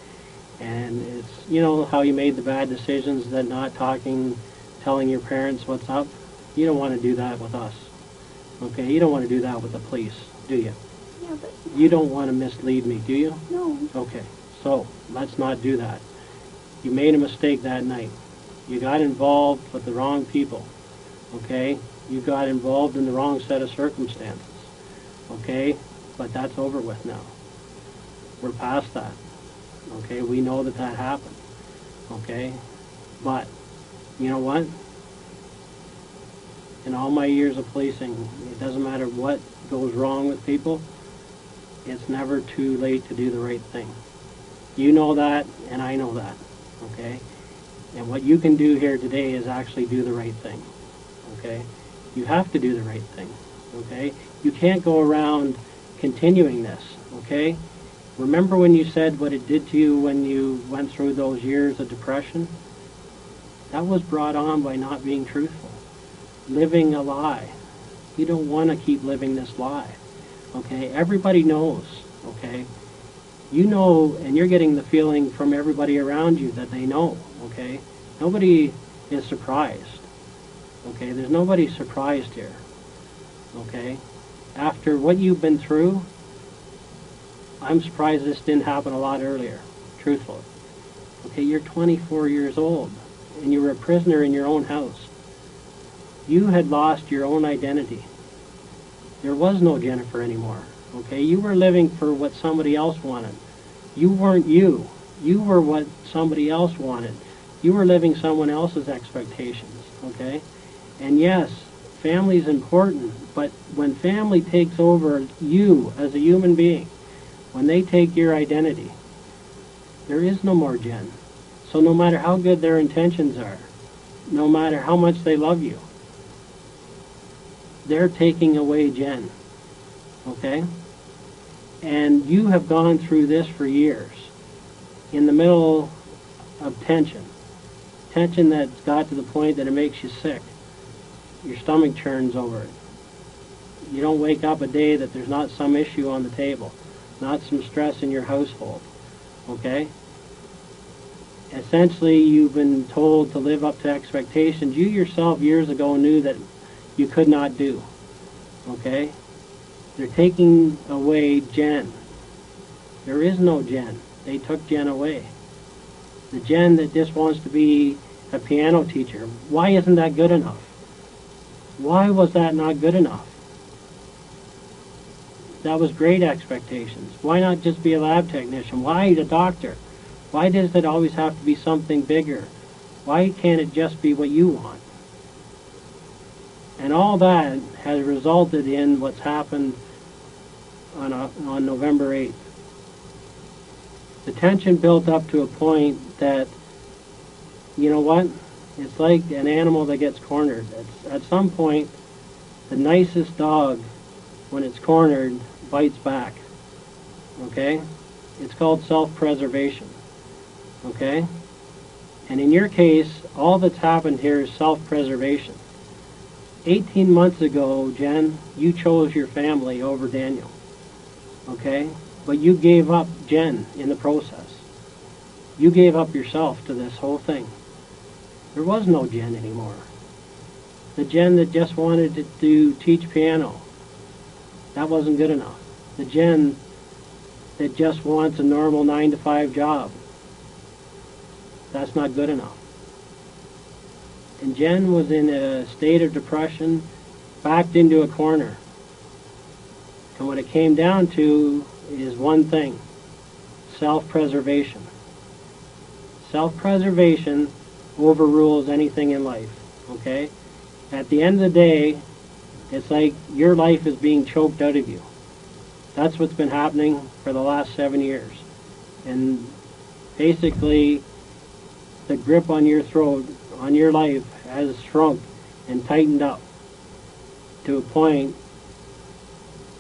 And it's, you know how you made the bad decisions, that not talking, telling your parents what's up? You don't want to do that with us, okay? You don't want to do that with the police, do you? Yeah, but... You don't want to mislead me, do you? No. Okay, so let's not do that. You made a mistake that night. You got involved with the wrong people, okay? You got involved in the wrong set of circumstances, okay? But that's over with now. We're past that, okay? We know that that happened, okay? But, you know what? In all my years of policing, it doesn't matter what goes wrong with people, it's never too late to do the right thing. You know that, and I know that, okay? And what you can do here today is actually do the right thing, okay? You have to do the right thing, okay? You can't go around continuing this, okay? Remember when you said what it did to you when you went through those years of depression? That was brought on by not being truthful, living a lie. You don't want to keep living this lie, okay? Everybody knows, okay? You know, and you're getting the feeling from everybody around you that they know, okay? Nobody is surprised, okay? There's nobody surprised here, okay? After what you've been through, I'm surprised this didn't happen a lot earlier, truthfully. Okay, you're 24 years old, and you were a prisoner in your own house. You had lost your own identity. There was no Jennifer anymore, okay? You were living for what somebody else wanted. You weren't you. You were what somebody else wanted. You were living someone else's expectations, okay? And yes, family's important, but when family takes over you as a human being, when they take your identity, there is no more Jen. So no matter how good their intentions are, no matter how much they love you, they're taking away Jen, okay? And you have gone through this for years, in the middle of tension. Tension that's got to the point that it makes you sick. Your stomach churns over it. You don't wake up a day that there's not some issue on the table, not some stress in your household, okay? Essentially, you've been told to live up to expectations you yourself years ago knew that you could not do, okay? They're taking away Jen. There is no Jen. They took Jen away. The Jen that just wants to be a piano teacher, why isn't that good enough? Why was that not good enough? That was great expectations. Why not just be a lab technician? Why a doctor? Why does it always have to be something bigger? Why can't it just be what you want? And all that has resulted in what's happened on November 8th. The tension built up to a point that, you know what? It's like an animal that gets cornered. At some point, the nicest dog, when it's cornered, bites back, okay? It's called self-preservation, okay? And in your case, all that's happened here is self-preservation. 18 months ago, Jen, you chose your family over Daniel, okay? But you gave up Jen in the process. You gave up yourself to this whole thing. There was no Jen anymore. The Jen that just wanted to teach piano, that wasn't good enough. The Jen that just wants a normal 9-to-5 job, that's not good enough. And Jen was in a state of depression, backed into a corner. And what it came down to is one thing: self-preservation. Self-preservation overrules anything in life, okay? At the end of the day, it's like your life is being choked out of you. That's what's been happening for the last 7 years. And basically, the grip on your throat, on your life, has shrunk and tightened up to a point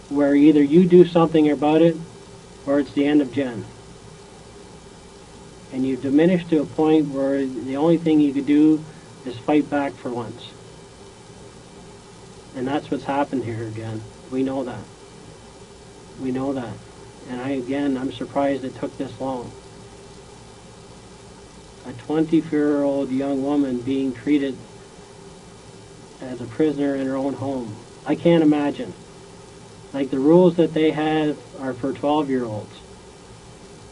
where either you do something about it or it's the end of Jen. And you've diminished to a point where the only thing you could do is fight back for once. And that's what's happened here, Jen. We know that. We know that. And I'm surprised it took this long. A 24-year-old young woman being treated as a prisoner in her own home. I can't imagine. Like, the rules that they have are for 12-year-olds,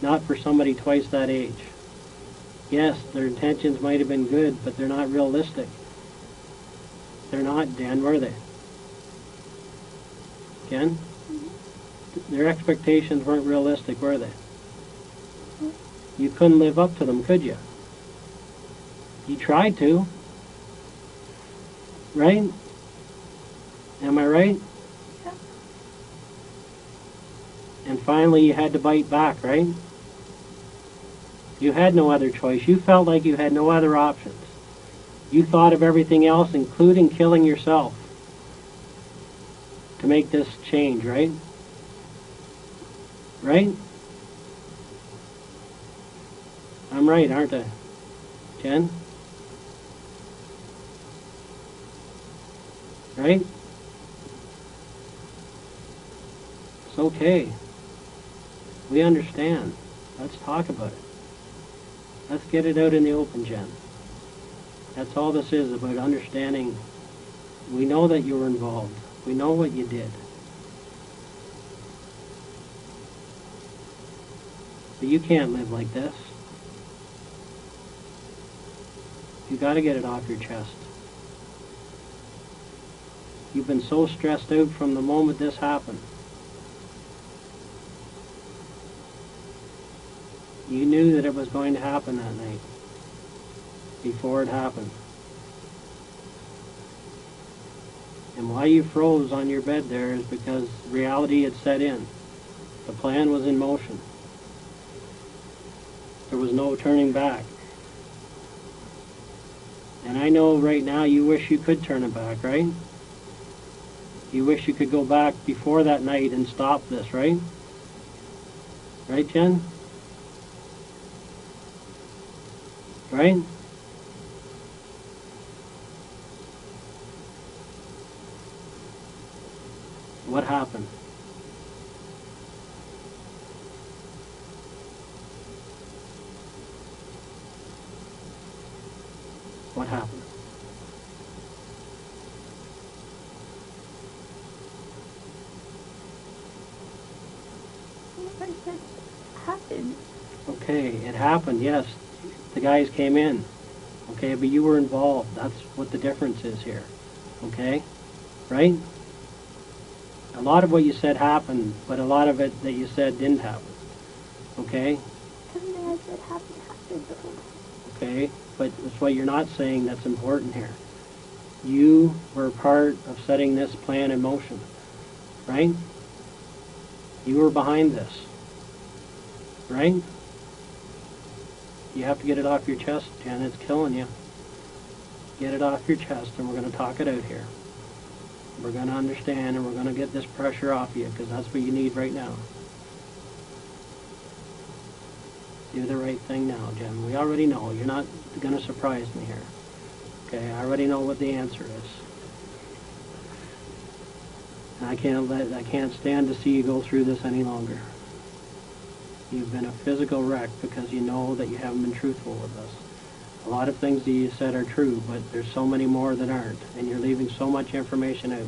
not for somebody twice that age. Yes, their intentions might have been good, but they're not realistic. They're not, Dan, were they? Ken? Their expectations weren't realistic, were they? You couldn't live up to them, could you? You tried to. Right? Am I right? Yeah. And finally you had to bite back, right? You had no other choice. You felt like you had no other options. You thought of everything else, including killing yourself, to make this change, right? Right? I'm right, aren't I? Jen? Right? It's okay. We understand. Let's talk about it. Let's get it out in the open, Jen. That's all this is, about understanding. We know that you were involved. We know what you did. But you can't live like this. You got to get it off your chest. You've been so stressed out from the moment this happened. You knew that it was going to happen that night, before it happened. And why you froze on your bed there is because reality had set in. The plan was in motion. There was no turning back. And I know right now you wish you could turn it back, right? You wish you could go back before that night and stop this, right? Right, Jen? Right? What happened? What happened? What said happened? Okay, it happened, yes. The guys came in. Okay, but you were involved. That's what the difference is here. Okay? Right? A lot of what you said happened, but a lot of it that you said didn't happen. Okay? Everything I said happened the whole time. Okay? But it's what you're not saying that's important here. You were part of setting this plan in motion. Right? You were behind this. Right? You have to get it off your chest, Jen. It's killing you. Get it off your chest, and we're going to talk it out here. We're going to understand, and we're going to get this pressure off you, because that's what you need right now. Do the right thing now, Jen. We already know. You're not going to surprise me here. Okay, I already know what the answer is. And I can't stand to see you go through this any longer. You've been a physical wreck because you know that you haven't been truthful with us. A lot of things that you said are true, but there's so many more that aren't, and you're leaving so much information out.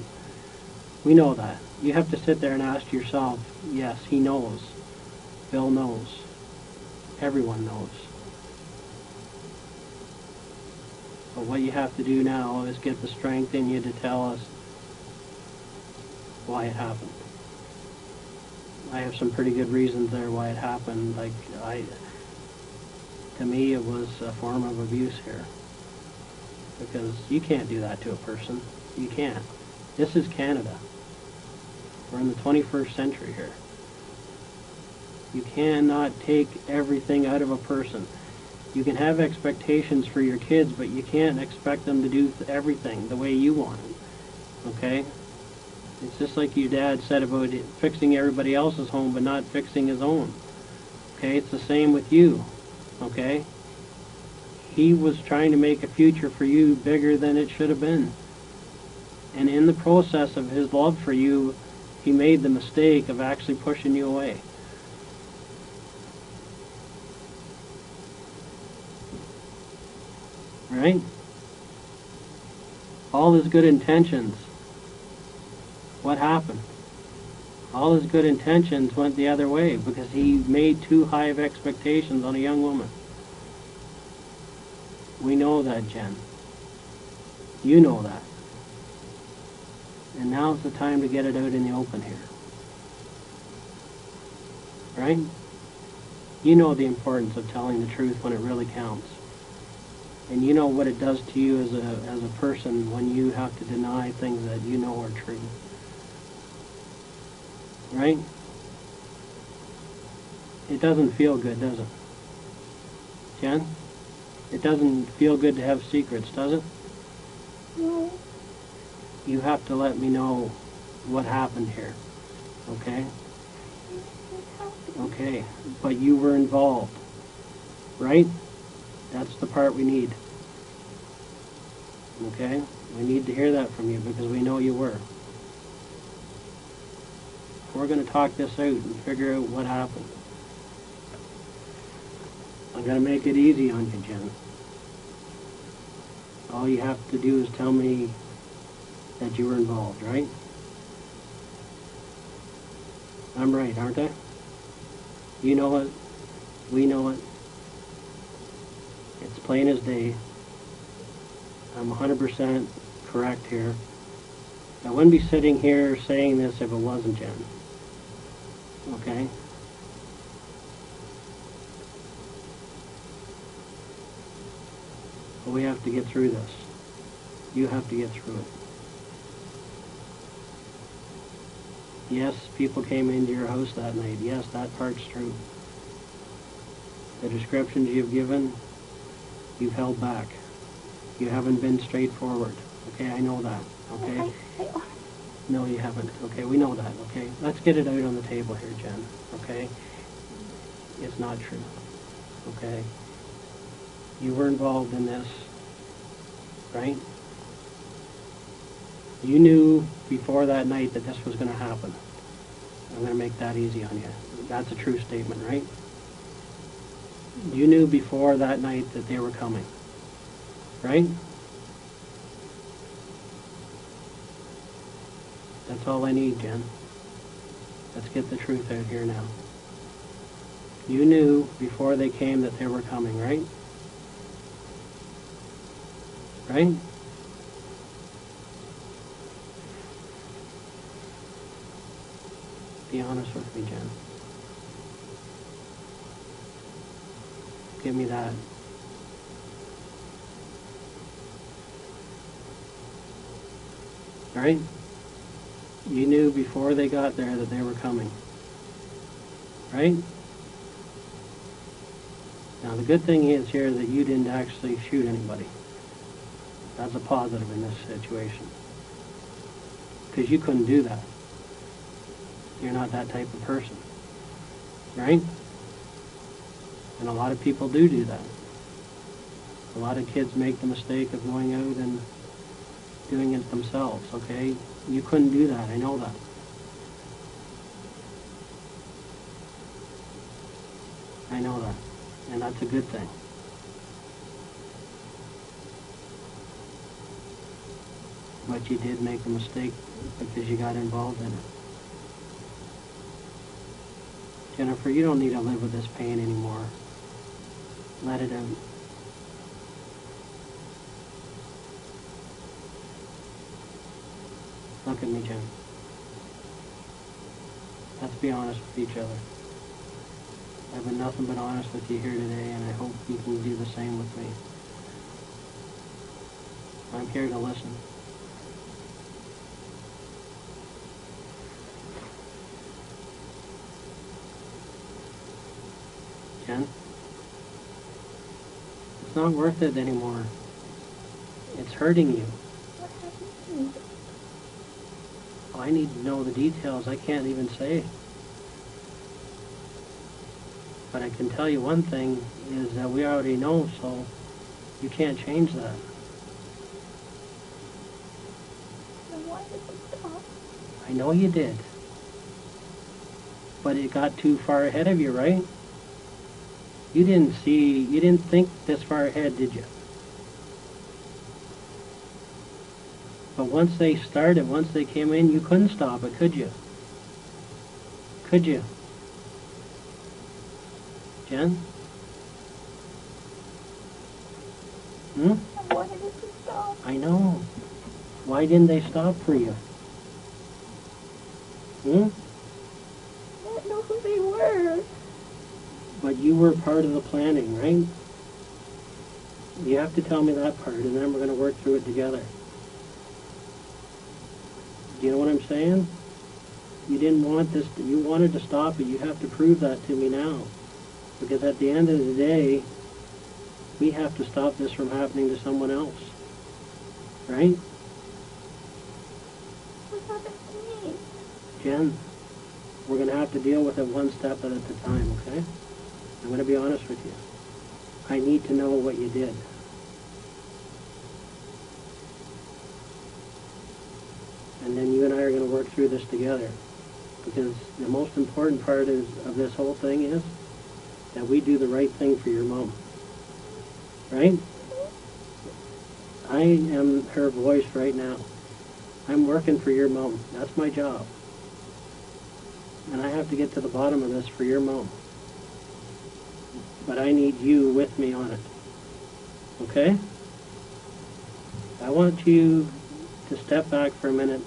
We know that. You have to sit there and ask yourself, yes, he knows. Bill knows. Everyone knows. But what you have to do now is get the strength in you to tell us why it happened. I have some pretty good reasons there why it happened. Like, to me, it was a form of abuse here. Because you can't do that to a person. You can't. This is Canada. We're in the 21st century here. You cannot take everything out of a person. You can have expectations for your kids, but you can't expect them to do everything the way you want them. Okay? It's just like your dad said about fixing everybody else's home but not fixing his own. Okay? It's the same with you. Okay? He was trying to make a future for you bigger than it should have been. And in the process of his love for you, he made the mistake of actually pushing you away. Right? All his good intentions. What happened? All his good intentions went the other way because he made too high of expectations on a young woman. We know that, Jen. You know that. And now's the time to get it out in the open here. Right? You know the importance of telling the truth when it really counts. And you know what it does to you as a person when you have to deny things that you know are true. Right? It doesn't feel good, does it? Jen? It doesn't feel good to have secrets, does it? No. You have to let me know what happened here. Okay? Okay. But you were involved. Right? That's the part we need. Okay? We need to hear that from you because we know you were. We're going to talk this out and figure out what happened. I'm going to make it easy on you, Jen. All you have to do is tell me that you were involved, right? I'm right, aren't I? You know it. We know it. It's plain as day. I'm 100% correct here. I wouldn't be sitting here saying this if it wasn't Jen. Okay? But we have to get through this. You have to get through it. Yes, people came into your house that night. Yes, that part's true. The descriptions you've given, you've held back. You haven't been straightforward. Okay, I know that. Okay? No, you haven't. Okay, we know that. Okay? Let's get it out on the table here, Jen. Okay? It's not true. Okay? You were involved in this, right? You knew before that night that this was going to happen. I'm going to make that easy on you. That's a true statement, right? You knew before that night that they were coming, right? That's all I need, Jen. Let's get the truth out here now. You knew before they came that they were coming, right? Right? Be honest with me, Jen. Give me that. Right? You knew before they got there that they were coming. Right? Now the good thing is here that you didn't actually shoot anybody. That's a positive in this situation. Because you couldn't do that. You're not that type of person. Right? And a lot of people do that. A lot of kids make the mistake of going out and doing it themselves, okay? You couldn't do that, I know that. I know that. And that's a good thing. But you did make a mistake because you got involved in it. Jennifer, you don't need to live with this pain anymore. Let it out. Look at me, Jen. Let's be honest with each other. I've been nothing but honest with you here today, and I hope you can do the same with me. I'm here to listen. Jen? It's not worth it anymore. It's hurting you. What happened to me? Oh, I need to know the details. I can't even say. But I can tell you one thing is that we already know, so you can't change that. Then why did it stop? I know you did. But it got too far ahead of you, right? You didn't think this far ahead, did you? But once they started, once they came in, you couldn't stop it, could you? Could you? Jen? Hmm? I wanted it to stop. I know. Why didn't they stop for you? Hmm? I didn't know who they were. But you were part of the planning, right? You have to tell me that part, and then we're going to work through it together. Do you know what I'm saying? You didn't want this, you wanted to stop it. You have to prove that to me now. Because at the end of the day, we have to stop this from happening to someone else. Right? What happened to me? Jen, we're going to have to deal with it one step at a time, okay? I'm going to be honest with you. I need to know what you did. And then you and I are going to work through this together. Because the most important part of this whole thing is that we do the right thing for your mom. Right? I am her voice right now. I'm working for your mom. That's my job. And I have to get to the bottom of this for your mom. But I need you with me on it. Okay? I want you to step back for a minute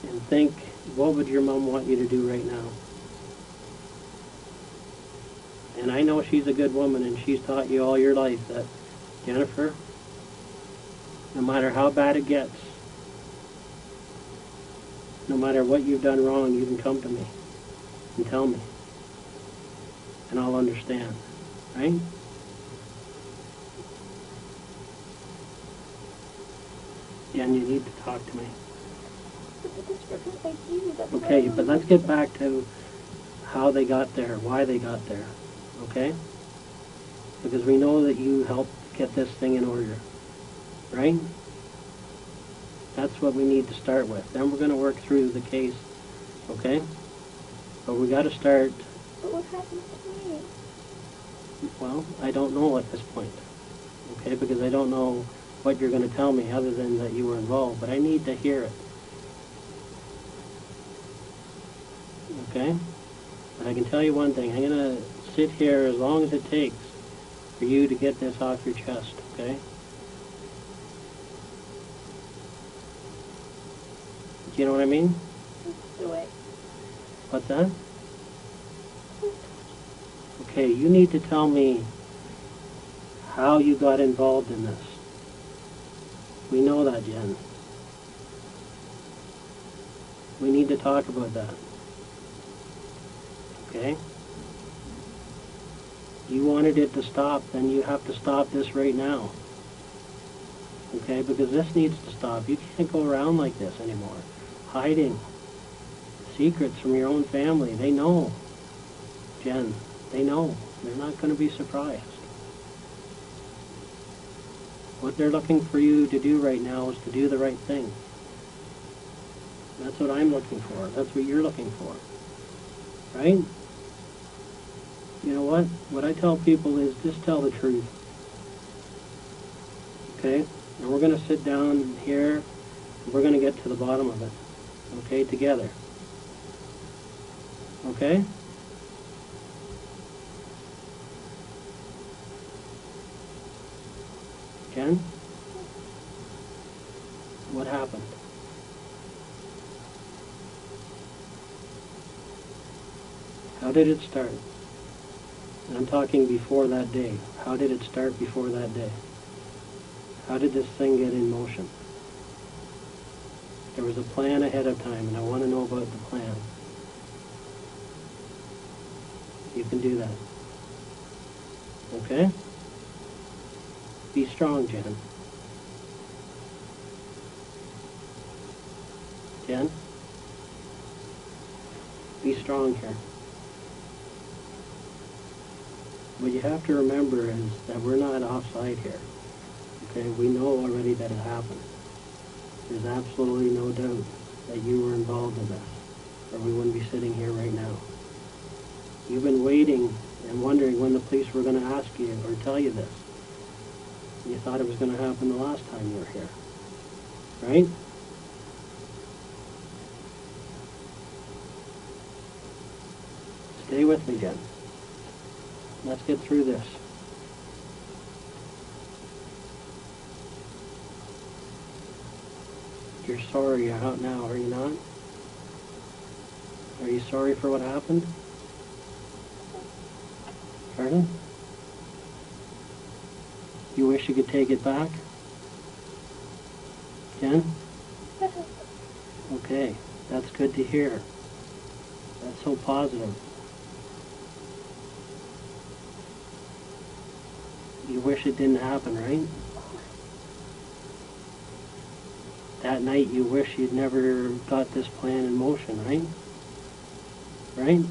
and think, what would your mom want you to do right now? And I know she's a good woman, and she's taught you all your life that, Jennifer, no matter how bad it gets, no matter what you've done wrong, you can come to me and tell me. And I'll understand. Right? And you need to talk to me. But the description I gave you, that's Okay, what I but let's get back to how they got there, why they got there. Okay? Because we know that you helped get this thing in order. Right? That's what we need to start with. Then we're going to work through the case. Okay? But we got to start. But what happened to me? Well, I don't know at this point. Okay? Because I don't know what you're going to tell me other than that you were involved. But I need to hear it. Okay? But I can tell you one thing. I'm going to sit here as long as it takes for you to get this off your chest. Okay? Do you know what I mean? Let's do it. What's that? Okay, you need to tell me how you got involved in this. We know that, Jen. We need to talk about that. Okay? You wanted it to stop, then you have to stop this right now. Okay? Because this needs to stop. You can't go around like this anymore. Hiding secrets from your own family. They know. Jen, they know. They're not going to be surprised. What they're looking for you to do right now is to do the right thing. That's what I'm looking for. That's what you're looking for. Right? You know what? What I tell people is just tell the truth. Okay? And we're going to sit down here and we're going to get to the bottom of it. Okay? Together. Okay? Jen? What happened? How did it start? And I'm talking before that day. How did it start before that day? How did this thing get in motion? There was a plan ahead of time, and I want to know about the plan. You can do that. Okay? Be strong, Jen. Jen? Be strong here. What you have to remember is that we're not offside here. Okay? We know already that it happened. There's absolutely no doubt that you were involved in this, or we wouldn't be sitting here right now. You've been waiting and wondering when the police were going to ask you or tell you this. You thought it was going to happen the last time you were here, right? Stay with me, Jen. Let's get through this. You're sorry you're out now, are you not? Are you sorry for what happened? Pardon? You wish you could take it back? Jen? Okay, that's good to hear. That's so positive. You wish it didn't happen, right? That night you wish you'd never got this plan in motion, right? Right?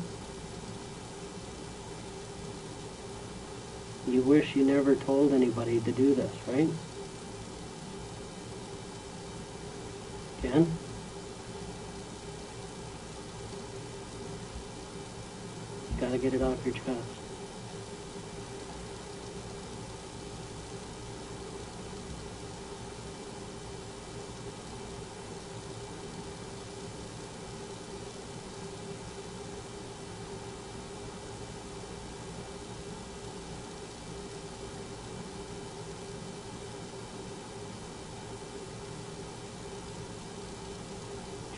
You wish you never told anybody to do this, right? Jen? You gotta get it off your chest.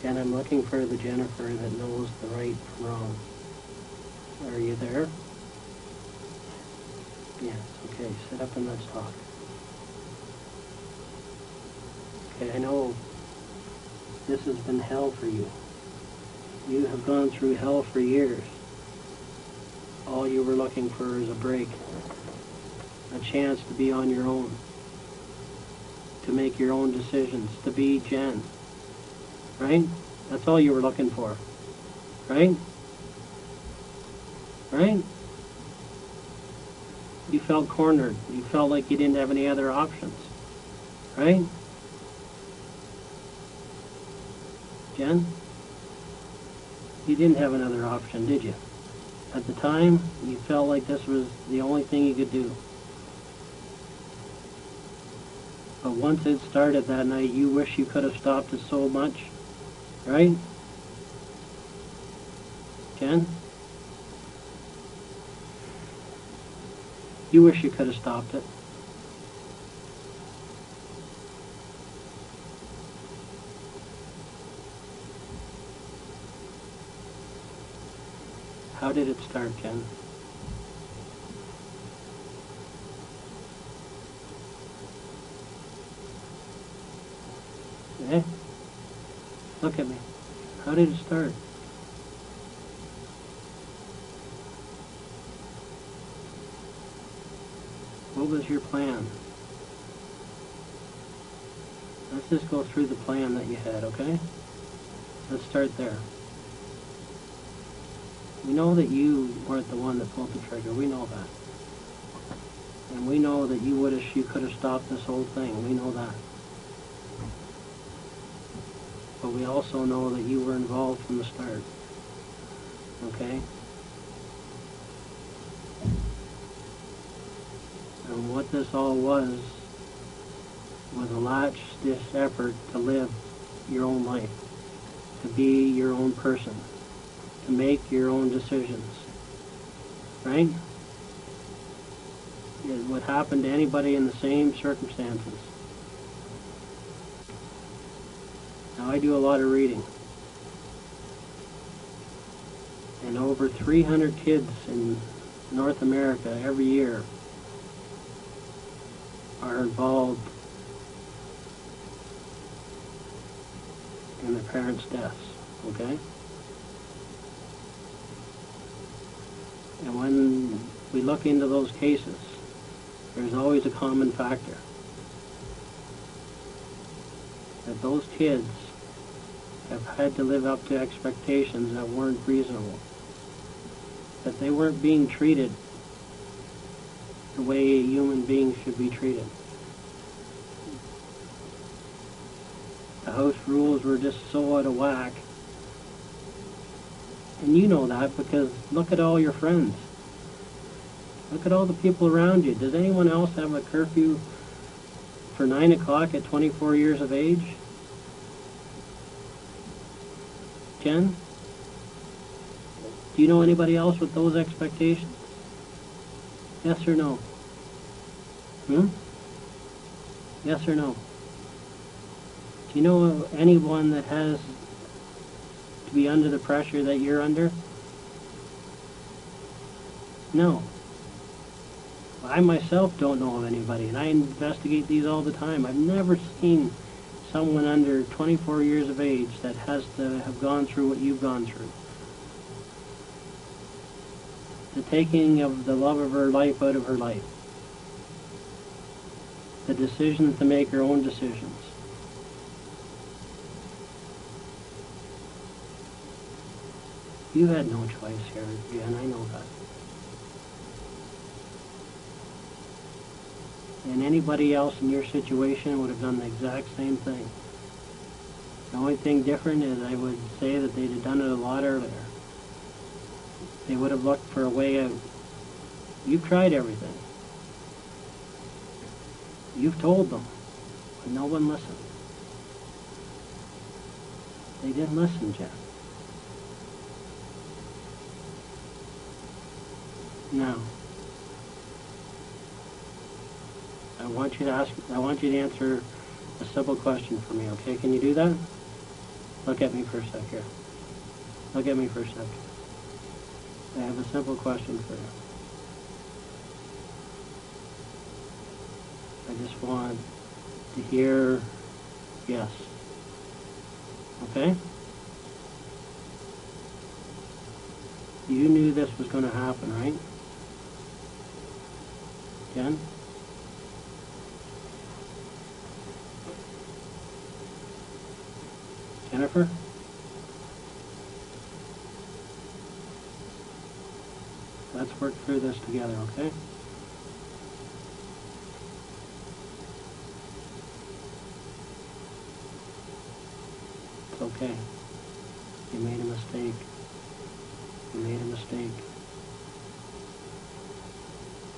Jen, I'm looking for the Jennifer that knows the right from wrong. Are you there? Yes, okay, sit up and let's talk. Okay, I know this has been hell for you. You have gone through hell for years. All you were looking for is a break, a chance to be on your own, to make your own decisions, to be Jen. Right? That's all you were looking for. Right? Right? You felt cornered. You felt like you didn't have any other options. Right? Jen? You didn't have another option, did you? At the time, you felt like this was the only thing you could do. But once it started that night, you wish you could have stopped it so much. Right? Jen? You wish you could have stopped it. How did it start, Jen? Eh? Look at me. How did it start? What was your plan? Let's just go through the plan that you had, okay? Let's start there. We know that you weren't the one that pulled the trigger. We know that. And we know that you could have stopped this whole thing. We know that. But we also know that you were involved from the start. Okay? And what this all was a last-ditch effort to live your own life, to be your own person, to make your own decisions. Right? It would happen to anybody in the same circumstances. Now, I do a lot of reading. And over 300 kids in North America every year are involved in their parents' deaths, okay? And when we look into those cases, there's always a common factor. That those kids have had to live up to expectations that weren't reasonable. That they weren't being treated the way human beings should be treated. The house rules were just so out of whack. And you know that because look at all your friends. Look at all the people around you. Does anyone else have a curfew for 9 o'clock at 24 years of age? Jen? Do you know anybody else with those expectations? Yes or no? Yes or no? Do you know of anyone that has to be under the pressure that you're under? No. I myself don't know of anybody, and I investigate these all the time. I've never seen someone under 24 years of age that has to have gone through what you've gone through. The taking of the love of her life out of her life. The decision to make her own decisions. You had no choice here, Jen, I know that. And anybody else in your situation would have done the exact same thing. The only thing different is I would say that they'd have done it a lot earlier. They would have looked for a way out. You've tried everything. You've told them, but no one listened. They didn't listen, Jeff. Now, I want you to answer a simple question for me, okay? Can you do that? Look at me for a sec here. Look at me for a sec. I have a simple question for you. I just want to hear yes. Okay? You knew this was going to happen, right? Jen? Jennifer? Let's work through this together, okay? It's okay. You made a mistake. You made a mistake.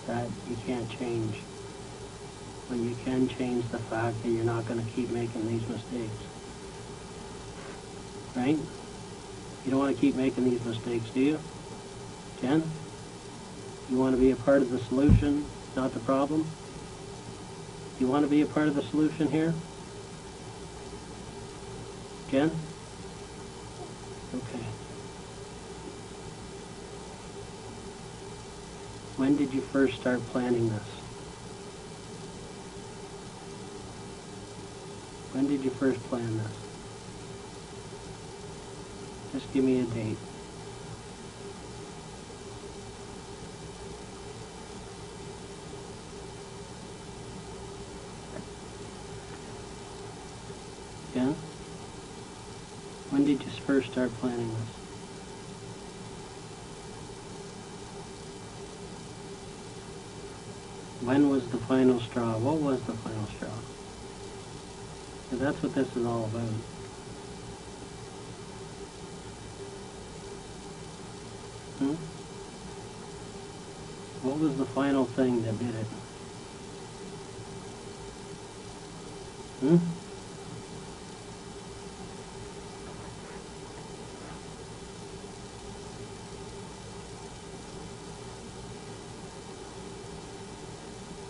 That you can't change. But you can change the fact that you're not going to keep making these mistakes. Right? You don't want to keep making these mistakes, do you? Jen? You want to be a part of the solution, not the problem? You want to be a part of the solution here? Jen? Okay. When did you first start planning this? When did you first plan this? Just give me a date. Yeah? When did you first start planning this? When was the final straw? What was the final straw? So that's what this is all about. What was the final thing that did it?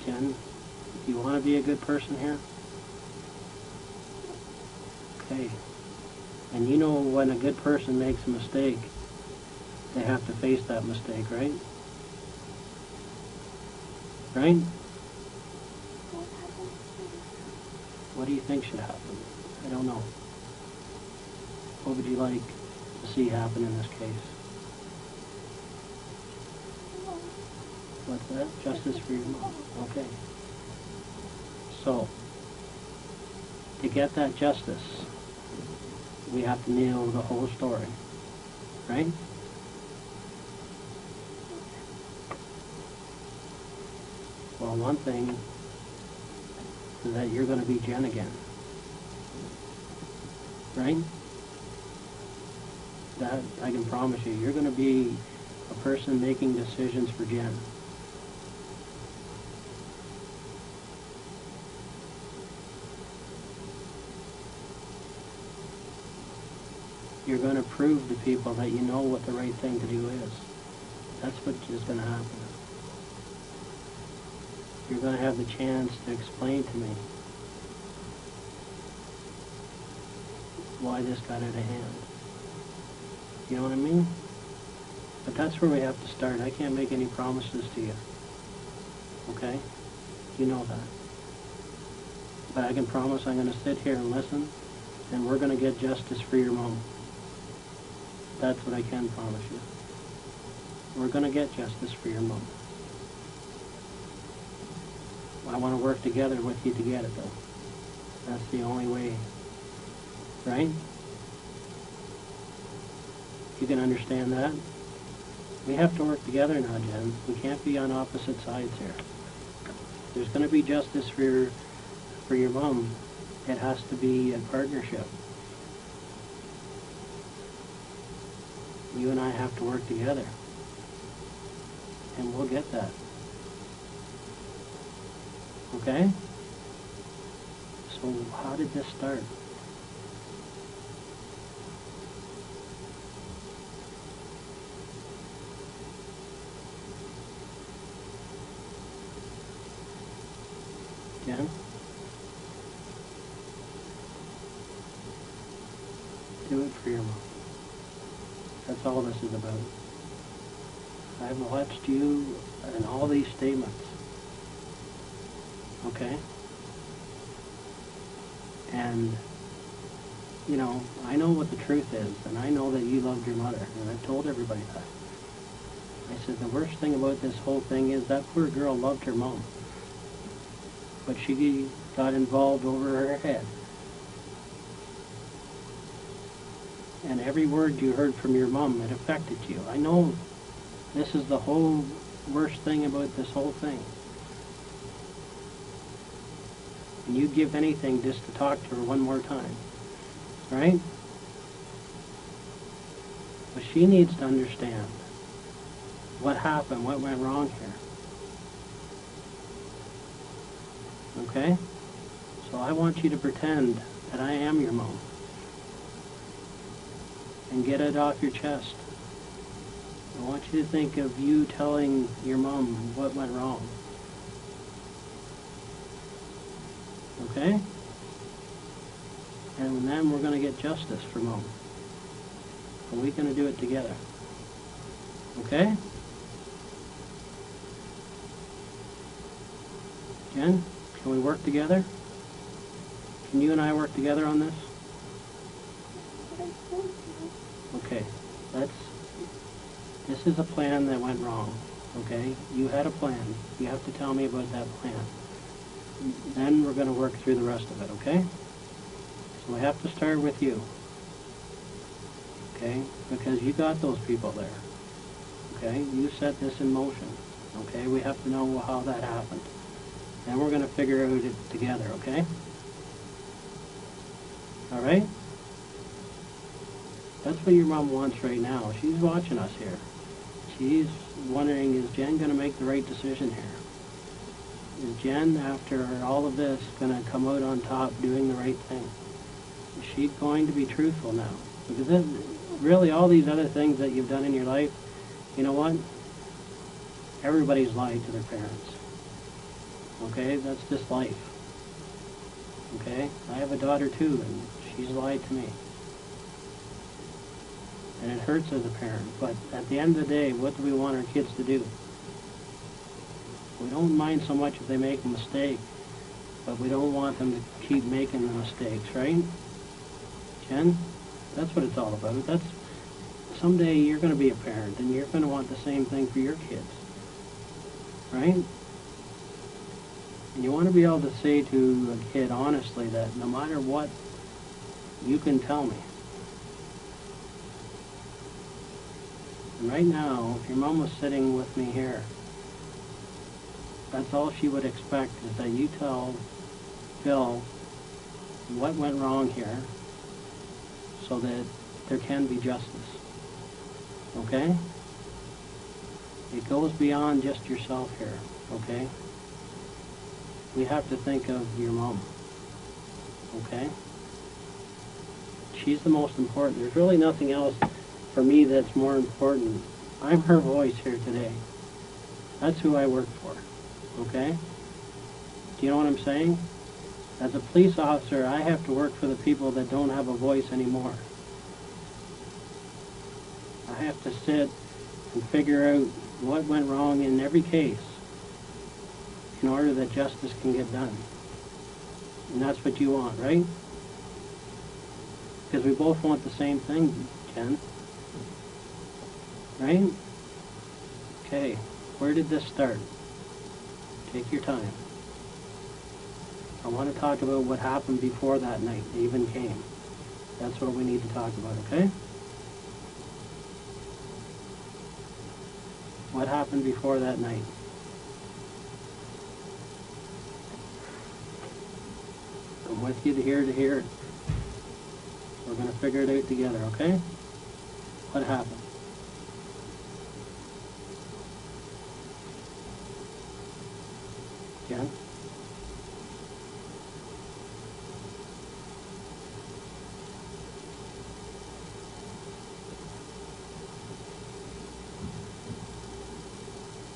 Jen, do you want to be a good person here? Okay. And you know when a good person makes a mistake, they have to face that mistake, right? Right? What do you think should happen? I don't know. What would you like to see happen in this case? What's that? Justice for your mom. Okay. So, to get that justice, we have to know the whole story, right? Well, one thing is that you're going to be Jen again, right? That I can promise you. You're going to be a person making decisions for Jen. You're going to prove to people that you know what the right thing to do is. That's what is going to happen. You're going to have the chance to explain to me why this got out of hand. You know what I mean? But that's where we have to start. I can't make any promises to you. Okay? You know that. But I can promise I'm going to sit here and listen, and we're going to get justice for your mom. That's what I can promise you. We're going to get justice for your mom. I want to work together with you to get it, though. That's the only way. Right? You can understand that? We have to work together now, Jen. We can't be on opposite sides here. There's going to be justice for your mom. It has to be a partnership. You and I have to work together. And we'll get that. Okay? So how did this start? Jen? Do it for your mom. That's all this is about. I've watched you in all these statements. Okay? And, you know, I know what the truth is, and I know that you loved your mother, and I've told everybody that. I said the worst thing about this whole thing is that poor girl loved her mom. But she got involved over her head. And every word you heard from your mom, it affected you. I know this is the whole worst thing about this whole thing. And you'd give anything just to talk to her one more time. Right? But she needs to understand what happened, what went wrong here. Okay? So I want you to pretend that I am your mom. And get it off your chest. I want you to think of you telling your mom what went wrong. Okay? And then we're going to get justice for mom. And we're going to do it together. Okay? Jen, can we work together? Can you and I work together on this? Okay, this is a plan that went wrong, okay? You had a plan. You have to tell me about that plan. Then we're going to work through the rest of it, okay? So we have to start with you, okay? Because you got those people there, okay? You set this in motion, okay? We have to know how that happened. Then we're going to figure out it together, okay? All right? That's what your mom wants right now. She's watching us here. She's wondering, is Jen going to make the right decision here? Is Jen, after all of this, going to come out on top doing the right thing? Is she going to be truthful now? Because really all these other things that you've done in your life, you know what? Everybody's lied to their parents. Okay? That's just life. Okay? I have a daughter too, and she's lied to me. and it hurts as a parent. But at the end of the day, what do we want our kids to do? We don't mind so much if they make a mistake, but we don't want them to keep making the mistakes, right? Jen? That's what it's all about. That's someday you're going to be a parent, and you're going to want the same thing for your kids, right? And you want to be able to say to a kid honestly that no matter what, you can tell me. And right now, if your mom was sitting with me here, that's all she would expect is that you tell Phil what went wrong here so that there can be justice. Okay? It goes beyond just yourself here, okay? We have to think of your mom, okay? She's the most important. There's really nothing else for me that's more important. I'm her voice here today. That's who I work for, okay? Do you know what I'm saying? As a police officer, I have to work for the people that don't have a voice anymore. I have to sit and figure out what went wrong in every case in order that justice can get done. And that's what you want, right? Because we both want the same thing, Jen. Right? Okay, where did this start? Take your time. I want to talk about what happened before that night even came. That's what we need to talk about, okay? What happened before that night? I'm with you to hear it. We're going to figure it out together, okay? What happened? Jen?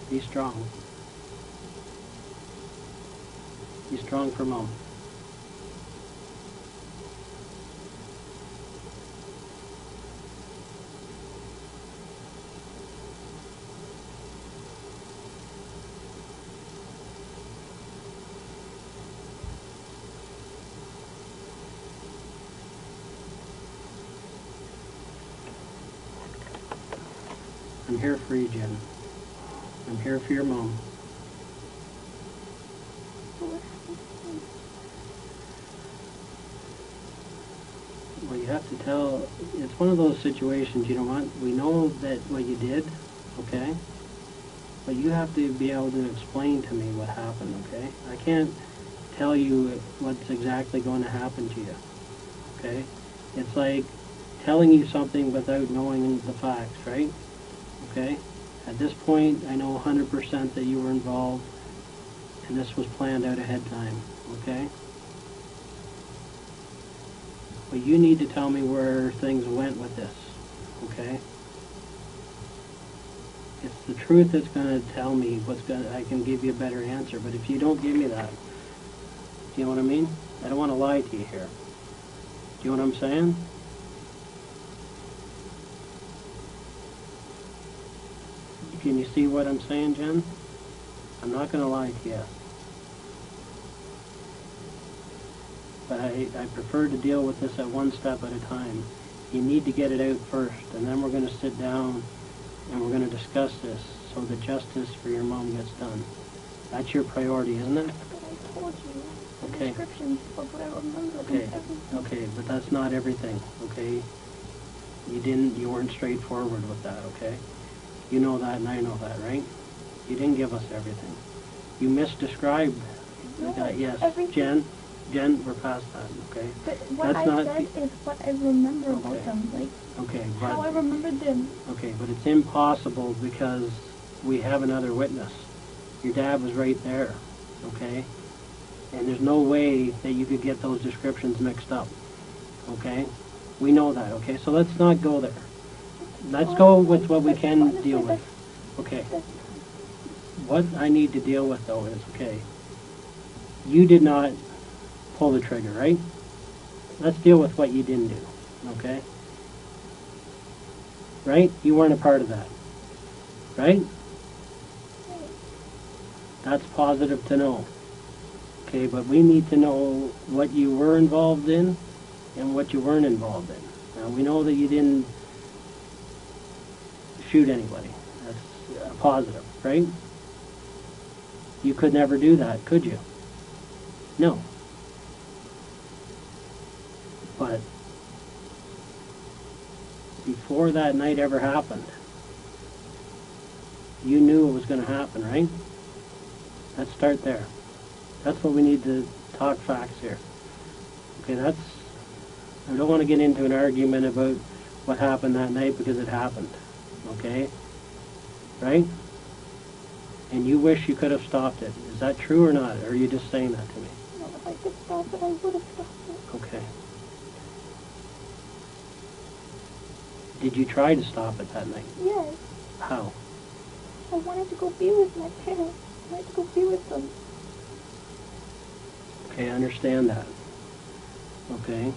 Be strong. Be strong for Mom. I'm here for you, Jen. I'm here for your mom. Well, you have to tell, it's one of those situations, you know what, we know that what you did, okay? But you have to be able to explain to me what happened, okay? I can't tell you what's exactly going to happen to you, okay? It's like telling you something without knowing the facts, right? Okay? At this point, I know 100% that you were involved, and this was planned out ahead of time, okay? But you need to tell me where things went with this, okay? It's the truth that's going to tell me I can give you a better answer, but if you don't give me that, do you know what I mean? I don't want to lie to you here. Do you know what I'm saying? Can you see what I'm saying, Jen? I'm not going to lie to you. But I prefer to deal with this at one step at a time. You need to get it out first, and then we're going to sit down and we're going to discuss this so that justice for your mom gets done. That's your priority, isn't it? But I told you. Okay. Descriptions of what I remember. Okay. Okay, but that's not everything, okay? You weren't straightforward with that, okay? You know that and I know that, right? You didn't give us everything. You misdescribed that, yes. Everything. Jen, we're past that, okay? But what That's I said is what I remember Okay. about them. Like, Okay, how I but, remembered them. okay, but it's impossible because we have another witness. Your dad was right there, okay? And there's no way that you could get those descriptions mixed up, okay? We know that, okay? So let's not go there. Let's go with what we can deal with. Okay. What I need to deal with, though, is, okay, you did not pull the trigger, right? Let's deal with what you didn't do, okay? right? You weren't a part of that, right? That's positive to know. Okay, but we need to know what you were involved in and what you weren't involved in. Now, we know that you didn't shoot anybody. That's a positive, right? You could never do that, could you? No. But before that night ever happened, you knew it was going to happen, right? Let's start there. That's what we need to talk facts here. Okay, I don't want to get into an argument about what happened that night because it happened. Okay? Right? And you wish you could have stopped it. Is that true or not? Or are you just saying that to me? No, if I could stop it, I would have stopped it. Okay. Did you try to stop it that night? Yes. How? I wanted to go be with my parents. I wanted to go be with them. Okay, I understand that. Okay?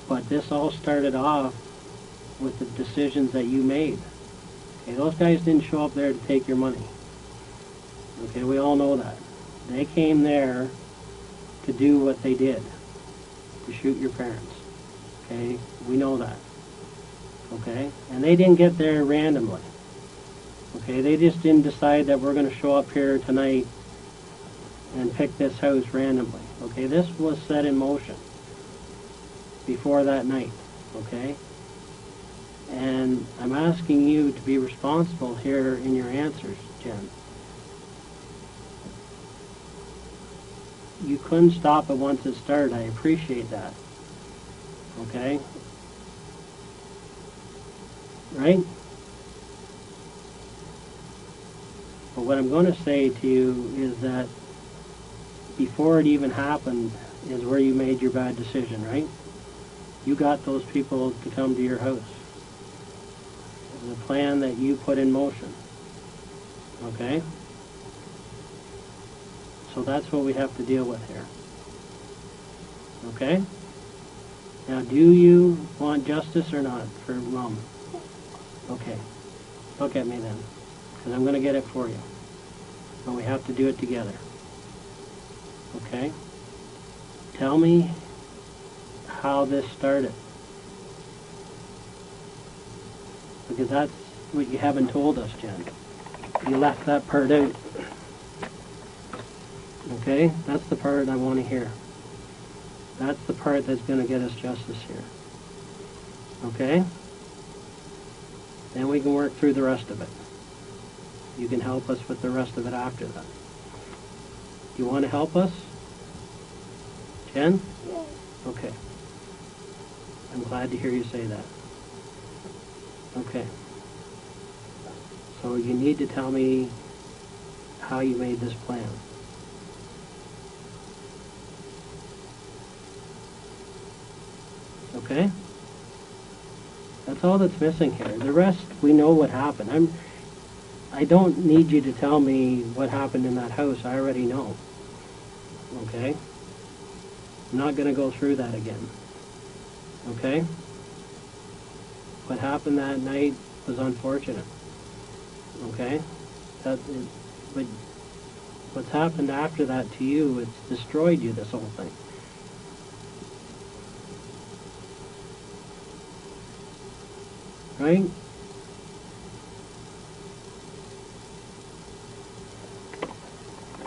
But this all started off with the decisions that you made. Okay, those guys didn't show up there to take your money. Okay, we all know that. They came there to do what they did, to shoot your parents. Okay, we know that. Okay, and they didn't get there randomly. Okay, they just didn't decide that we're going to show up here tonight and pick this house randomly. Okay, this was set in motion before that night. Okay, and I'm asking you to be responsible here in your answers, Jen. You couldn't stop it once it started. I appreciate that. Okay? Right? But what I'm going to say to you is that before it even happened is where you made your bad decision, right? You got those people to come to your house. It was a plan that you put in motion. Okay? So that's what we have to deal with here. Okay? Now, do you want justice or not for Mom? Okay. Look at me then, because I'm going to get it for you. But we have to do it together. Okay? Tell me how this started. Because that's what you haven't told us, Jen. You left that part out. Okay? That's the part I want to hear. That's the part that's going to get us justice here. Okay? Then we can work through the rest of it. You can help us with the rest of it after that. You want to help us? Jen? Yes. Okay. I'm glad to hear you say that. Okay. So you need to tell me how you made this plan. Okay? That's all that's missing here. The rest, we know what happened. I don't need you to tell me what happened in that house. I already know. Okay? I'm not going to go through that again. Okay? What happened that night was unfortunate. Okay? But what's happened after that to you, it's destroyed you, this whole thing. Right?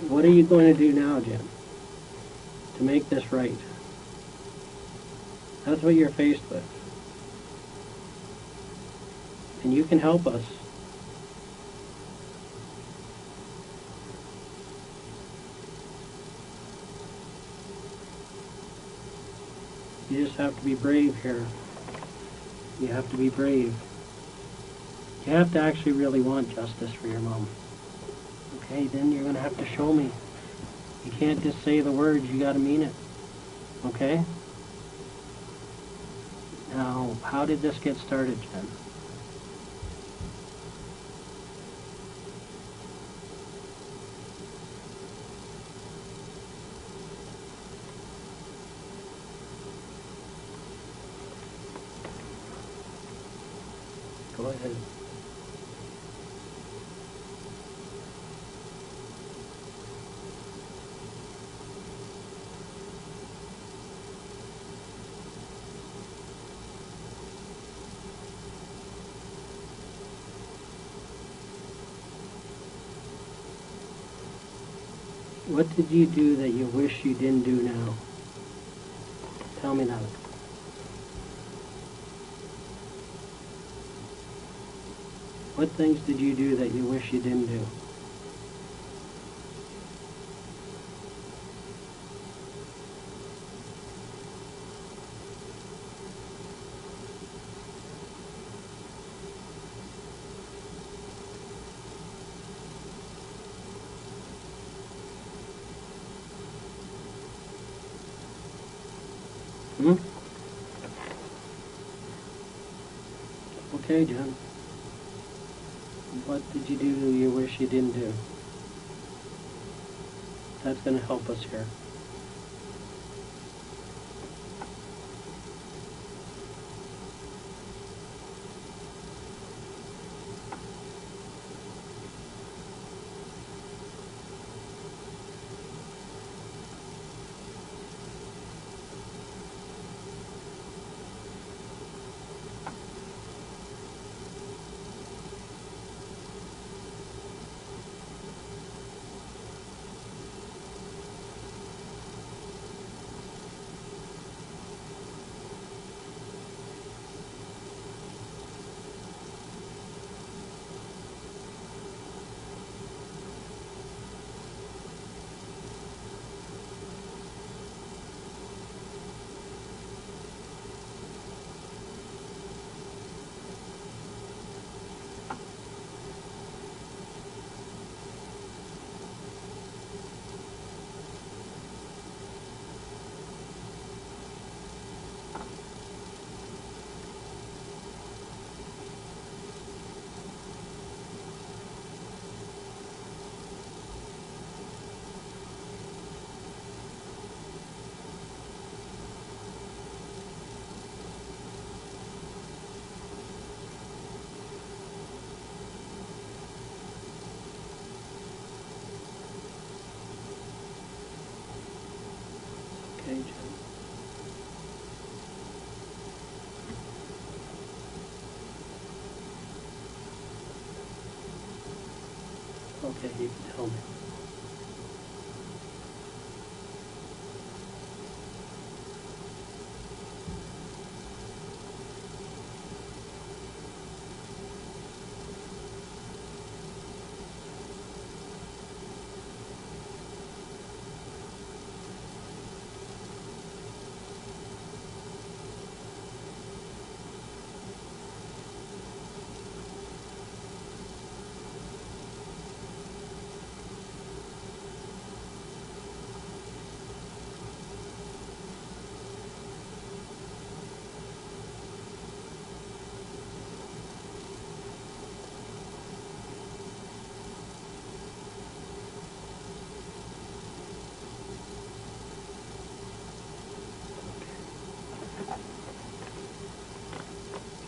What are you going to do now, Jim, to make this right? That's what you're faced with. And you can help us. You just have to be brave here. You have to be brave. You have to actually really want justice for your mom. Okay, then you're going to have to show me. You can't just say the words, you got to mean it. Okay? Now, how did this get started, Jen? Go ahead. What did you do that you wish you didn't do now? Tell me that. What things did you do that you wish you didn't do? Hmm? Okay, John. What did you do you wish you didn't do? That's going to help us here. Okay, John. Okay, you can tell me.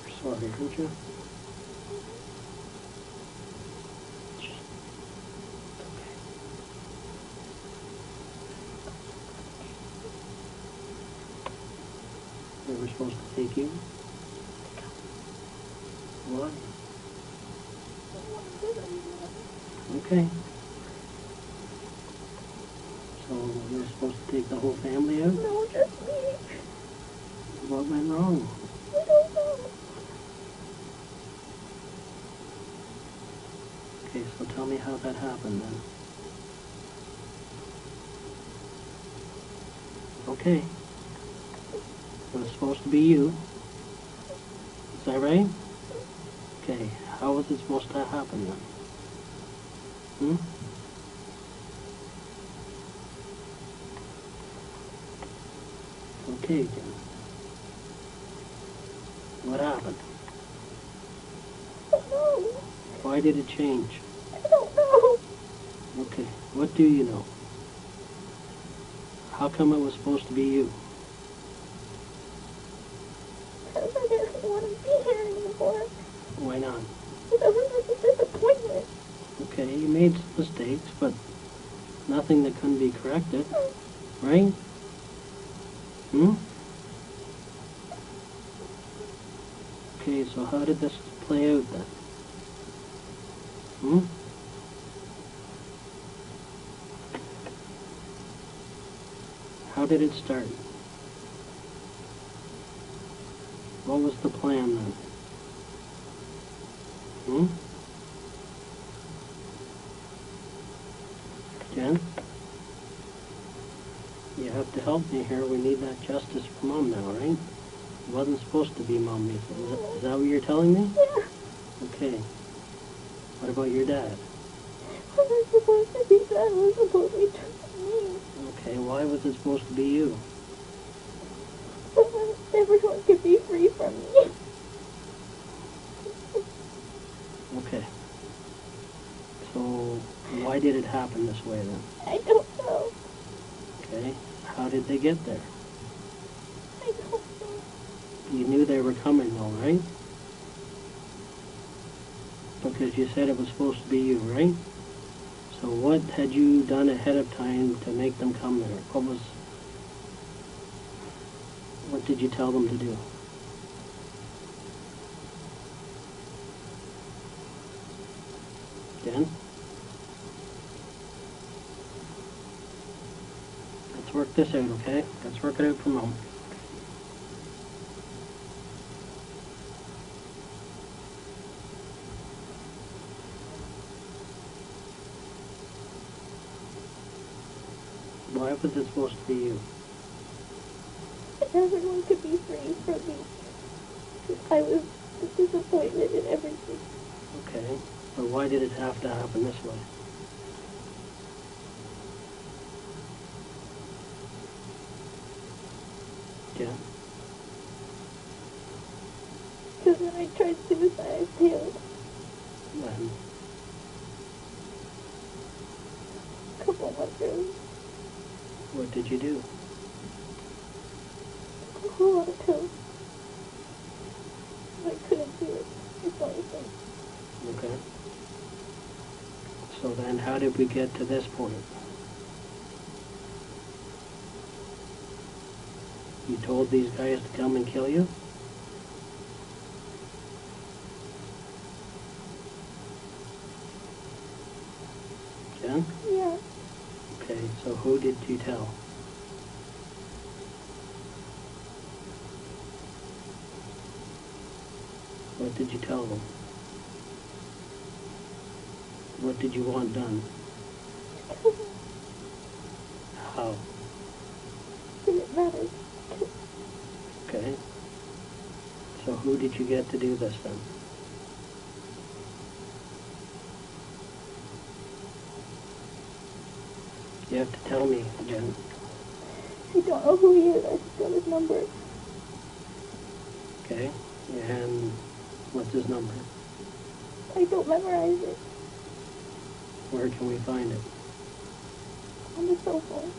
You're sorry, aren't you? They were supposed to take you? What? Okay. So you're supposed to take the whole family out? No, just me. What went wrong? I don't know. Okay, so tell me how that happened then. Okay. It was supposed to be you. Is that right? Okay, how was it supposed to happen then? Hmm? Okay, Jim. What happened? I don't know. Why did it change? I don't know. Okay, what do you know? How come it was supposed to be you? Because I didn't want to be here anymore. Why not? Because I was a disappointment. Okay, you made some mistakes, but nothing that couldn't be corrected, right? Hmm? Okay, so how did this play out then? Hmm? How did it start? What was the plan then? Hmm? Jen? You have to help me here. We need that justice for Mom now, right? It wasn't supposed to be Mom. Is that what you're telling me? Yeah. Okay. What about your dad? I was supposed to be that. I was supposed to be me. Okay, why was it supposed to be you? So everyone could be free from me. Okay. So, why did it happen this way then? I don't know. Okay. How did they get there? I don't know. You knew they were coming though, right? Because you said it was supposed to be you, right? So what had you done ahead of time to make them come there? What did you tell them to do? Jen? Let's work this out, okay? Let's work it out for Mom. Why was it supposed to be you? Everyone could be free from me. I was disappointed in everything. Okay. But why did it have to happen this way? Yeah. Because when I tried suicide, I failed. When? A couple months ago. What did you do? A whole lot of pills. I couldn't do it. It's only thing. Okay. So then how did we get to this point? You told these guys to come and kill you? Jen? Yeah. Okay, so who did you tell? What did you tell them? What did you want done? How? Didn't matter. Okay. So who did you get to do this then? You have to tell me, Jen. I don't know who he is. I just got his number. Okay? And what's his number? I don't memorize it. Where can we find it? On the cell phone.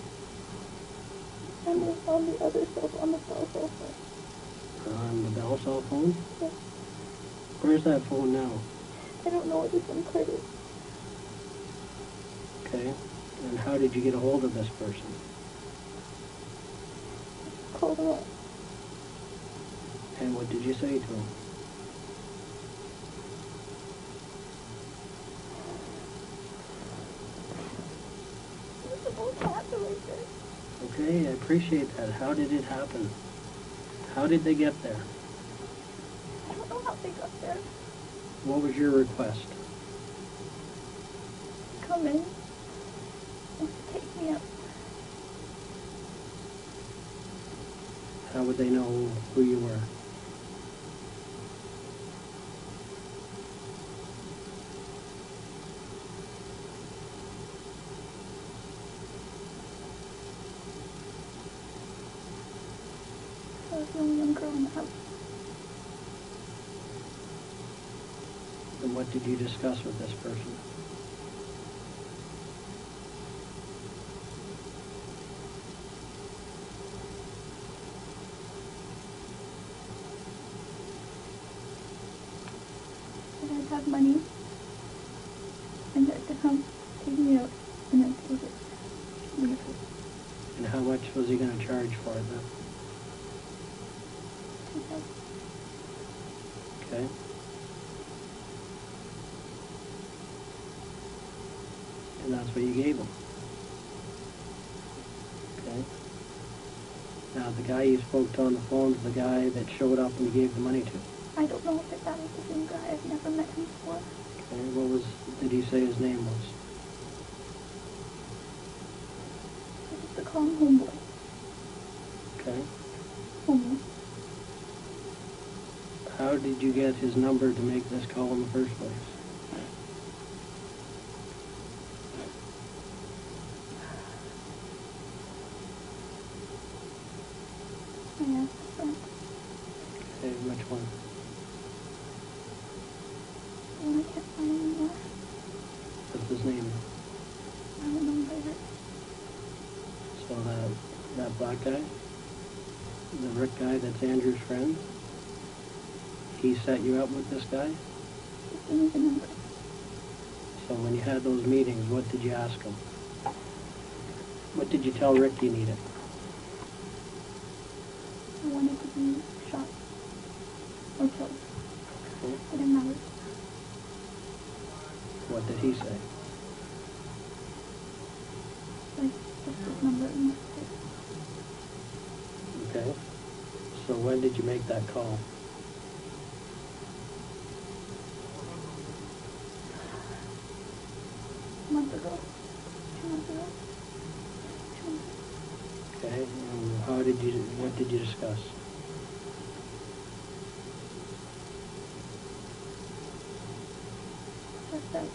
On the other cell phone. On the cell phone. On the Bell cell phone? Yeah. Where's that phone now? I don't know what this one card is. Okay. And how did you get a hold of this person? Called him up. And what did you say to him? It's supposed to happen like this. Okay, I appreciate that. How did it happen? How did they get there? I don't know how they got there. What was your request? Come in. And take me up. How would they know who you were? I was the only young girl in the house. And what did you discuss with this person? have money, and that to come take me out, and then take it. Leave it. And how much was he going to charge for it then? Okay. And that's what you gave him. Okay. Now, the guy you spoke to on the phone is the guy that showed up and you gave the money to. I don't know if that is the same guy. I've never met him before. Okay, did he say his name was? I used to call him Homeboy. Okay. Homeboy. How did you get his number to make this call in the first place? I asked a friend. Okay, which one? And I can't find him anymore. What's his name? I don't know by it. So that black guy? The Rick guy that's Andrew's friend? He set you up with this guy? Just give me the number. So when you had those meetings, what did you ask him? What did you tell Rick you needed? I wanted to be shot. Or killed. Okay. It didn't matter. What did he say? Like, just this number and that's it. Okay. So when did you make that call? A month ago. 2 months ago. 2 months ago. Okay. And what did you discuss? Just that.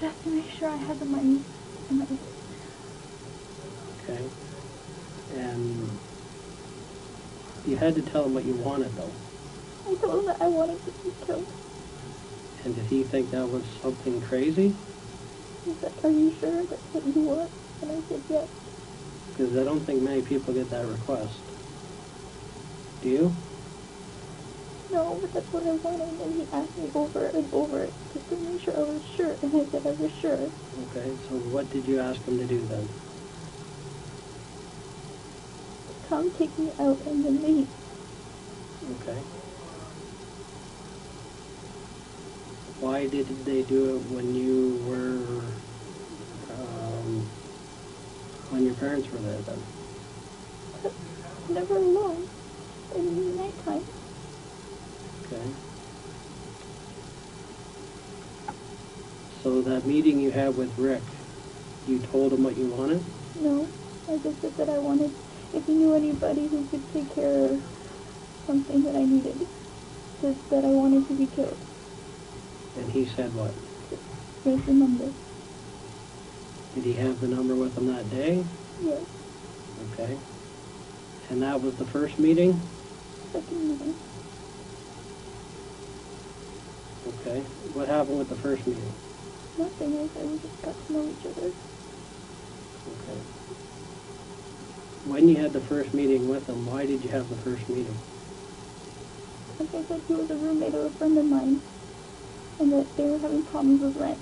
Just to make sure I had the money, and that was it. Okay. And you had to tell him what you wanted, though. I told him that I wanted to be killed. And did he think that was something crazy? He said, "Are you sure that's what you want?" And I said, "Yes." Because I don't think many people get that request. Do you? No, but that's what I wanted. And he asked me over and over just to make sure I was sure. And I said I was sure. Okay, so what did you ask him to do then? Come take me out and then leave. Okay. Why did they do it when you were, when your parents were there then? Never alone. In the nighttime. Okay. So that meeting you had with Rick, you told him what you wanted? No, I just said that I wanted, if he knew anybody who could take care of something that I needed, just that I wanted to be killed. And he said what? Here's the number. Did he have the number with him that day? Yes. Okay. And that was the first meeting? Second meeting. Okay. What happened with the first meeting? Nothing. I said we just got to know each other. Okay. When you had the first meeting with him, why did you have the first meeting? Like I said, he was a roommate of a friend of mine, and that they were having problems with rent.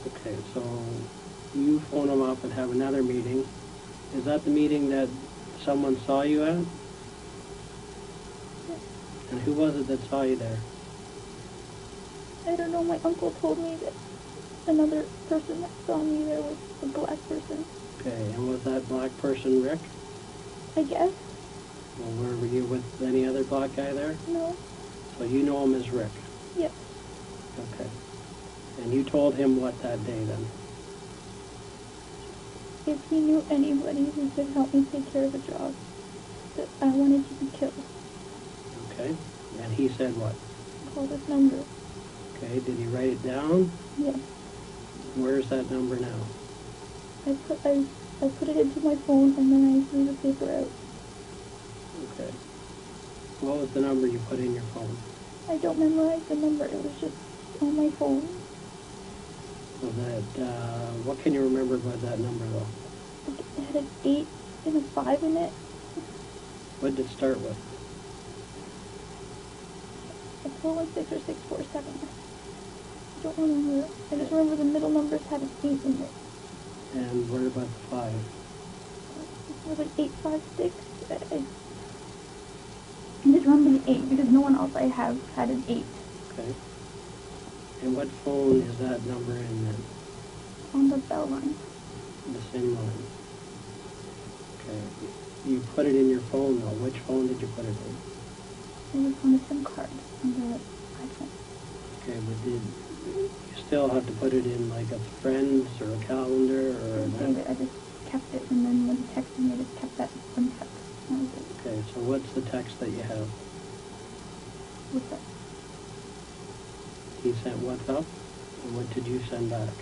Okay, so you phone him up and have another meeting. Is that the meeting that someone saw you at? Yes. And who was it that saw you there? I don't know, my uncle told me that another person that saw me there was a black person. Okay, and was that black person Rick? I guess. Well, were you with any other black guy there? No. So you know him as Rick? Yes. Okay. And you told him what that day then? If he knew anybody who could help me take care of a job, that I wanted to be killed. Okay. And he said what? Call this number. Okay, did he write it down? Yes. Where's that number now? I put it into my phone and then I threw the paper out. Okay. What was the number you put in your phone? I don't memorize the number. It was just on my phone. So that, what can you remember about that number though? It had an 8 and a 5 in it. What did it start with? It's 416 or 647. I don't remember. I just remember the middle numbers had an 8 in it. And what about the 5? It was like 856. I just remember the 8 because no one else I have had an 8. Okay. And what phone is that number in then? On the bell line. The same line. Okay. You put it in your phone though. Which phone did you put it in? It was on a SIM card on the iPhone. Okay, but did you still have to put it in like a friend's or a calendar or I just kept it, and then when he texted me, I just kept that one text. That was it. Okay, so what's the text that you have? What's that? He sent what's up, and what did you send back?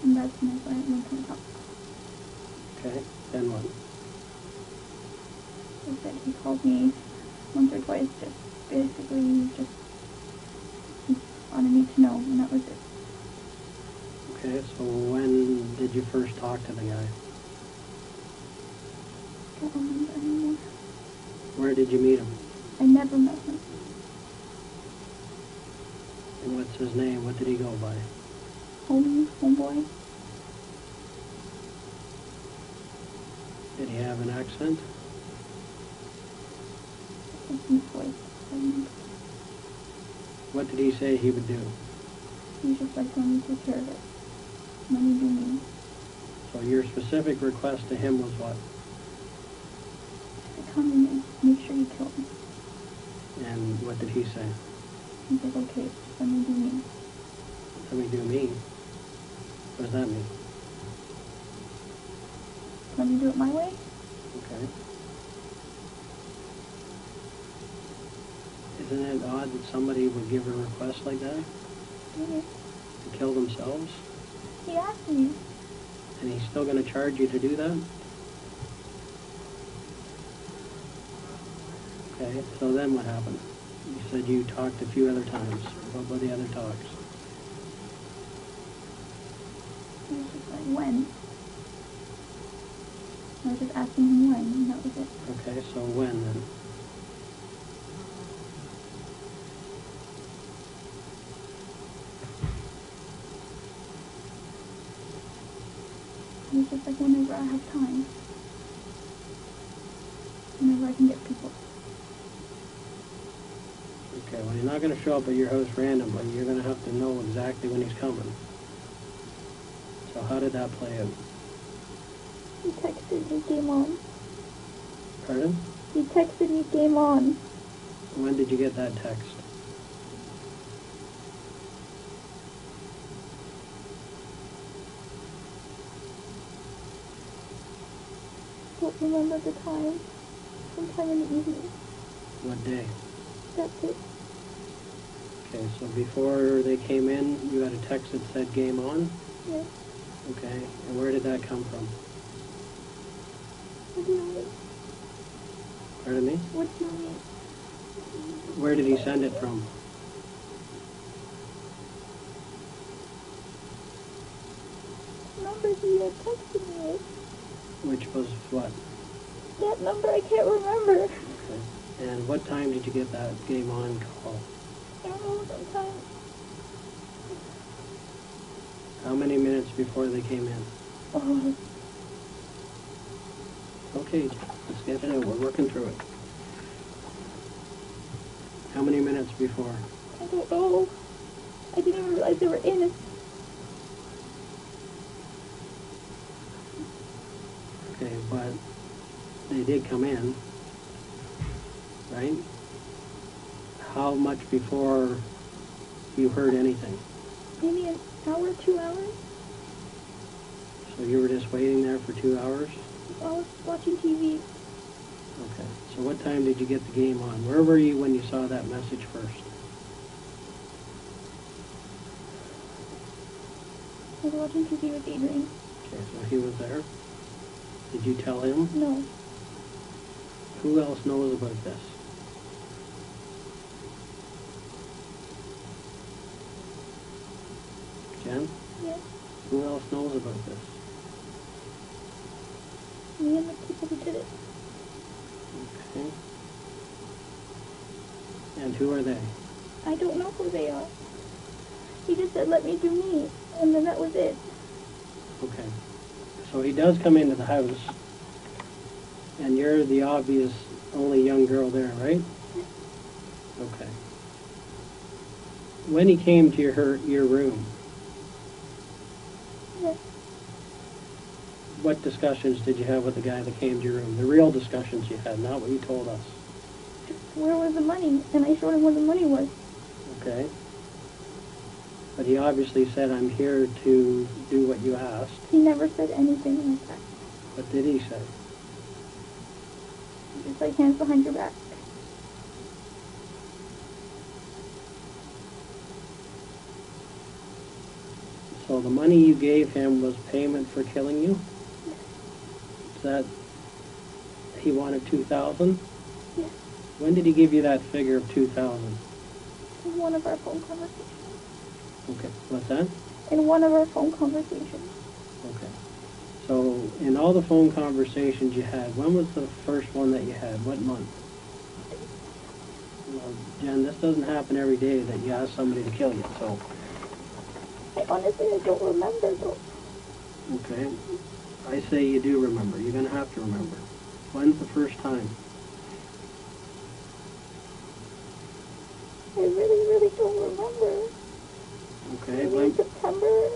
And that's when I went to the top. Okay, then what? He said he called me once or twice, just basically just he wanted me to know, and that was it. Okay, so when did you first talk to the guy? I don't remember anymore. Where did you meet him? I never met him. And what's his name? What did he go by? Homeboy. Did he have an accent? A deep voice. What did he say he would do? He's just like, let me take care of it. Let me do me. So your specific request to him was what? To come in and make sure you kill him. And what did he say? He's like, okay, just let me do me. Let me do me. What does that mean? Let me do it my way? Okay. Isn't it odd that somebody would give a request like that? Yeah. To kill themselves? He asked me. And he's still going to charge you to do that? Okay, so then what happened? You said you talked a few other times. What were the other talks? He was just like, when? I was just asking him when, and that was it. Okay, so when then? He was just like, whenever I have time. Whenever I can get people. Okay, well, you're not going to show up at your house randomly. You're going to have to know exactly when he's coming. So how did that play out? He texted me, game on. Pardon? He texted me, game on. When did you get that text? Don't remember the time. Sometime in the evening. What day? That's it. Okay, so before they came in, you had a text that said game on? Yes. Okay, and where did that come from? What do you mean? Pardon me? What do you mean? Where did he send it from? Number he had texted me with. Which was what? That number I can't remember. Okay. And what time did you get that game on call? I don't know, sometime. How many minutes before they came in? Oh, Okay, let's get it out. We're working through it. How many minutes before? I don't know. I didn't even realize they were in it. Okay, but they did come in, right? How much before you heard anything? Maybe an hour, 2 hours. So you were just waiting there for 2 hours? I was watching TV. Okay, so what time did you get the game on? Where were you when you saw that message first? I was watching TV with Adrian. Okay, so he was there. Did you tell him? No. Who else knows about this? Jen? Yes. Who else knows about this? Me and the people who did it. Okay. And who are they? I don't know who they are. He just said, let me do me, and then that was it. Okay. So he does come into the house, and you're the obvious only young girl there, right? Okay. When he came to your room, Yes. what discussions did you have with the guy that came to your room? The real discussions you had, not what you told us. Where was the money? And I showed him where the money was. Okay. But he obviously said, I'm here to do what you asked. He never said anything like that. What did he say? Just like hands behind your back. So the money you gave him was payment for killing you? Is that, he wanted $2,000? Yes. When did he give you that figure of $2,000? In one of our phone conversations. Okay, what's that? In one of our phone conversations. Okay. So in all the phone conversations you had, when was the first one that you had? What month? Well, Jen, this doesn't happen every day that you ask somebody to kill you, so. I honestly don't remember though. Okay. I say you do remember. You're going to have to remember. When's the first time? I really don't remember. Okay. Maybe When, in September.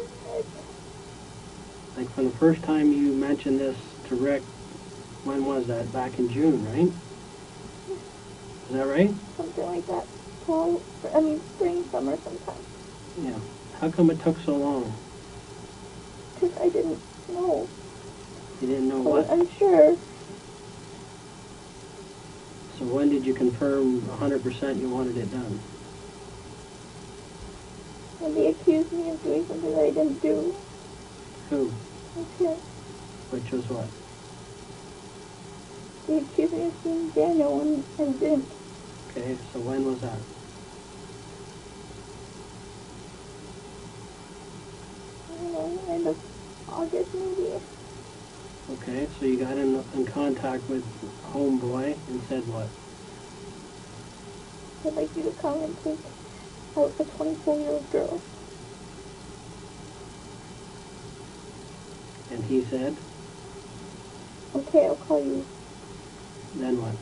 like from the first time you mentioned this to Rick, when was that? Back in June, right? Is that right? Something like that. Spring, summer sometime. Yeah. How come it took so long? Because I didn't know. You didn't know I was what? unsure. So when did you confirm 100% you wanted it done? When they accused me of doing something that I didn't do. Who? Okay. Which was what? They accused me of seeing Daniel and I didn't. Okay, so when was that? I don't know, end of August maybe. Okay, so you got in contact with Homeboy and said what? I'd like you to come and take out a 24-year-old girl. And he said, Okay, I'll call you. then what?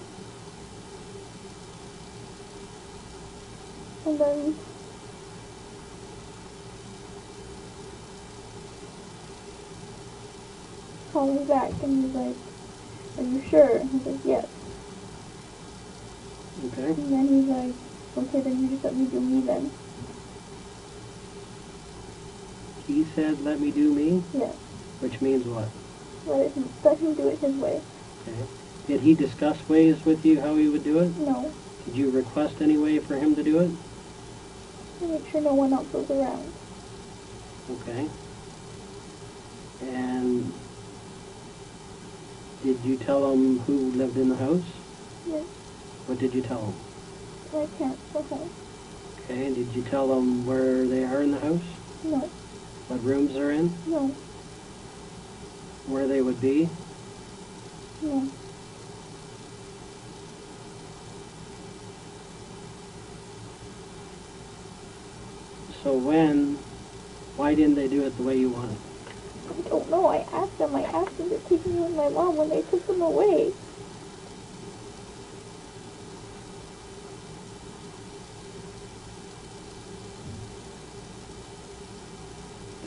And then called me back and he was like, are you sure? And he's like, yes. Okay. And then he's like, okay, then you just let me do me then. He said, let me do me? Yes. Which means what? Let him do it his way. Okay. Did he discuss ways with you how he would do it? No. Did you request any way for him to do it? To make sure no one else was around. Okay. And did you tell him who lived in the house? Yes. What did you tell him? My parents were home. Okay, and did you tell them where they are in the house? No. What rooms they're in? No. Where they would be? No. So why didn't they do it the way you wanted? I don't know. I asked them to take me with my mom when they took them away.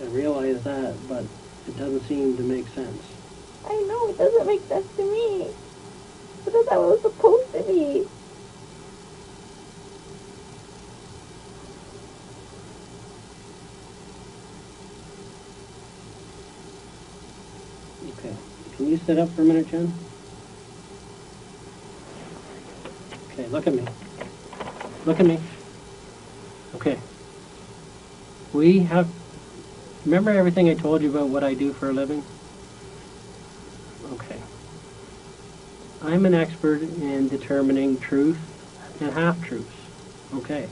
I realize that, but it doesn't seem to make sense. I know, it doesn't make sense to me. But that's how it was supposed to be. Okay. Can you sit up for a minute, Jen? Okay, look at me. Look at me. Okay. Remember everything I told you about what I do for a living? Okay. I'm an expert in determining truth and half-truths. Okay.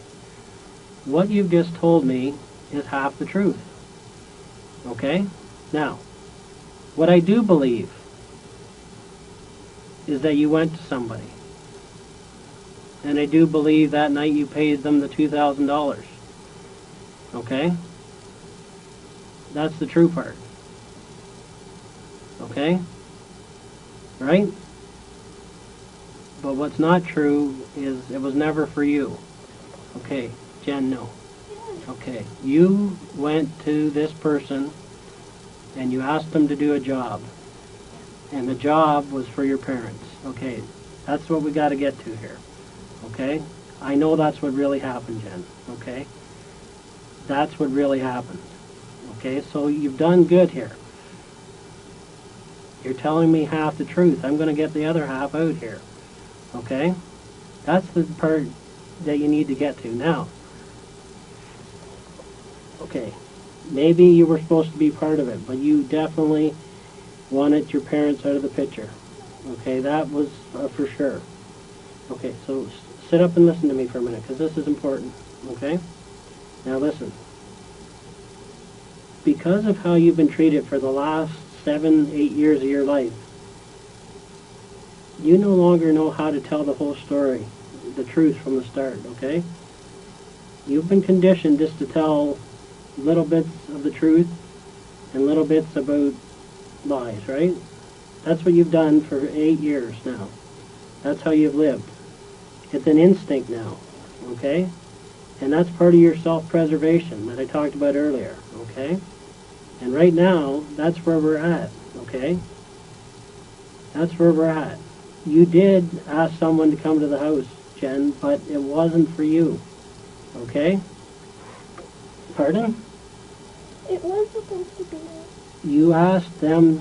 What you've just told me is half the truth. Okay? Now, what I do believe is that you went to somebody. And I do believe that night you paid them the $2,000. Okay? That's the true part. Okay? Right? But what's not true is it was never for you. Okay, Jen, no. Okay, you went to this person and you asked them to do a job. And the job was for your parents. Okay, that's what we got to get to here. Okay? I know that's what really happened, Jen. Okay? That's what really happened. Okay, so you've done good here. You're telling me half the truth. I'm going to get the other half out here. Okay? That's the part that you need to get to. Now, okay, maybe you were supposed to be part of it, but you definitely wanted your parents out of the picture. Okay, that was for sure. Okay, so sit up and listen to me for a minute, because this is important. Okay? Now listen. Because of how you've been treated for the last 7, 8 years of your life, you no longer know how to tell the whole story, the truth from the start, okay? You've been conditioned just to tell little bits of the truth and little bits about lies, right? That's what you've done for 8 years now. That's how you've lived. It's an instinct now, okay? And that's part of your self-preservation that I talked about earlier, okay? And right now, that's where we're at, okay? That's where we're at. You did ask someone to come to the house, Jen, but it wasn't for you, okay? Pardon? It was supposed to be. You asked them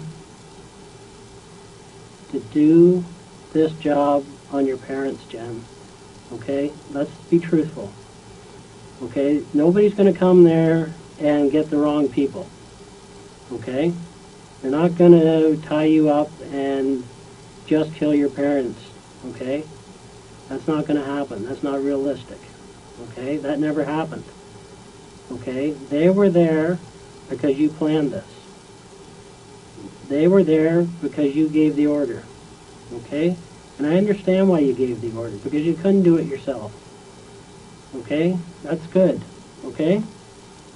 to do this job on your parents, Jen, okay? Let's be truthful, okay? Nobody's going to come there and get the wrong people. Okay? They're not going to tie you up and just kill your parents. Okay? That's not going to happen. That's not realistic. Okay? That never happened. Okay? They were there because you planned this. They were there because you gave the order. Okay? And I understand why you gave the order, because you couldn't do it yourself. Okay? That's good. Okay?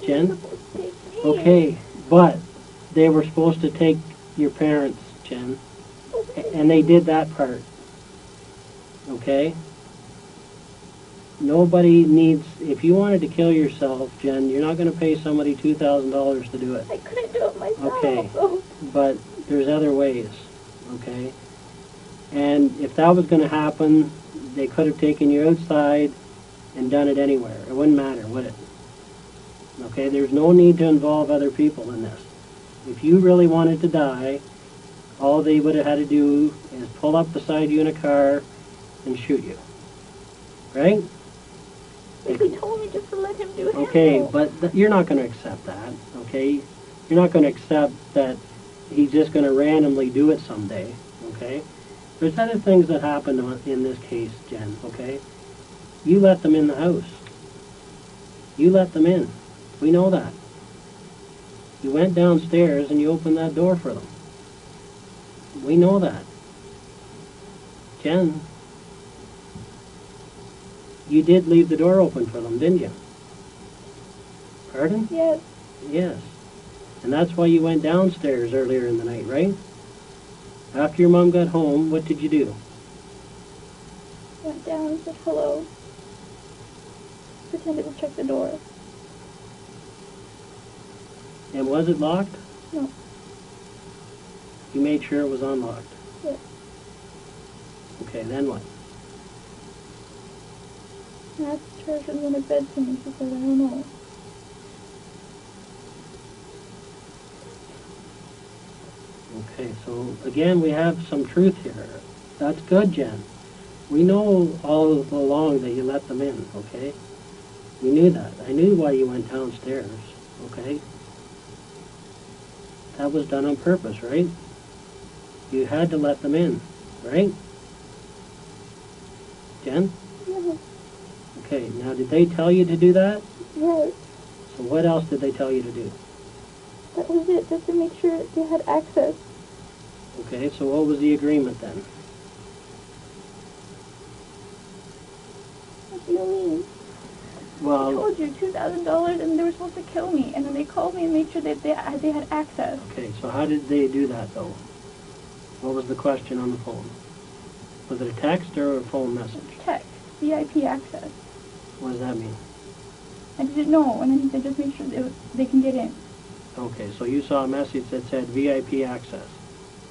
Jen? Okay, but they were supposed to take your parents, Jen. And they did that part. Okay? Nobody needs... If you wanted to kill yourself, Jen, you're not going to pay somebody $2,000 to do it. I couldn't do it myself. Okay, but there's other ways. Okay? And if that was going to happen, they could have taken you outside and done it anywhere. It wouldn't matter, would it? Okay? There's no need to involve other people in this. If you really wanted to die, all they would have had to do is pull up beside you in a car and shoot you. Right? They told me just to let him do it. Okay, but you're not going to accept that, okay? You're not going to accept that he's just going to randomly do it someday, okay? There's other things that happened in this case, Jen, okay? You let them in the house. You let them in. We know that. You went downstairs and you opened that door for them. We know that. Jen, you did leave the door open for them, didn't you? Pardon? Yes. Yes. And that's why you went downstairs earlier in the night, right? After your mom got home, what did you do? Went down and said hello. Pretended to check the door. And was it locked? No. You made sure it was unlocked? Yes. Okay, then what? I asked her if she was in a bed to me. She said, I don't know. Okay, so again, we have some truth here. That's good, Jen. We know all along that you let them in, okay? We knew that. I knew why you went downstairs, okay? That was done on purpose, right? You had to let them in, right? Jen? Yes. Okay, now did they tell you to do that? Yes. So what else did they tell you to do? That was it, just to make sure they had access. Okay, so what was the agreement then? What do you mean? I Well, told you, $2,000, and they were supposed to kill me. And then they called me and made sure that they had access. okay, so how did they do that though? What was the question on the phone? Was it a text or a phone message? Text, VIP access. What does that mean? I didn't know, and then he said just make sure they can get in. Okay, so you saw a message that said VIP access,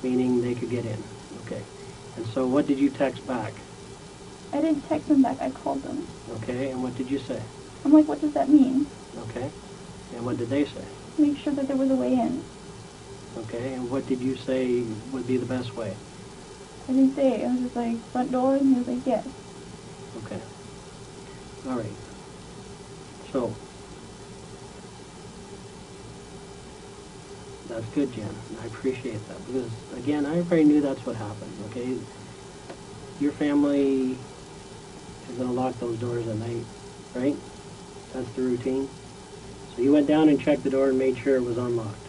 meaning they could get in. Okay, and so what did you text back? I didn't text them back, I called them. Okay, and what did you say? I'm like, what does that mean? Okay, and what did they say? Make sure that there was a way in. Okay, and what did you say would be the best way? I didn't say, I was just like, front door, and he was like, yes. Okay, all right. So, that's good, Jen. I appreciate that because, again, I already knew that's what happened, okay? Your family is going to lock those doors at night, right? That's the routine. So you went down and checked the door and made sure it was unlocked,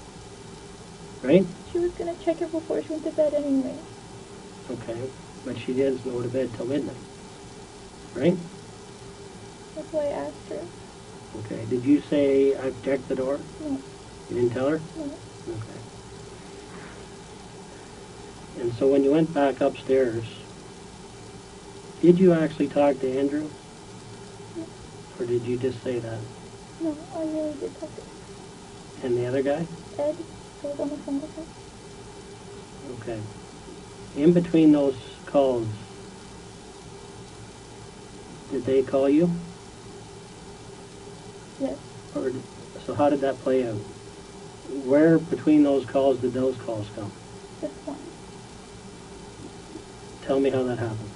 right? She was going to check it before she went to bed anyway. Okay, but she didn't go to bed till midnight, right? That's why I asked her. Okay, did you say, I've checked the door? No. You didn't tell her? No. Okay. And so when you went back upstairs, did you actually talk to Andrew? No. Or did you just say that? No, I really did talk to him. And the other guy? Ed, I was on the phone with him. Okay. In between those calls, did they call you? Yes. Or so how did that play out? Where between those calls did those calls come? Just one. Tell me how that happened.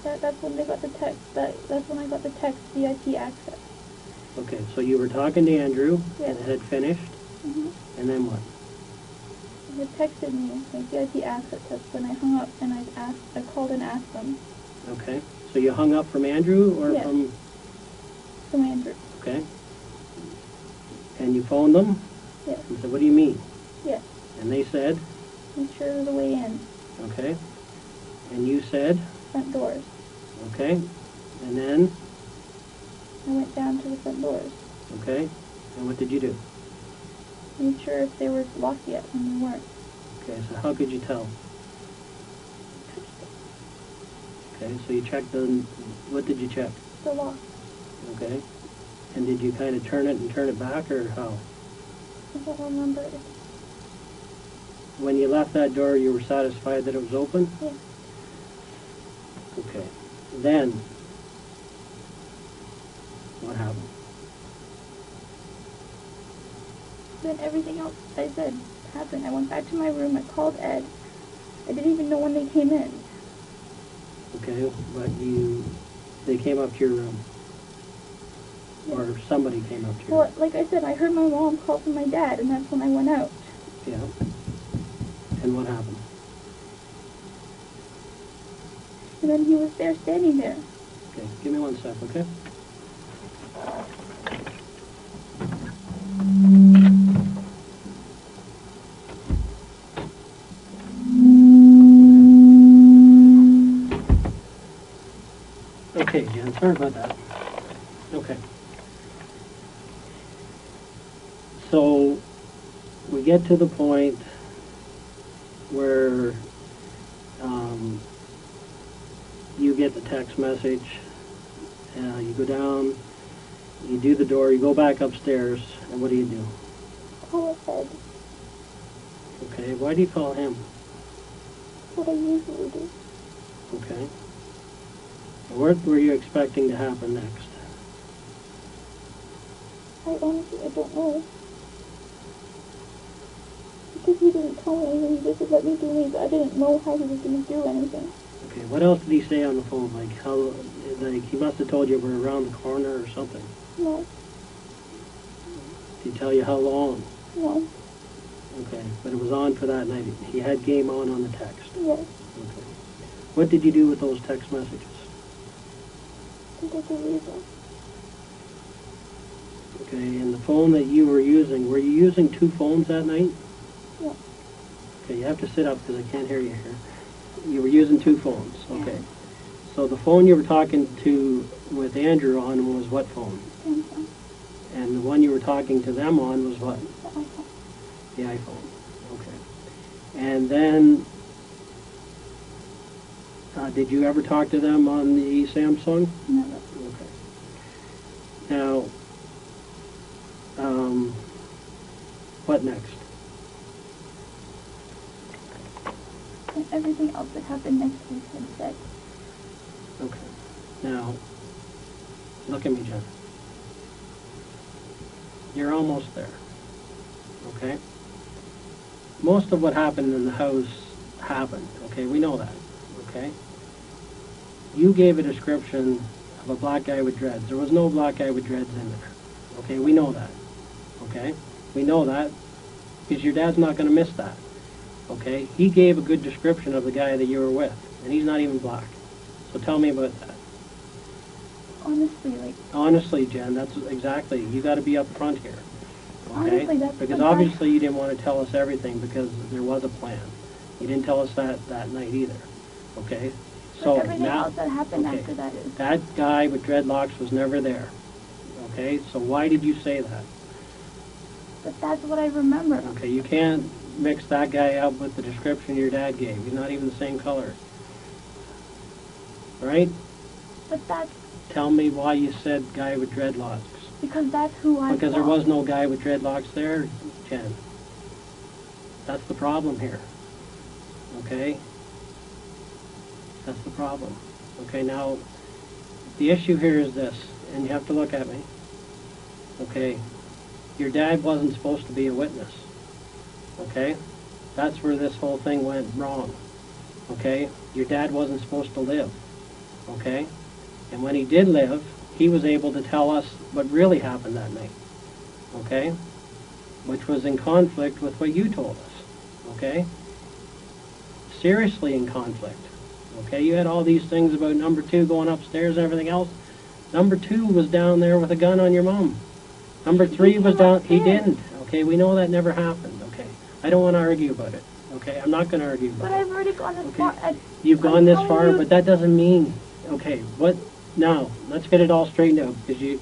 That's when they got the text. That's when I got the text VIP access. Okay, so you were talking to Andrew Yes. and it had finished, and then what? He had texted me like VIP access. That's when I hung up and I called and asked them. Okay, so you hung up from Andrew or Yes. From Andrew. Okay. And you phoned them Yes. and said, what do you mean? Yes. And they said, Make sure there's a way in. okay. And you said, Front doors. okay. And then, I went down to the front doors. okay. And what did you do? Made sure if they were locked yet, and they weren't. Okay, so how could you tell? Okay, so you checked what did you check? The lock. Okay. And did you kind of turn it and turn it back, or how? I don't remember it. When you left that door, you were satisfied that it was open? Yeah. Okay. Then, what happened? Then everything else I said happened. I went back to my room. I called Ed. I didn't even know when they came in. Okay, but they came up to your room. Or somebody came up to your room. Well, like I said, I heard my mom call from my dad, and that's when I went out. Yeah. And what happened? And then he was there, standing there. Okay, give me 1 sec, okay? Okay, Jen, sorry about that. Okay. So, we get to the point where you get the text message, you go down, you do the door, you go back upstairs, and what do? Call Ed. Okay, why do you call him? What I usually do. Okay. What were you expecting to happen next? I honestly, I don't know. Because he didn't tell me anything, he just let me do me, but I didn't know how he was going to do anything. Okay, what else did he say on the phone? Like he must have told you we're around the corner or something. No. Did he tell you how long? No. Okay, but it was on for that night. He had game on the text. Yes. Okay. What did you do with those text messages? I did delete them. Okay, and the phone that you were you using two phones that night? Yeah. Okay, you have to sit up because I can't hear you here. You were using two phones, okay. Yeah. So the phone you were talking to with Andrew on was what phone? Samsung. And the one you were talking to them on was what? The iPhone. The iPhone, okay. And then, did you ever talk to them on the Samsung? Never. Okay. Now, what next? And everything else that happened next week had said. Okay. Now, look at me, Jen. You're almost there. Okay? Most of what happened in the house happened. Okay? We know that. Okay? You gave a description of a black guy with dreads. There was no black guy with dreads in there. Okay? We know that. Okay? We know that because your dad's not going to miss that. Okay? He gave a good description of the guy that you were with, and he's not even black. So tell me about that. Honestly, Jen, that's exactly. You got to be up front here. Okay? Honestly, that's because the obviously you didn't want to tell us everything because there was a plan. You didn't tell us that night either. Okay? So everything now, else that happened okay, after that is. that guy with dreadlocks was never there. Okay? So why did you say that? But that's what I remember. Okay, you can't mix that guy up with the description your dad gave. He's not even the same color. Right? But that's Tell me why you said guy with dreadlocks. because that's who I Because saw. there was no guy with dreadlocks there, Jen. That's the problem here. Okay? That's the problem. Okay, now, the issue here is this, and you have to look at me. Okay? Your dad wasn't supposed to be a witness. Okay? That's where this whole thing went wrong. Okay? Your dad wasn't supposed to live. Okay? And when he did live, he was able to tell us what really happened that night. Okay? Which was in conflict with what you told us. Okay? Seriously in conflict. Okay? You had all these things about number 2 going upstairs and everything else. Number 2 was down there with a gun on your mom. Number 3 was down. He didn't. Okay? We know that never happened. Okay? I don't want to argue about it. Okay? I'm not going to argue about it. But I've already gone this far. You've gone this far, but that doesn't mean. Okay, what? Now, let's get it all straightened out, because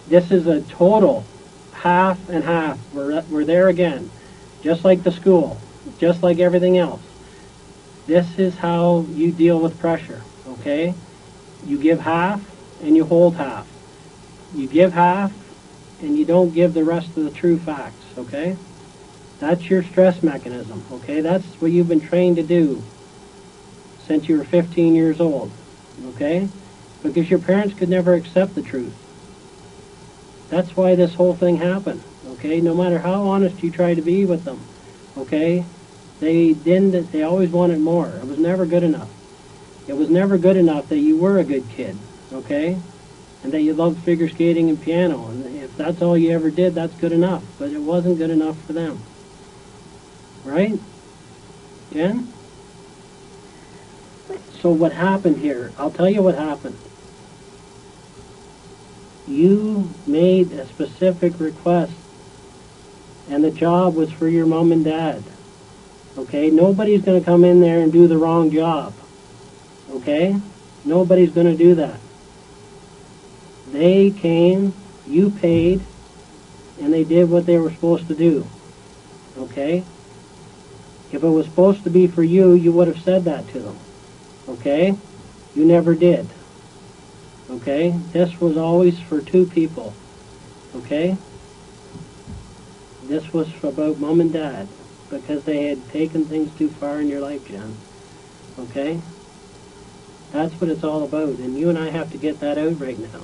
this is a total half and half. We're there again, just like the school, just like everything else. This is how you deal with pressure, okay? You give half and you hold half. You give half and you don't give the rest of the true facts, okay? That's your stress mechanism, okay? That's what you've been trained to do since you were 15 years old, okay? Because your parents could never accept the truth. That's why this whole thing happened, okay? No matter how honest you try to be with them, okay? They always wanted more. It was never good enough. It was never good enough that you were a good kid, okay? And that you loved figure skating and piano. And if that's all you ever did, that's good enough. But it wasn't good enough for them. Right? Jen? So what happened here? I'll tell you what happened. You made a specific request, and the job was for your mom and dad. Okay? Nobody's going to come in there and do the wrong job. Okay? Nobody's going to do that. They came, you paid, and they did what they were supposed to do. Okay? If it was supposed to be for you, you would have said that to them. Okay? You never did. Okay? This was always for 2 people. Okay? This was about Mom and Dad, because they had taken things too far in your life, Jen. Okay? That's what it's all about, and you and I have to get that out right now.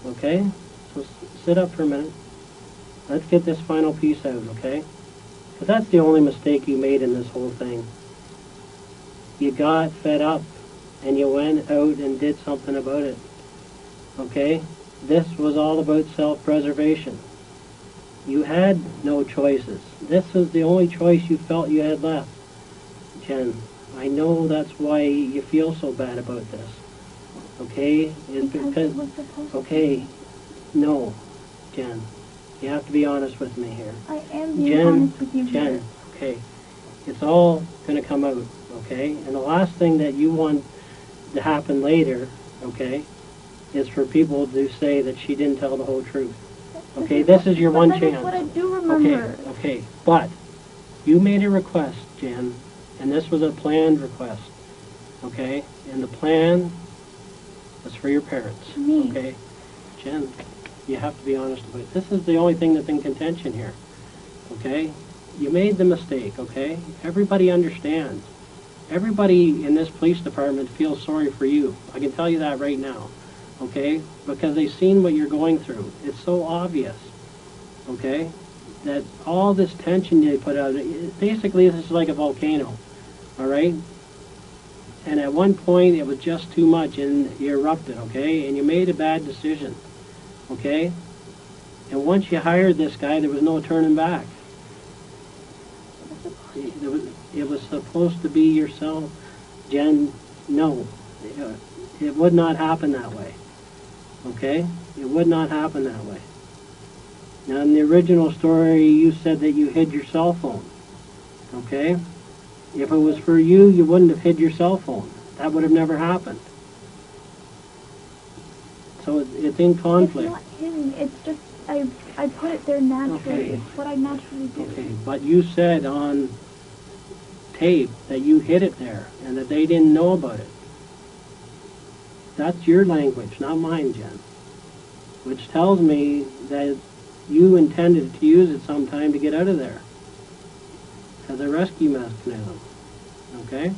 Okay? So sit up for a minute. Let's get this final piece out, okay? Because that's the only mistake you made in this whole thing. You got fed up, and you went out and did something about it. Okay? This was all about self-preservation. You had no choices. This was the only choice you felt you had left. Jen, I know that's why you feel so bad about this. Okay? It's because it was supposed okay, no. Jen, you have to be honest with me here. I am being honest with you here. Jen, okay. It's all going to come out, okay? And the last thing that you want to happen later, okay, is for people to say that she didn't tell the whole truth. Okay, this is your one chance. That is what I do remember. Okay, but you made a request, Jen, and this was a planned request, okay? And the plan was for your parents, Me. okay? Jen, you have to be honest about it. This is the only thing that's in contention here, okay? You made the mistake, okay? Everybody understands. Everybody in this police department feels sorry for you. I can tell you that right now, okay? Because they've seen what you're going through. It's so obvious, okay? That all this tension you put out, basically this is like a volcano, all right? And at one point it was just too much and you erupted, okay? And you made a bad decision, okay? And once you hired this guy, there was no turning back. It was supposed to be yourself, Jen. No, it would not happen that way. Okay, it would not happen that way. Now, in the original story, you said that you hid your cell phone. Okay, if it was for you, you wouldn't have hid your cell phone. That would have never happened. So it's in conflict. It's not hidden. It's just I put it there naturally. Okay. It's what I naturally do. Okay, but you said on tape that you hid it there and that they didn't know about it. That's your language, not mine, Jen. Which tells me that you intended to use it sometime to get out of there as a rescue mechanism. Okay?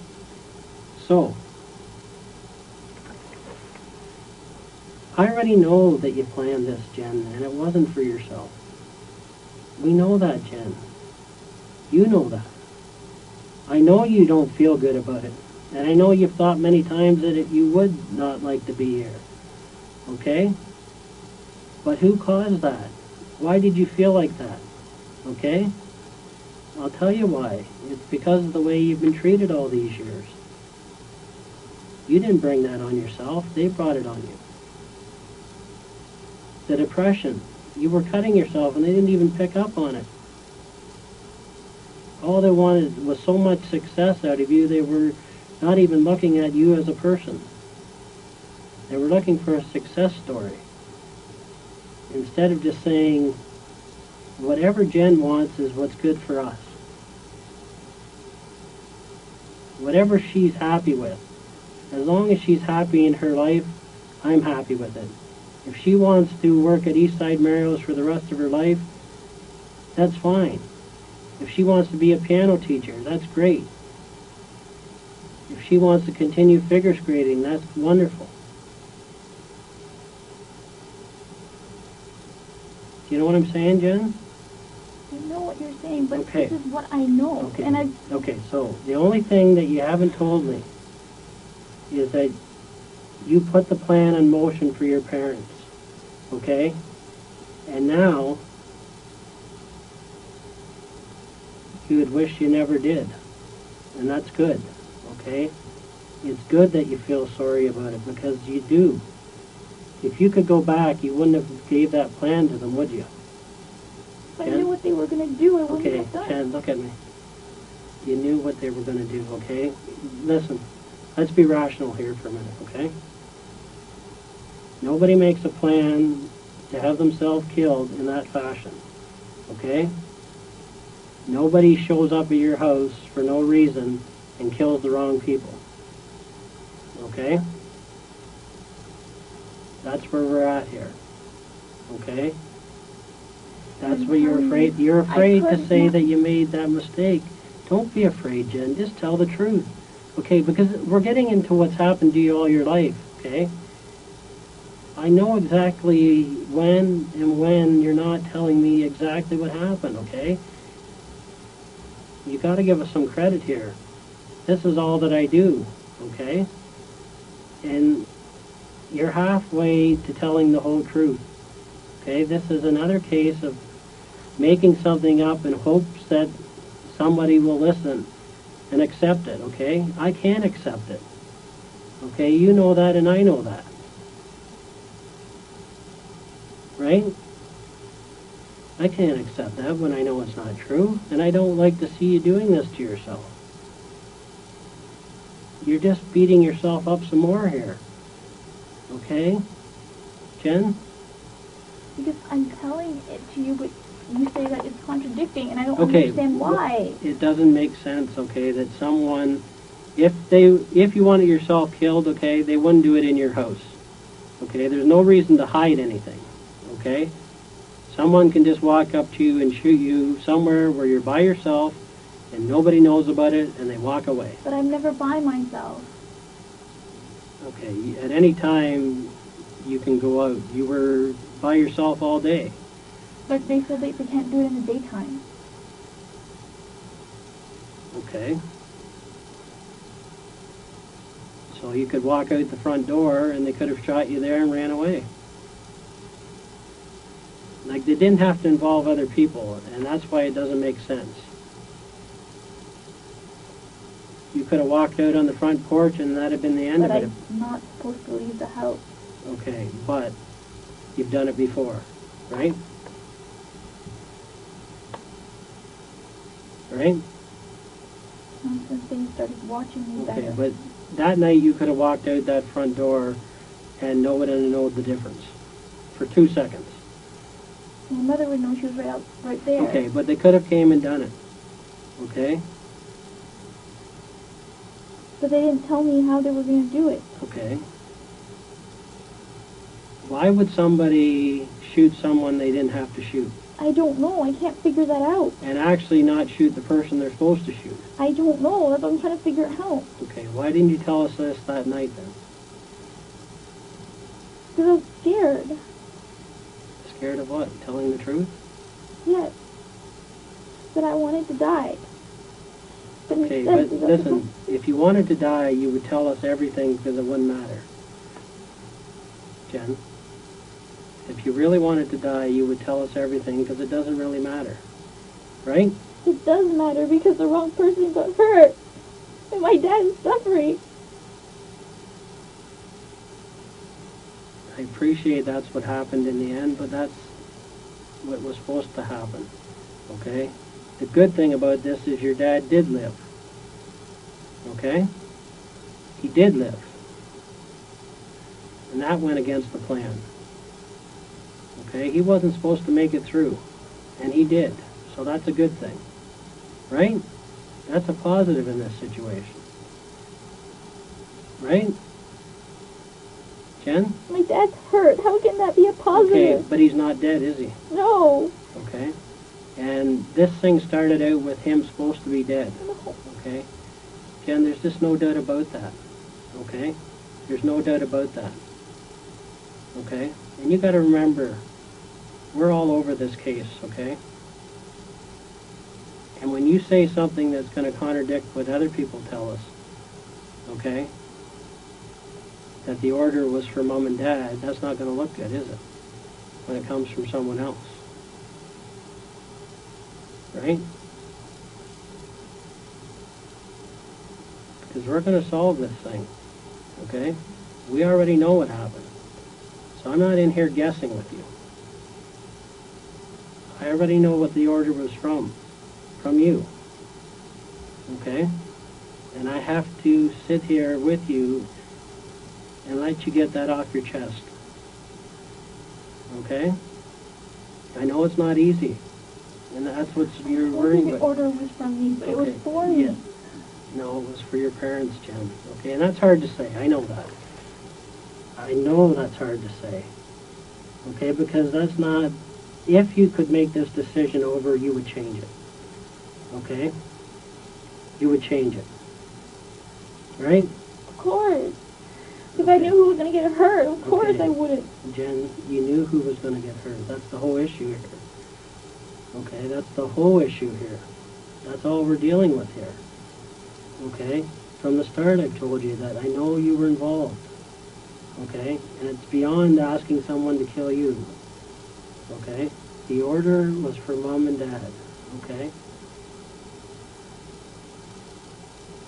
So, I already know that you planned this, Jen, and it wasn't for yourself. We know that, Jen. You know that. I know you don't feel good about it. And I know you've thought many times that you would not like to be here. Okay? But who caused that? Why did you feel like that? Okay? I'll tell you why. It's because of the way you've been treated all these years. You didn't bring that on yourself. They brought it on you. The depression. You were cutting yourself and they didn't even pick up on it. All they wanted was so much success out of you, they were not even looking at you as a person. They were looking for a success story. Instead of just saying, whatever Jen wants is what's good for us. Whatever she's happy with. As long as she's happy in her life, I'm happy with it. If she wants to work at Eastside Mario's for the rest of her life, that's fine. If she wants to be a piano teacher, that's great. If she wants to continue figure skating, that's wonderful. Do you know what I'm saying, Jen? I know what you're saying, but Okay. this is what I know. Okay. And Okay, so the only thing that you haven't told me is that you put the plan in motion for your parents. Okay? And now you would wish you never did. And that's good. Okay? It's good that you feel sorry about it because you do. If you could go back, you wouldn't have gave that plan to them, would you? if I knew what they were going to do, I wouldn't Okay, have done it. Jen, look at me. You knew what they were going to do, okay? Listen, let's be rational here for a minute, okay? Nobody makes a plan to have themselves killed in that fashion, okay? Nobody shows up at your house for no reason and kills the wrong people, okay? That's where we're at here, okay? That's what you're afraid. You're afraid to say that you made that mistake. Don't be afraid, Jen. Just tell the truth, okay? Because we're getting into what's happened to you all your life, okay? I know exactly when you're not telling me exactly what happened, okay? You got to give us some credit here. This is all that I do, okay? And you're halfway to telling the whole truth, okay? This is another case of making something up in hopes that somebody will listen and accept it, okay? I can't accept it, okay? You know that and I know that, right? I can't accept that when I know it's not true, and I don't like to see you doing this to yourself. You're just beating yourself up some more here. Okay? Jen? Because I'm telling it to you, but you say that it's contradicting, and I don't Okay, understand why. it doesn't make sense, okay, that someone, if you wanted yourself killed, okay, they wouldn't do it in your house. Okay, there's no reason to hide anything. Okay? Someone can just walk up to you and shoot you somewhere where you're by yourself and nobody knows about it and they walk away. But I'm never by myself. Okay, at any time you can go out. You were by yourself all day. But they said they can't do it in the daytime. Okay. So you could walk out the front door and they could have shot you there and ran away. Like, they didn't have to involve other people, and that's why it doesn't make sense. You could have walked out on the front porch and that'd have been the end But of it. I'm not supposed to leave the house. Okay, but you've done it before, right? Right? Not since they started watching me Okay, better. but that night you could have walked out that front door and no one would have known the difference for 2 seconds. My mother would know she was right there. Okay, but they could have came and done it. Okay? But they didn't tell me how they were going to do it. Okay. Why would somebody shoot someone they didn't have to shoot? I don't know. I can't figure that out. And actually not shoot the person they're supposed to shoot? I don't know. That's what I'm trying to figure out. Okay, why didn't you tell us this that night then? Because I was scared. Scared of what? Telling the truth? Yes. That I wanted to die. But Okay, instead, but listen, if you wanted to die, you would tell us everything because it wouldn't matter. Jen? If you really wanted to die, you would tell us everything because it doesn't really matter. Right? It does matter because the wrong person got hurt. And my dad is suffering. I appreciate that's what happened in the end, but that's what was supposed to happen. Okay? The good thing about this is your dad did live. Okay? He did live. And that went against the plan. Okay? He wasn't supposed to make it through. And he did. So that's a good thing. Right? That's a positive in this situation. Right? Jen? My dad's hurt. How can that be a positive? Okay, but he's not dead, is he? No. Okay? And this thing started out with him supposed to be dead. No. Okay? Jen, there's just no doubt about that. Okay? There's no doubt about that. Okay? And you got to remember, we're all over this case, okay? And when you say something that's going to contradict what other people tell us, okay, that the order was for mom and dad, that's not going to look good, is it? When it comes from someone else. Right? Because we're going to solve this thing, okay? We already know what happened. So I'm not in here guessing with you. I already know what the order was from you, okay? And I have to sit here with you and let you get that off your chest, okay? I know it's not easy, and that's what you're worried The about. order was from me, but it was for me. Yeah. No, it was for your parents, Jen. Okay, and that's hard to say. I know that. I know that's hard to say. Okay, because that's not... If you could make this decision over, you would change it. Okay? You would change it. Right? Of course. If I knew who was going to get hurt, of course Okay. I wouldn't. Jen, you knew who was going to get hurt. That's the whole issue here. Okay, that's the whole issue here. That's all we're dealing with here. Okay? From the start I've told you that I know you were involved. Okay? And it's beyond asking someone to kill you. Okay? The order was for mom and dad. Okay?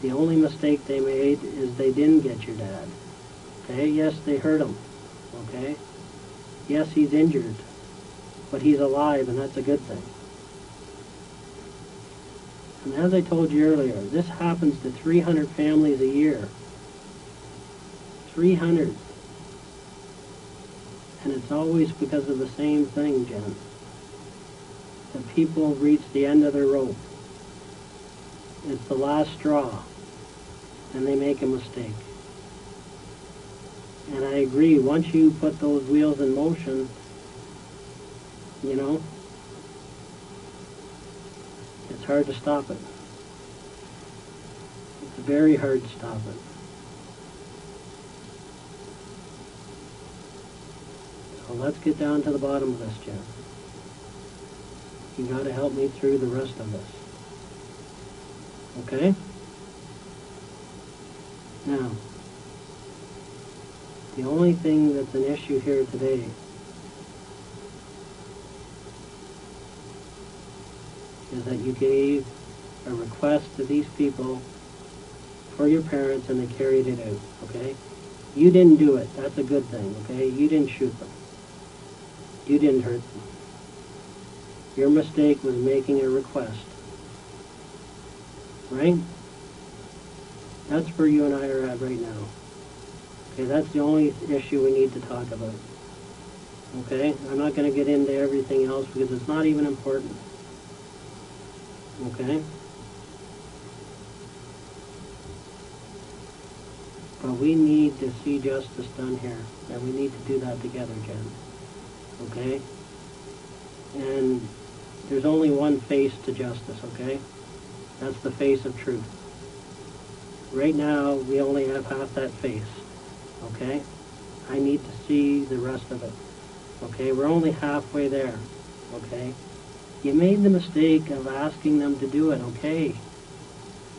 The only mistake they made is they didn't get your dad. Okay? Yes, they hurt him. Okay? Yes, he's injured. but he's alive, and that's a good thing. And as I told you earlier, this happens to 300 families a year. 300. And it's always because of the same thing, Jen. The people reach the end of their rope. It's the last straw, and they make a mistake. And I agree, once you put those wheels in motion, you know, it's hard to stop it. It's very hard to stop it. So let's get down to the bottom of this, Jen. You got to help me through the rest of this. Okay? Now, the only thing that's an issue here today is that you gave a request to these people for your parents and they carried it out, okay? You didn't do it. That's a good thing, okay? You didn't shoot them. You didn't hurt them. Your mistake was making a request. Right? That's where you and I are at right now. Okay, that's the only issue we need to talk about. Okay? I'm not going to get into everything else because it's not even important. Okay? But we need to see justice done here. And we need to do that together, Jen. Okay? And there's only one face to justice, okay? That's the face of truth. Right now, we only have half that face, okay? I need to see the rest of it, okay? We're only halfway there, okay? You made the mistake of asking them to do it, okay?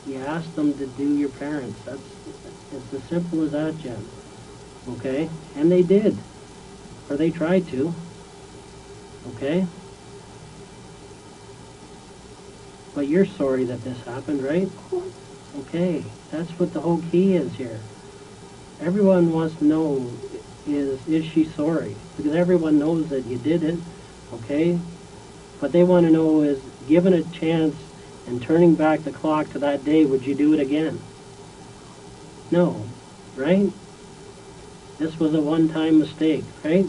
You asked them to do your parents. It's as simple as that, Jen, okay? And they did, or they tried to, okay? But you're sorry that this happened, right? Okay, that's what the whole key is here. Everyone wants to know, is she sorry? Because everyone knows that you did it, okay? What they want to know is, given a chance and turning back the clock to that day, would you do it again? No, right? This was a one-time mistake, right?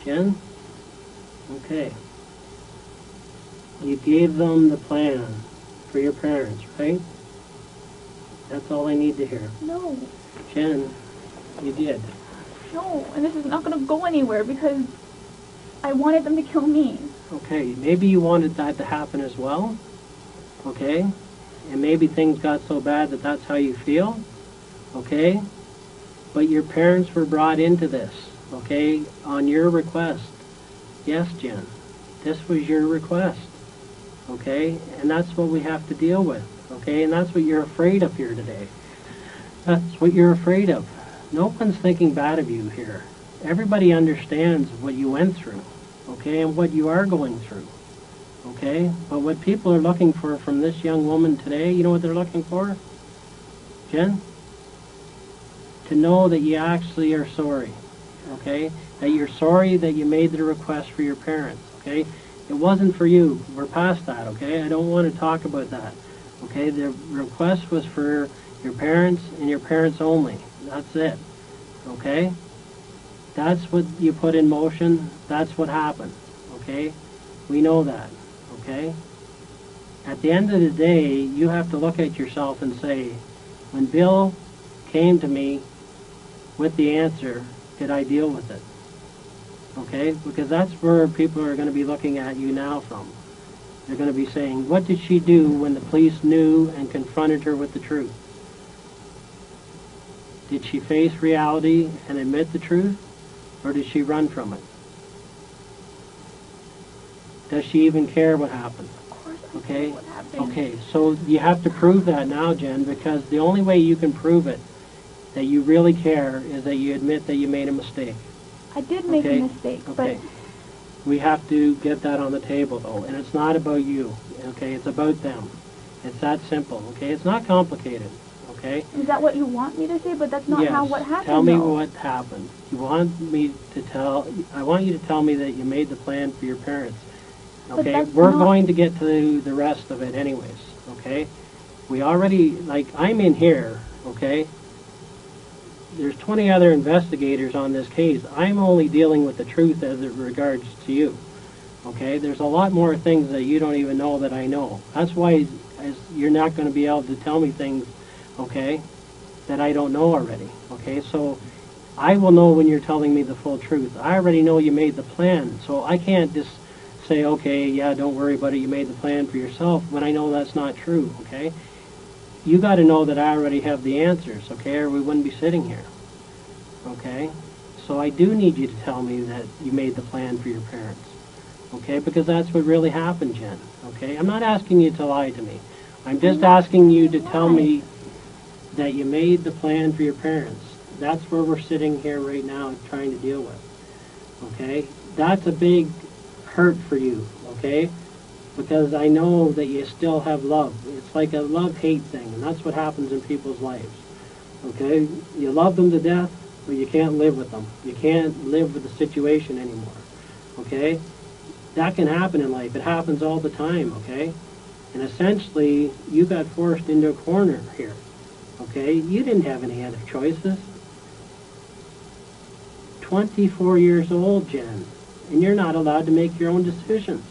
Jen? Okay. You gave them the plan for your parents, right? That's all I need to hear. No. Jen, you did. No, and this is not going to go anywhere because I wanted them to kill me. Okay, maybe you wanted that to happen as well, okay? And maybe things got so bad that that's how you feel, okay? But your parents were brought into this, okay, on your request. Yes, Jen, this was your request, okay? And that's what we have to deal with, okay? And that's what you're afraid of here today. That's what you're afraid of. No one's thinking bad of you here. Everybody understands what you went through, okay, and what you are going through, okay? But what people are looking for from this young woman today, you know what they're looking for, Jen? To know that you actually are sorry, okay? That you're sorry that you made the request for your parents, okay? It wasn't for you. We're past that, okay? I don't want to talk about that, okay? The request was for your parents and your parents only. That's it, okay? That's what you put in motion. That's what happened, okay? We know that, okay? At the end of the day, you have to look at yourself and say, when Bill came to me with the answer, did I deal with it? Okay? Because that's where people are going to be looking at you now from. They're going to be saying, what did she do when the police knew and confronted her with the truth? Did she face reality and admit the truth? Or did she run from it? Does she even care what happened? Of course I Okay? know what happened. Okay, so you have to prove that now, Jen, because the only way you can prove it, that you really care, is that you admit that you made a mistake. I did make Okay? a mistake, Okay. but We have to get that on the table, though, and it's not about you, okay? It's about them. It's that simple, okay? It's not complicated, okay? okay? Is that what you want me to say? But that's not Yes. how what happened. Tell me though. what happened. You want me to tell, I want you to tell me that you made the plan for your parents. But Okay, that's we're not- going to get to the rest of it anyways, okay? We already, like, I'm in here, okay? There's 20 other investigators on this case. I'm only dealing with the truth as it regards to you, okay? There's a lot more things that you don't even know that I know. That's why you're not going to be able to tell me things, okay, that I don't know already, okay? So I will know when you're telling me the full truth. I already know you made the plan, so I can't just say, okay, yeah, don't worry about it, you made the plan for yourself, when I know that's not true, okay? You got to know that I already have the answers, okay, or we wouldn't be sitting here, okay? So I do need you to tell me that you made the plan for your parents, okay, because that's what really happened, Jen, okay? I'm not asking you to lie to me. I'm just asking you to tell me that you made the plan for your parents. That's where we're sitting here right now trying to deal with, okay? That's a big hurt for you, okay? Because I know that you still have love. It's like a love-hate thing, and that's what happens in people's lives, okay? You love them to death, but you can't live with them. You can't live with the situation anymore, okay? That can happen in life. It happens all the time, okay? And essentially, you got forced into a corner here, okay? You didn't have any other choices. 24 years old, Jen, and you're not allowed to make your own decisions.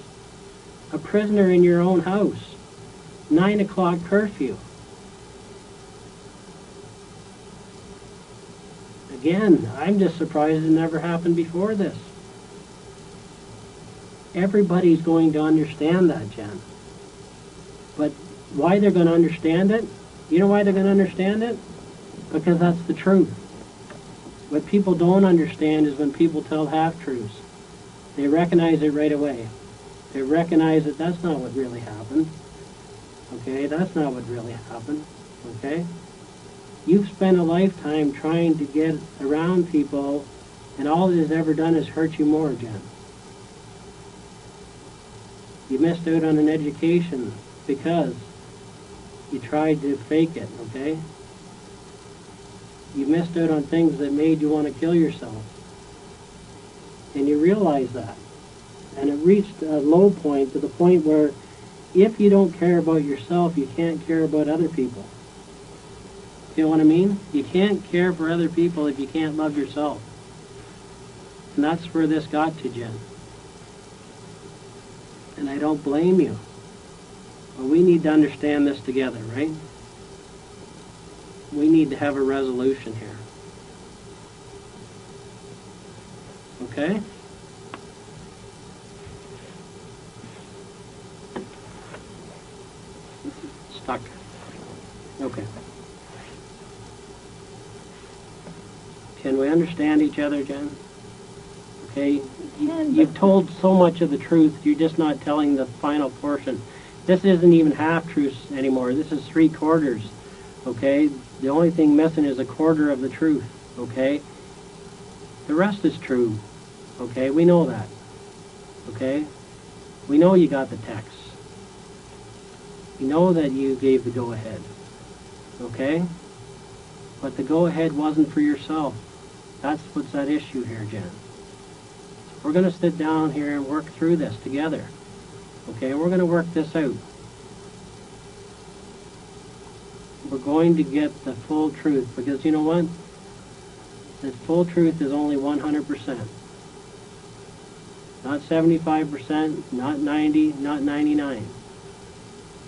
A prisoner in your own house. 9 o'clock curfew. Again, I'm just surprised it never happened before this. Everybody's going to understand that, Jen. But why they're going to understand it? You know why they're going to understand it? Because that's the truth. What people don't understand is when people tell half-truths. They recognize it right away. They recognize that that's not what really happened. Okay, that's not what really happened. Okay? You've spent a lifetime trying to get around people, and all it has ever done is hurt you more, Jen. You missed out on an education because you tried to fake it, okay? You missed out on things that made you want to kill yourself. And you realize that. And it reached a low point, to the point where if you don't care about yourself, you can't care about other people. You know what I mean? You can't care for other people if you can't love yourself. And that's where this got to, Jen. And I don't blame you. But we need to understand this together, right? We need to have a resolution here. Okay? Stuck. Okay. Can we understand each other, Jen? Okay? You've told so much of the truth, you're just not telling the final portion. This isn't even half-truths anymore. This is 3/4. Okay? The only thing missing is 1/4 of the truth. Okay? The rest is true. Okay? We know that. Okay? We know you got the text. We know that you gave the go-ahead. Okay? But the go-ahead wasn't for yourself. That's what's at issue here, Jen. So we're going to sit down here and work through this together. Okay? We're going to work this out. We're going to get the full truth, because you know what? The full truth is only 100%. Not 75%, not 90, not 99.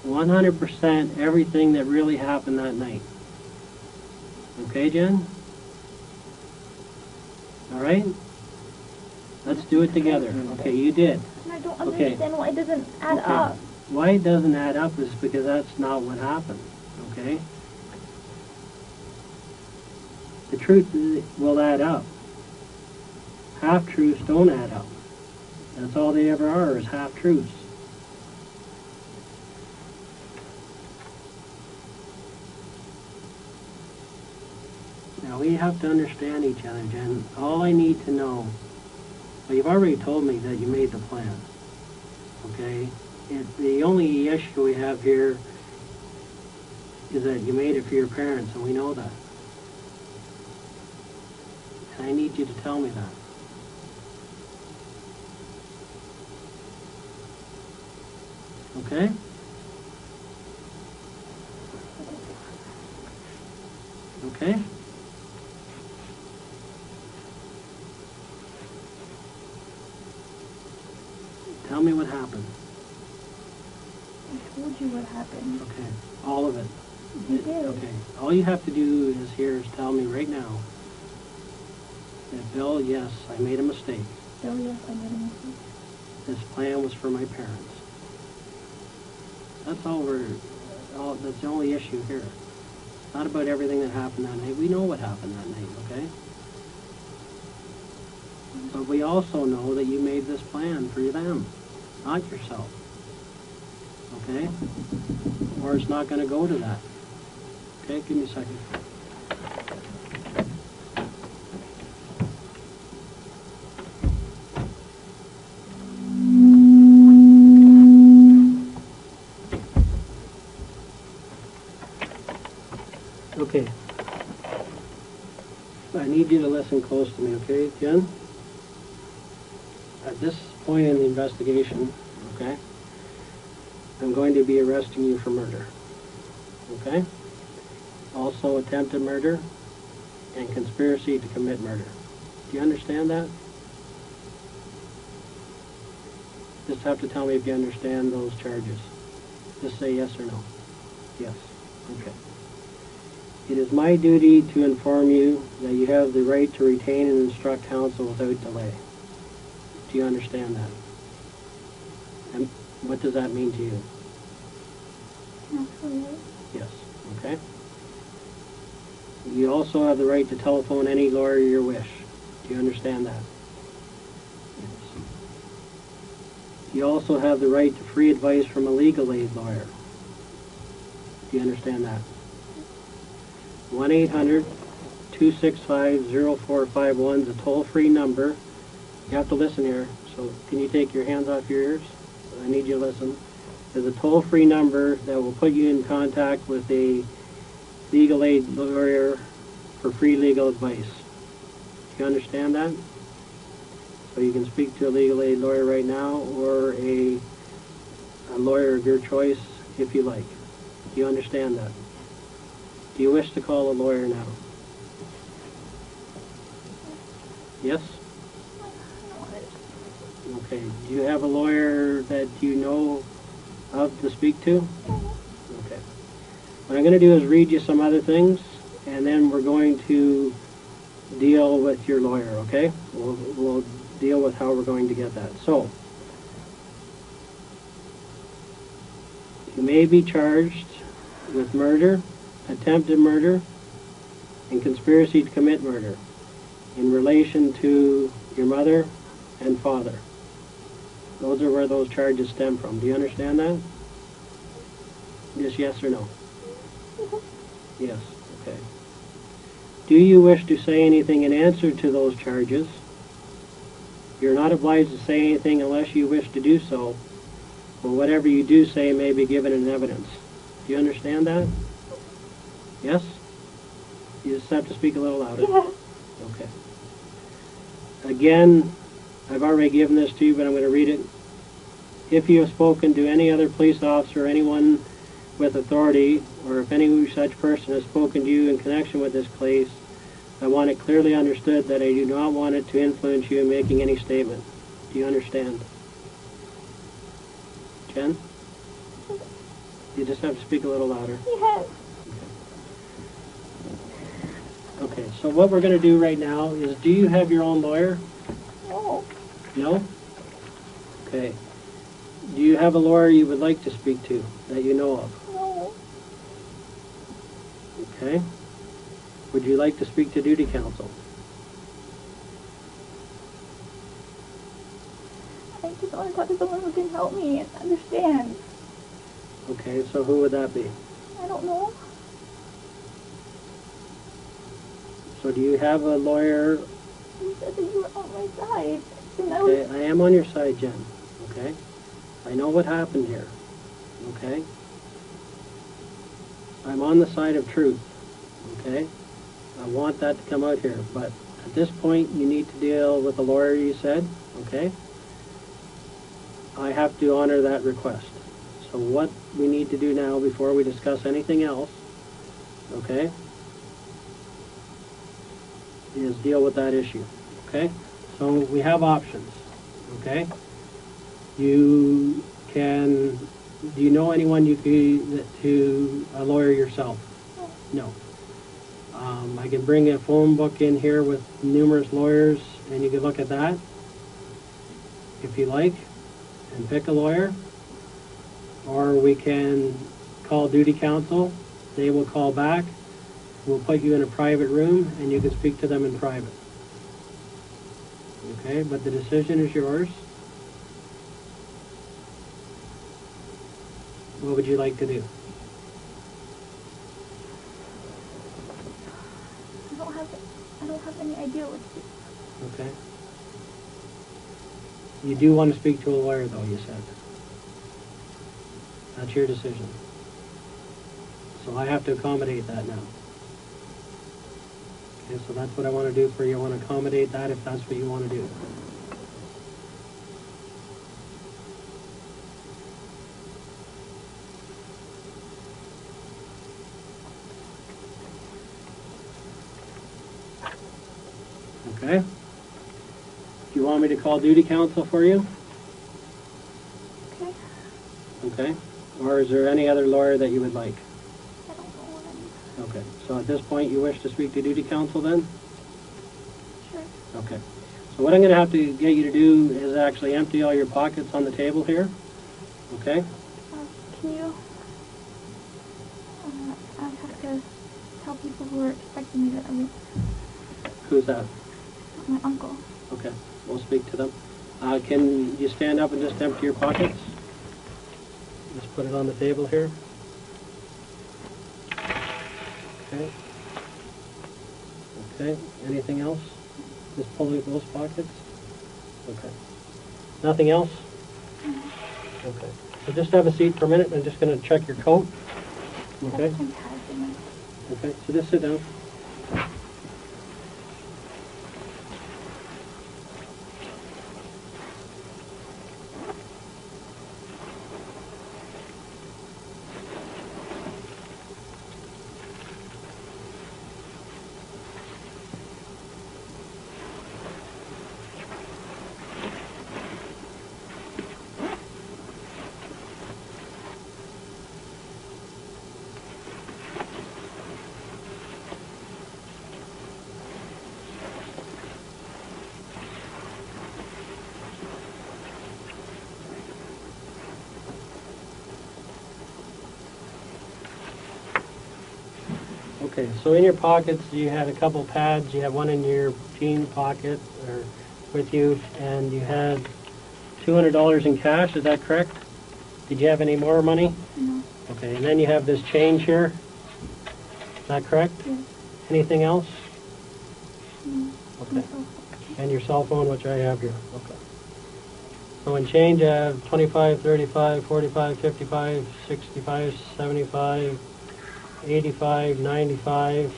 100% everything that really happened that night. Okay, Jen? All right? Let's do it together. Okay, you did. I don't Okay. understand why it doesn't add Okay. up. Why it doesn't add up is because that's not what happened. Okay? The truth will add up. Half-truths don't add up. That's all they ever are, is half-truths. Now we have to understand each other, Jen. All I need to know, well, you've already told me that you made the plan. Okay? The only issue we have here is that you made it for your parents, and we know that. And I need you to tell me that. Okay? Okay? Tell me what happened. I told you what happened. Okay, all of it. You did. Okay, all you have to do is tell me right now that, Bill, yes, I made a mistake. Bill, yes, I made a mistake. This plan was for my parents. That's that's the only issue here. It's not about everything that happened that night. We know what happened that night, okay? But we also know that you made this plan for them, not yourself. Okay? Or it's not going to go to that. Okay, give me a second. Okay. I need you to listen close to me, okay, Jen? At this point in the investigation, okay, I'm going to be arresting you for murder, okay? Also attempted murder and conspiracy to commit murder. Do you understand that? Just have to tell me if you understand those charges. Just say yes or no. Yes. Okay. It is my duty to inform you that you have the right to retain and instruct counsel without delay. Do you understand that? And what does that mean to you? Absolutely. Yes. Okay. You also have the right to telephone any lawyer you wish. Do you understand that? Yes. You also have the right to free advice from a legal aid lawyer. Do you understand that? 1-800-265-0451 is a toll-free number. You have to listen here, so can you take your hands off your ears? I need you to listen. There's a toll-free number that will put you in contact with a legal aid lawyer for free legal advice. Do you understand that? So you can speak to a legal aid lawyer right now, or a lawyer of your choice if you like. Do you understand that? Do you wish to call a lawyer now? Yes? Okay. Do you have a lawyer that you know of to speak to? Okay. What I'm going to do is read you some other things, and then we're going to deal with your lawyer, okay? We'll deal with how we're going to get that. So, you may be charged with murder, attempted murder, and conspiracy to commit murder in relation to your mother and father. Those are where those charges stem from. Do you understand that? Just yes or no? Yes. Okay. Do you wish to say anything in answer to those charges? You're not obliged to say anything unless you wish to do so, but whatever you do say may be given in evidence. Do you understand that? Yes? You just have to speak a little louder. Yeah. Okay. Again, I've already given this to you, but I'm going to read it. If you have spoken to any other police officer or anyone with authority, or if any such person has spoken to you in connection with this case, I want it clearly understood that I do not want it to influence you in making any statement. Do you understand? Jen? You just have to speak a little louder. Yes. Okay, so what we're going to do right now is, do you have your own lawyer? No. No? Okay. Do you have a lawyer you would like to speak to that you know of? No. Okay. Would you like to speak to duty counsel? I just want to talk to someone who can help me and understand. Okay, so who would that be? I don't know. So do you have a lawyer? You said that you were on my side. And I Okay, was... I am on your side, Jen. Okay? I know what happened here. Okay? I'm on the side of truth, okay? I want that to come out here, but at this point you need to deal with the lawyer you said, okay? I have to honor that request. So what we need to do now before we discuss anything else, okay, is deal with that issue, okay? So we have options, okay? You can, do you know anyone you could, to a lawyer yourself? No. I can bring a phone book in here with numerous lawyers and you can look at that if you like and pick a lawyer. Or we can call duty counsel. They will call back. We'll put you in a private room and you can speak to them in private. Okay, but the decision is yours. What would you like to do? I don't have any idea what to do. Okay. You do want to speak to a lawyer though, you said. That's your decision. So I have to accommodate that now. Okay, so that's what I want to do for you. I want to accommodate that if that's what you want to do. Okay? Do you want me to call duty counsel for you? Okay. Okay. Or is there any other lawyer that you would like? I don't know any. Okay. So at this point you wish to speak to duty counsel then? Sure. Okay. So what I'm going to have to get you to do is actually empty all your pockets on the table here. Okay? Can you... I have to tell people who are expecting me that I'm Who's that? my uncle. Okay. We'll speak to them. Can you stand up and just empty your pockets? Just put it on the table here. Okay. Okay. Anything else? Just pull those pockets? Okay. Nothing else? Okay. So just have a seat for a minute. I'm just going to check your coat. Okay? Okay. So just sit down. Okay, so in your pockets you had a couple pads. You have one in your jean pocket or with you, and you had $200 in cash. Is that correct? Did you have any more money? No. Okay, and then you have this change here. Is that correct? Yes. Anything else? No. Okay. And your cell phone, which I have here. Okay. So in change I have 25, 35, 45, 55, 65, 75, 85, 95,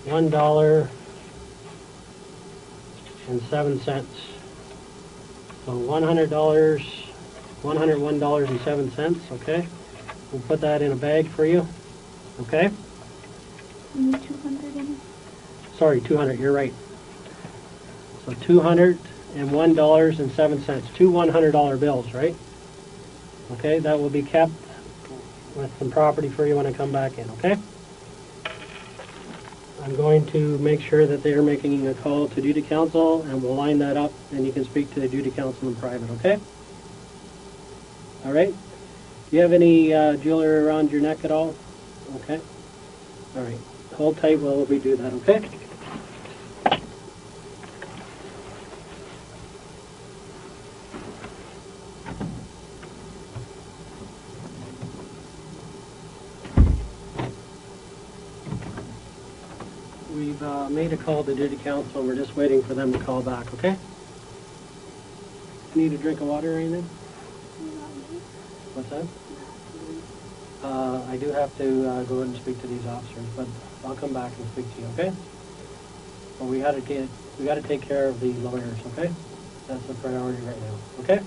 $1 and 7 cents. So $100, $101 and 7 cents. Okay, we'll put that in a bag for you. Okay. You need 200 in it? Sorry, 200. You're right. So $201 and 7 cents. Two $100 bills, right? Okay, that will be kept with some property for you when I come back in, okay? I'm going to make sure that they're making a call to duty counsel, and we'll line that up, and you can speak to the duty counsel in private, okay? All right? Do you have any jewelry around your neck at all? Okay? All right. Hold tight while we do that, okay? We've made a call to duty counsel, and we're just waiting for them to call back, okay? Need a drink of water or anything? What's that? I do have to go and speak to these officers, but I'll come back and speak to you, okay? But we got to take care of the lawyers, okay? That's the priority right now, okay?